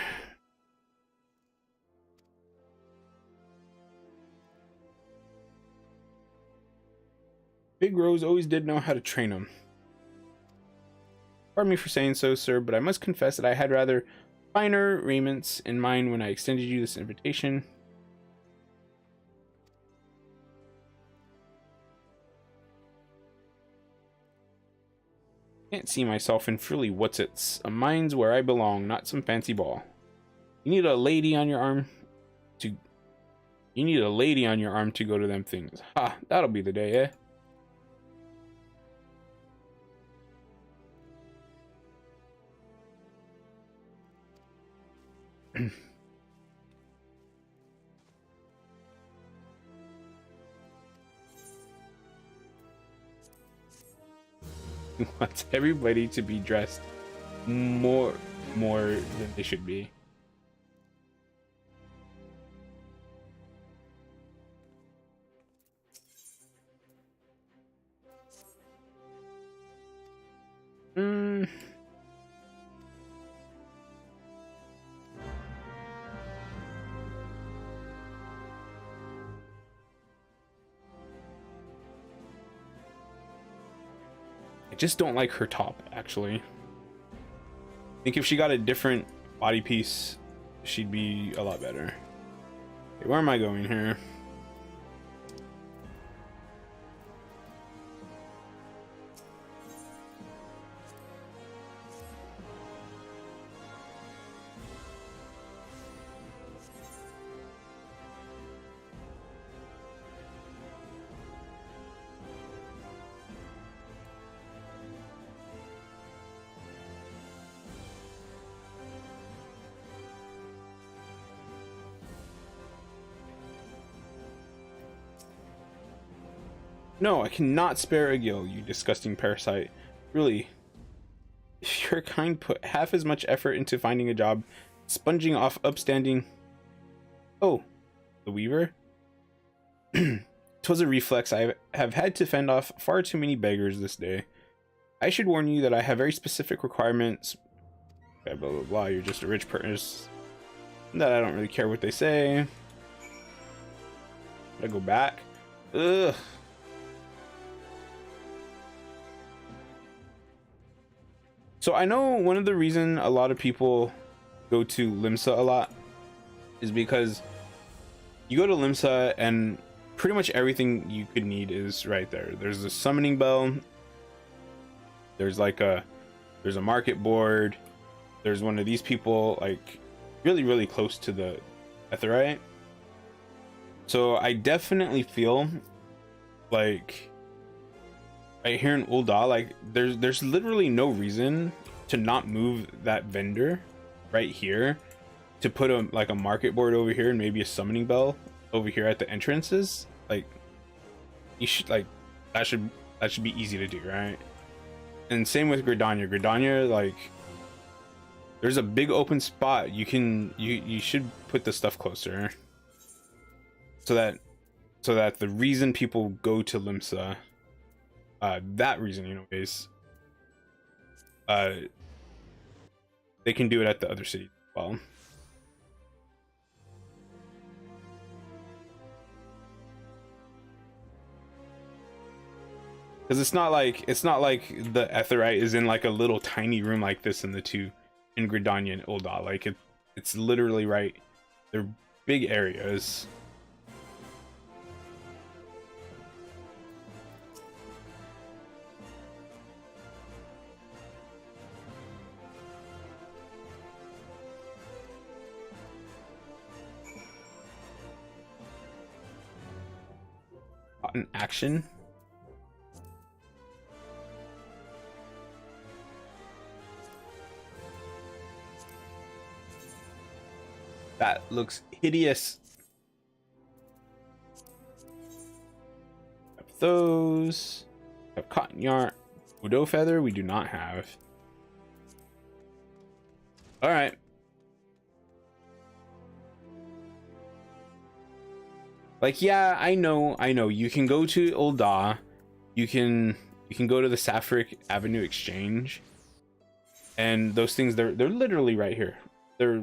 Big Rose always did know how to train him. Pardon me for saying so, sir, but I must confess that I had rather finer raiments in mind when I extended you this invitation. Can't see myself in frilly what's-its. A mine's where I belong, not some fancy ball. You need a lady on your arm to go to them things. Ha, that'll be the day, eh? He wants everybody to be dressed more than they should be. I just don't like her top, actually. I think if she got a different body piece, she'd be a lot better. Okay, where am I going here? No, I cannot spare a gill, you disgusting parasite. Really, if your kind put half as much effort into finding a job, sponging off upstanding... Oh, the weaver? 'Twas a reflex. I have had to fend off far too many beggars this day. I should warn you that I have very specific requirements. Okay, blah, blah, blah. You're just a rich person. That I don't really care what they say. Gotta go back. Ugh. So I know one of the reason a lot of people go to Limsa a lot is because you go to Limsa and pretty much everything you could need is right there. There's a summoning bell. There's a market board. There's one of these people like really close to the Etherite. So I definitely feel like right here in Ul'dah, like there's literally no reason to not move that vendor right here to put a market board over here and maybe a summoning bell over here at the entrances. Like you should that should be easy to do, right? And same with Gridania, like there's a big open spot. You should put the stuff closer so that the reason people go to Limsa, that reason, anyways, they can do it at the other city as well. Because it's not like the Etherite is in like a little tiny room like this in Gridania and Ul'dah. Like it's literally right. They're big areas. An action. That looks hideous. Have those. Have cotton yarn. Udo feather we do not have. All right. Like, yeah, I know. You can go to Ul'dah. You can go to the Sapphic Avenue Exchange. And those things, they're literally right here. they're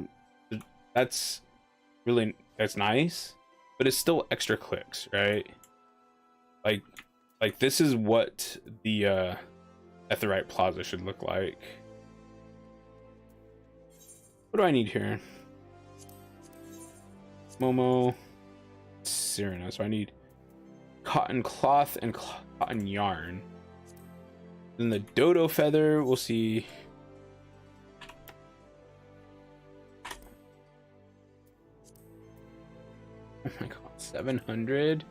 that's that's nice, but it's still extra clicks, right? Like this is what the Etherite Plaza should look like. What do I need here? Momo, Sirena. So I need cotton cloth and cotton yarn. Then the dodo feather, we'll see. Oh my god, 700.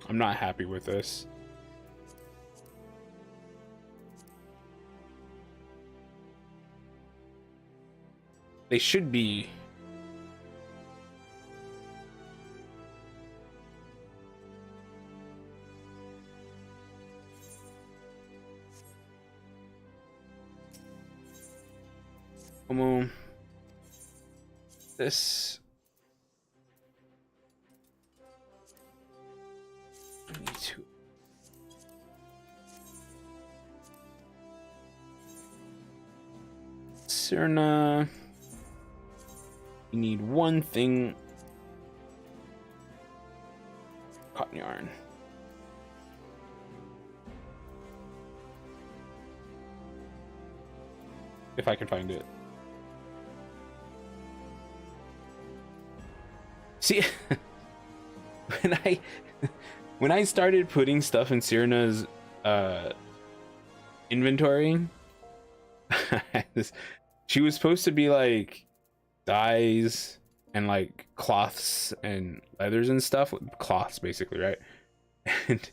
I'm not happy with this. They should be. This. I need to. Sirna. You need one thing. Cotton yarn. If I can find it. See, when I started putting stuff in Sirna's inventory, she was supposed to be like dyes and like cloths and leathers and stuff, cloths basically, right? And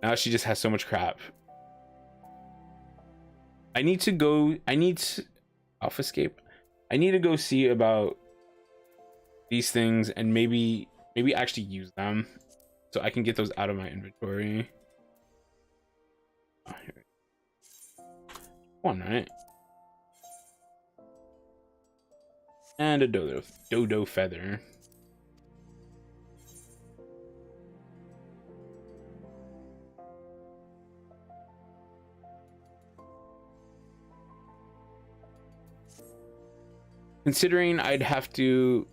now she just has so much crap. I need to obfuscate. I need to go see about these things and maybe actually use them so I can get those out of my inventory. Oh, here. One, right? And a dodo feather. Considering I'd have to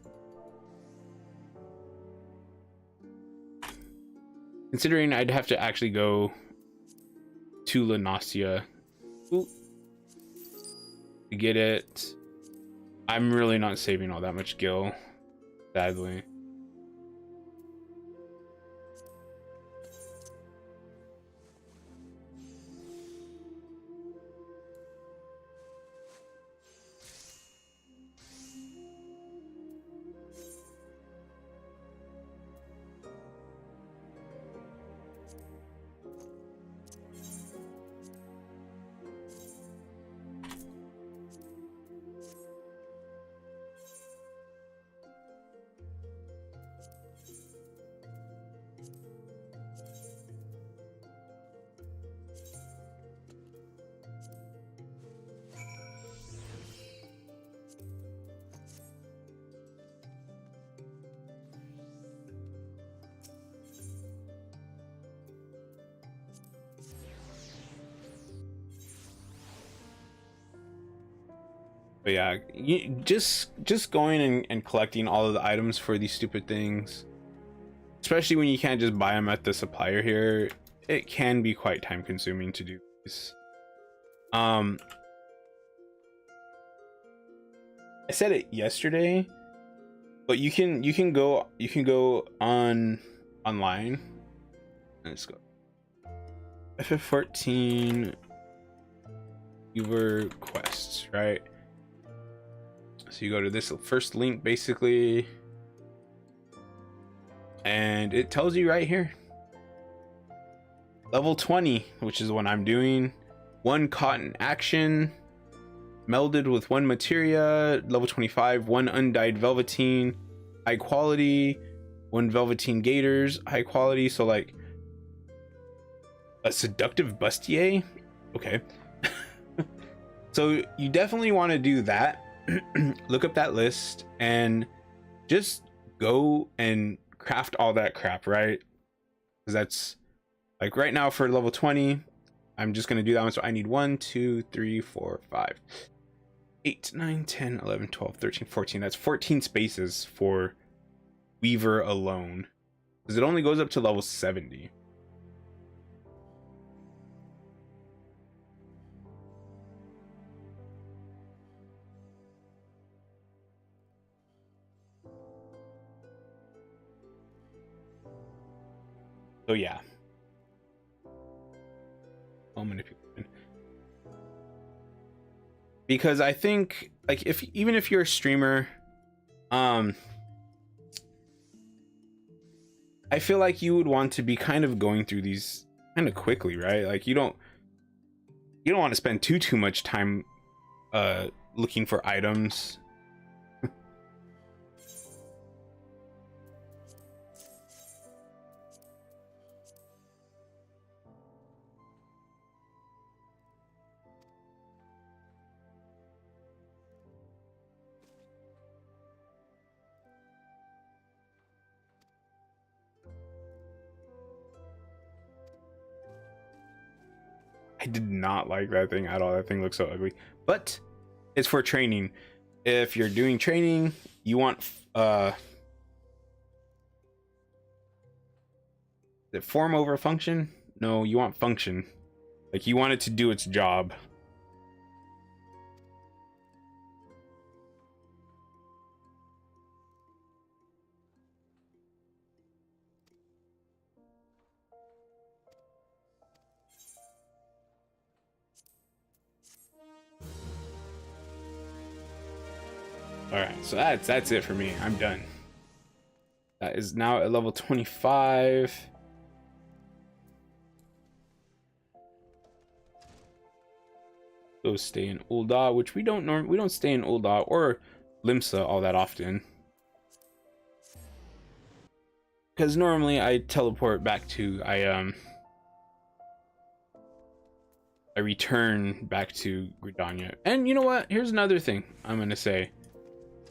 actually go to Lanasia to get it, I'm really not saving all that much gil, sadly. But yeah, just going and collecting all of the items for these stupid things, especially when you can't just buy them at the supplier here, it can be quite time consuming to do this. I said it yesterday, but you can go online. Let's go. FF14 viewer quests, right? So you go to this first link basically, and it tells you right here. Level 20, which is what I'm doing. 1 cotton action melded with 1 materia. Level 25, 1 undyed velveteen, high quality. 1 velveteen gaiters, high quality. So like a seductive bustier. Okay. So you definitely want to do that. Look up that list and just go and craft all that crap, right? Because that's like right now for level 20, I'm just gonna do that one. So I need 1 2 3 4 5 8 9 10 11 12 13 14. That's 14 spaces for Weaver alone, because it only goes up to level 70. So yeah, how many people? Because I think like even if you're a streamer, I feel like you would want to be kind of going through these kind of quickly, right? Like you don't want to spend too much time looking for items. I did not like that thing at all. That thing looks so ugly, but it's for training. If you're doing training, you want the form over function. No, you want function. Like you want it to do its job. All right, so that's it for me. I'm done. That is now at level 25. Go stay in Ul'dah, which we don't stay in Ul'dah or Limsa all that often, because normally I teleport back to I return back to Gridania. And you know what? Here's another thing I'm gonna say.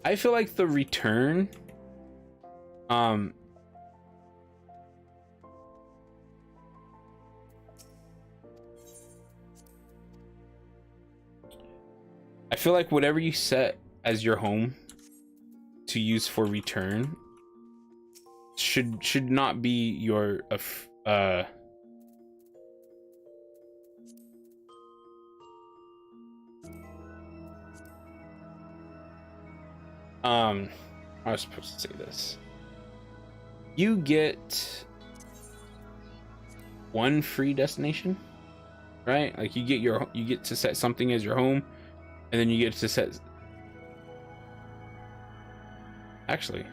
I feel like the return I feel like whatever you set as your home to use for return should not be your I was supposed to say this. You get one free destination, right? Like you get to set something as your home, and then you get to set. Actually,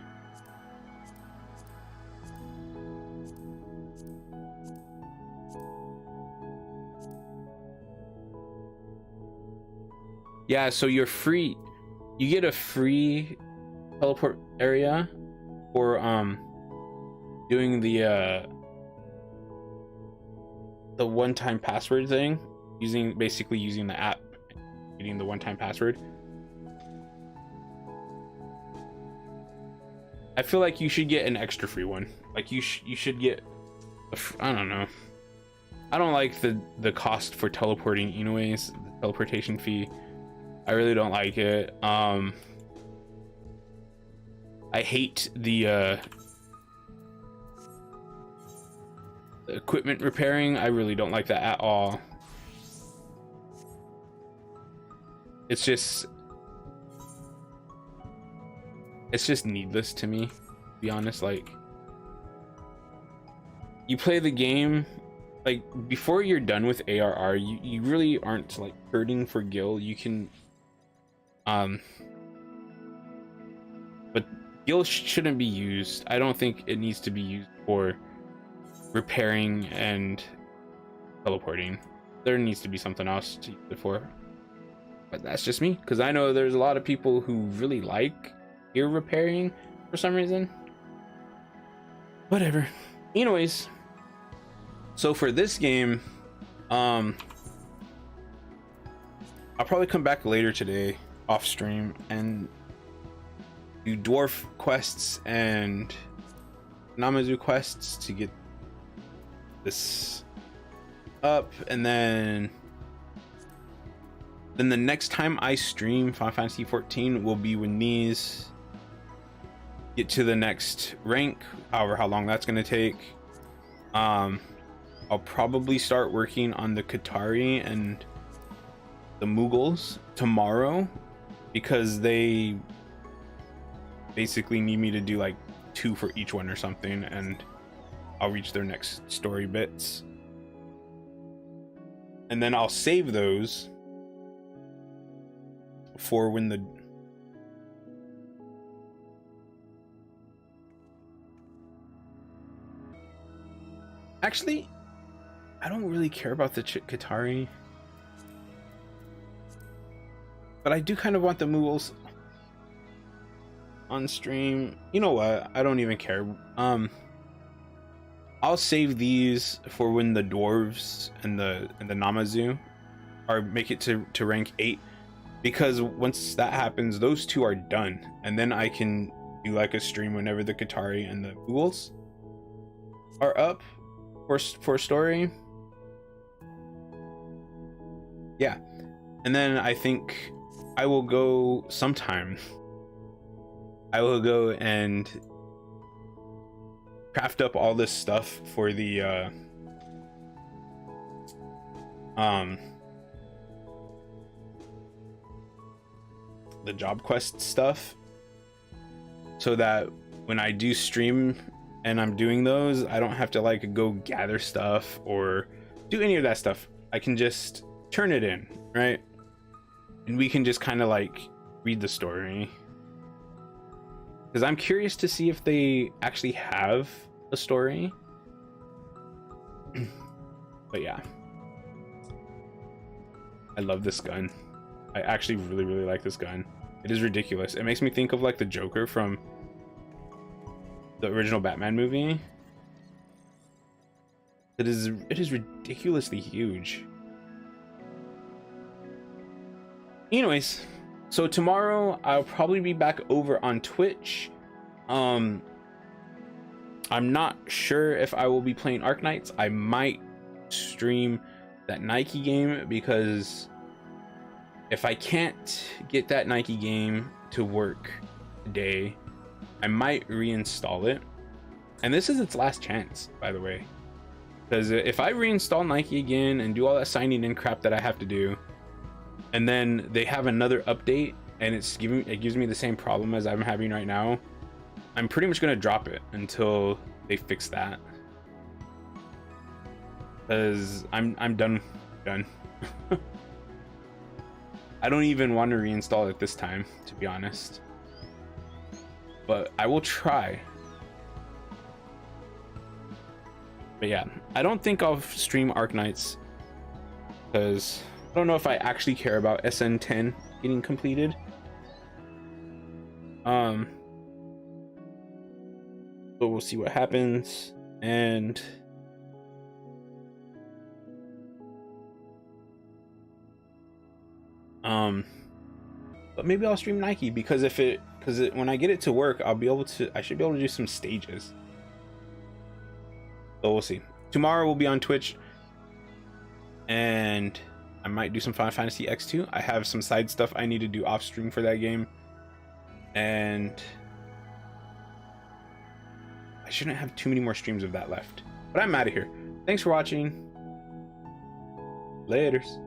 yeah. So you're free. You get a free teleport area for doing the one-time password thing, basically using the app, getting the one-time password. I feel like you should get an extra free one. Like you should get I don't know. I don't like the cost for teleporting anyways, the teleportation fee. I really don't like it. I hate the equipment repairing. I really don't like that at all. It's just needless to me, to be honest. Like, you play the game, like, before you're done with ARR, you really aren't like hurting for gil. You can but gil shouldn't be used. I don't think it needs to be used for repairing and teleporting. There needs to be something else to use it for. But that's just me, because I know there's a lot of people who really like gear repairing for some reason. Whatever. Anyways, so for this game, I'll probably come back later today off stream and do dwarf quests and Namazu quests to get this up, and then the next time I stream Final Fantasy 14 will be when these get to the next rank, however how long that's going to take. I'll probably start working on the Qatari and the Mughals tomorrow, because they basically need me to do like 2 for each one or something, and I'll reach their next story bits, and then I'll save those for when the actually I don't really care about the Qatari, but I do kind of want the Mughals on stream. You know what, I don't even care. I'll save these for when the dwarves and the Namazu are make it to rank 8, because once that happens, those 2 are done, and then I can do like a stream whenever the Qatari and the Mughals are up for story. Yeah, and then I think I will go sometime. I will go and craft up all this stuff for the job quest stuff, so that when I do stream and I'm doing those, I don't have to like go gather stuff or do any of that stuff. I can just turn it in, right? And we can just kind of like read the story, because I'm curious to see if they actually have a story. But yeah, I love this gun. I actually really like this gun. It is ridiculous. It makes me think of like the Joker from the original Batman movie. It is ridiculously huge. Anyways, so tomorrow I'll probably be back over on Twitch. I'm not sure if I will be playing Arknights. I might stream that Nike game, because if I can't get that Nike game to work today, I might reinstall it. And this is its last chance, by the way, because if I reinstall Nike again and do all that signing in crap that I have to do, and then they have another update and it gives me the same problem as I'm having right now, I'm pretty much gonna drop it until they fix that, because I'm done. I don't even want to reinstall it this time, to be honest, but I will try. But yeah, I don't think I'll stream Arknights, because I don't know if I actually care about SN10 getting completed. But we'll see what happens. And but maybe I'll stream Nike, because when I get it to work, I should be able to do some stages. So we'll see. Tomorrow we'll be on Twitch, and I might do some Final Fantasy X2. I have some side stuff I need to do off stream for that game, and I shouldn't have too many more streams of that left. But I'm out of here. Thanks for watching. Laters.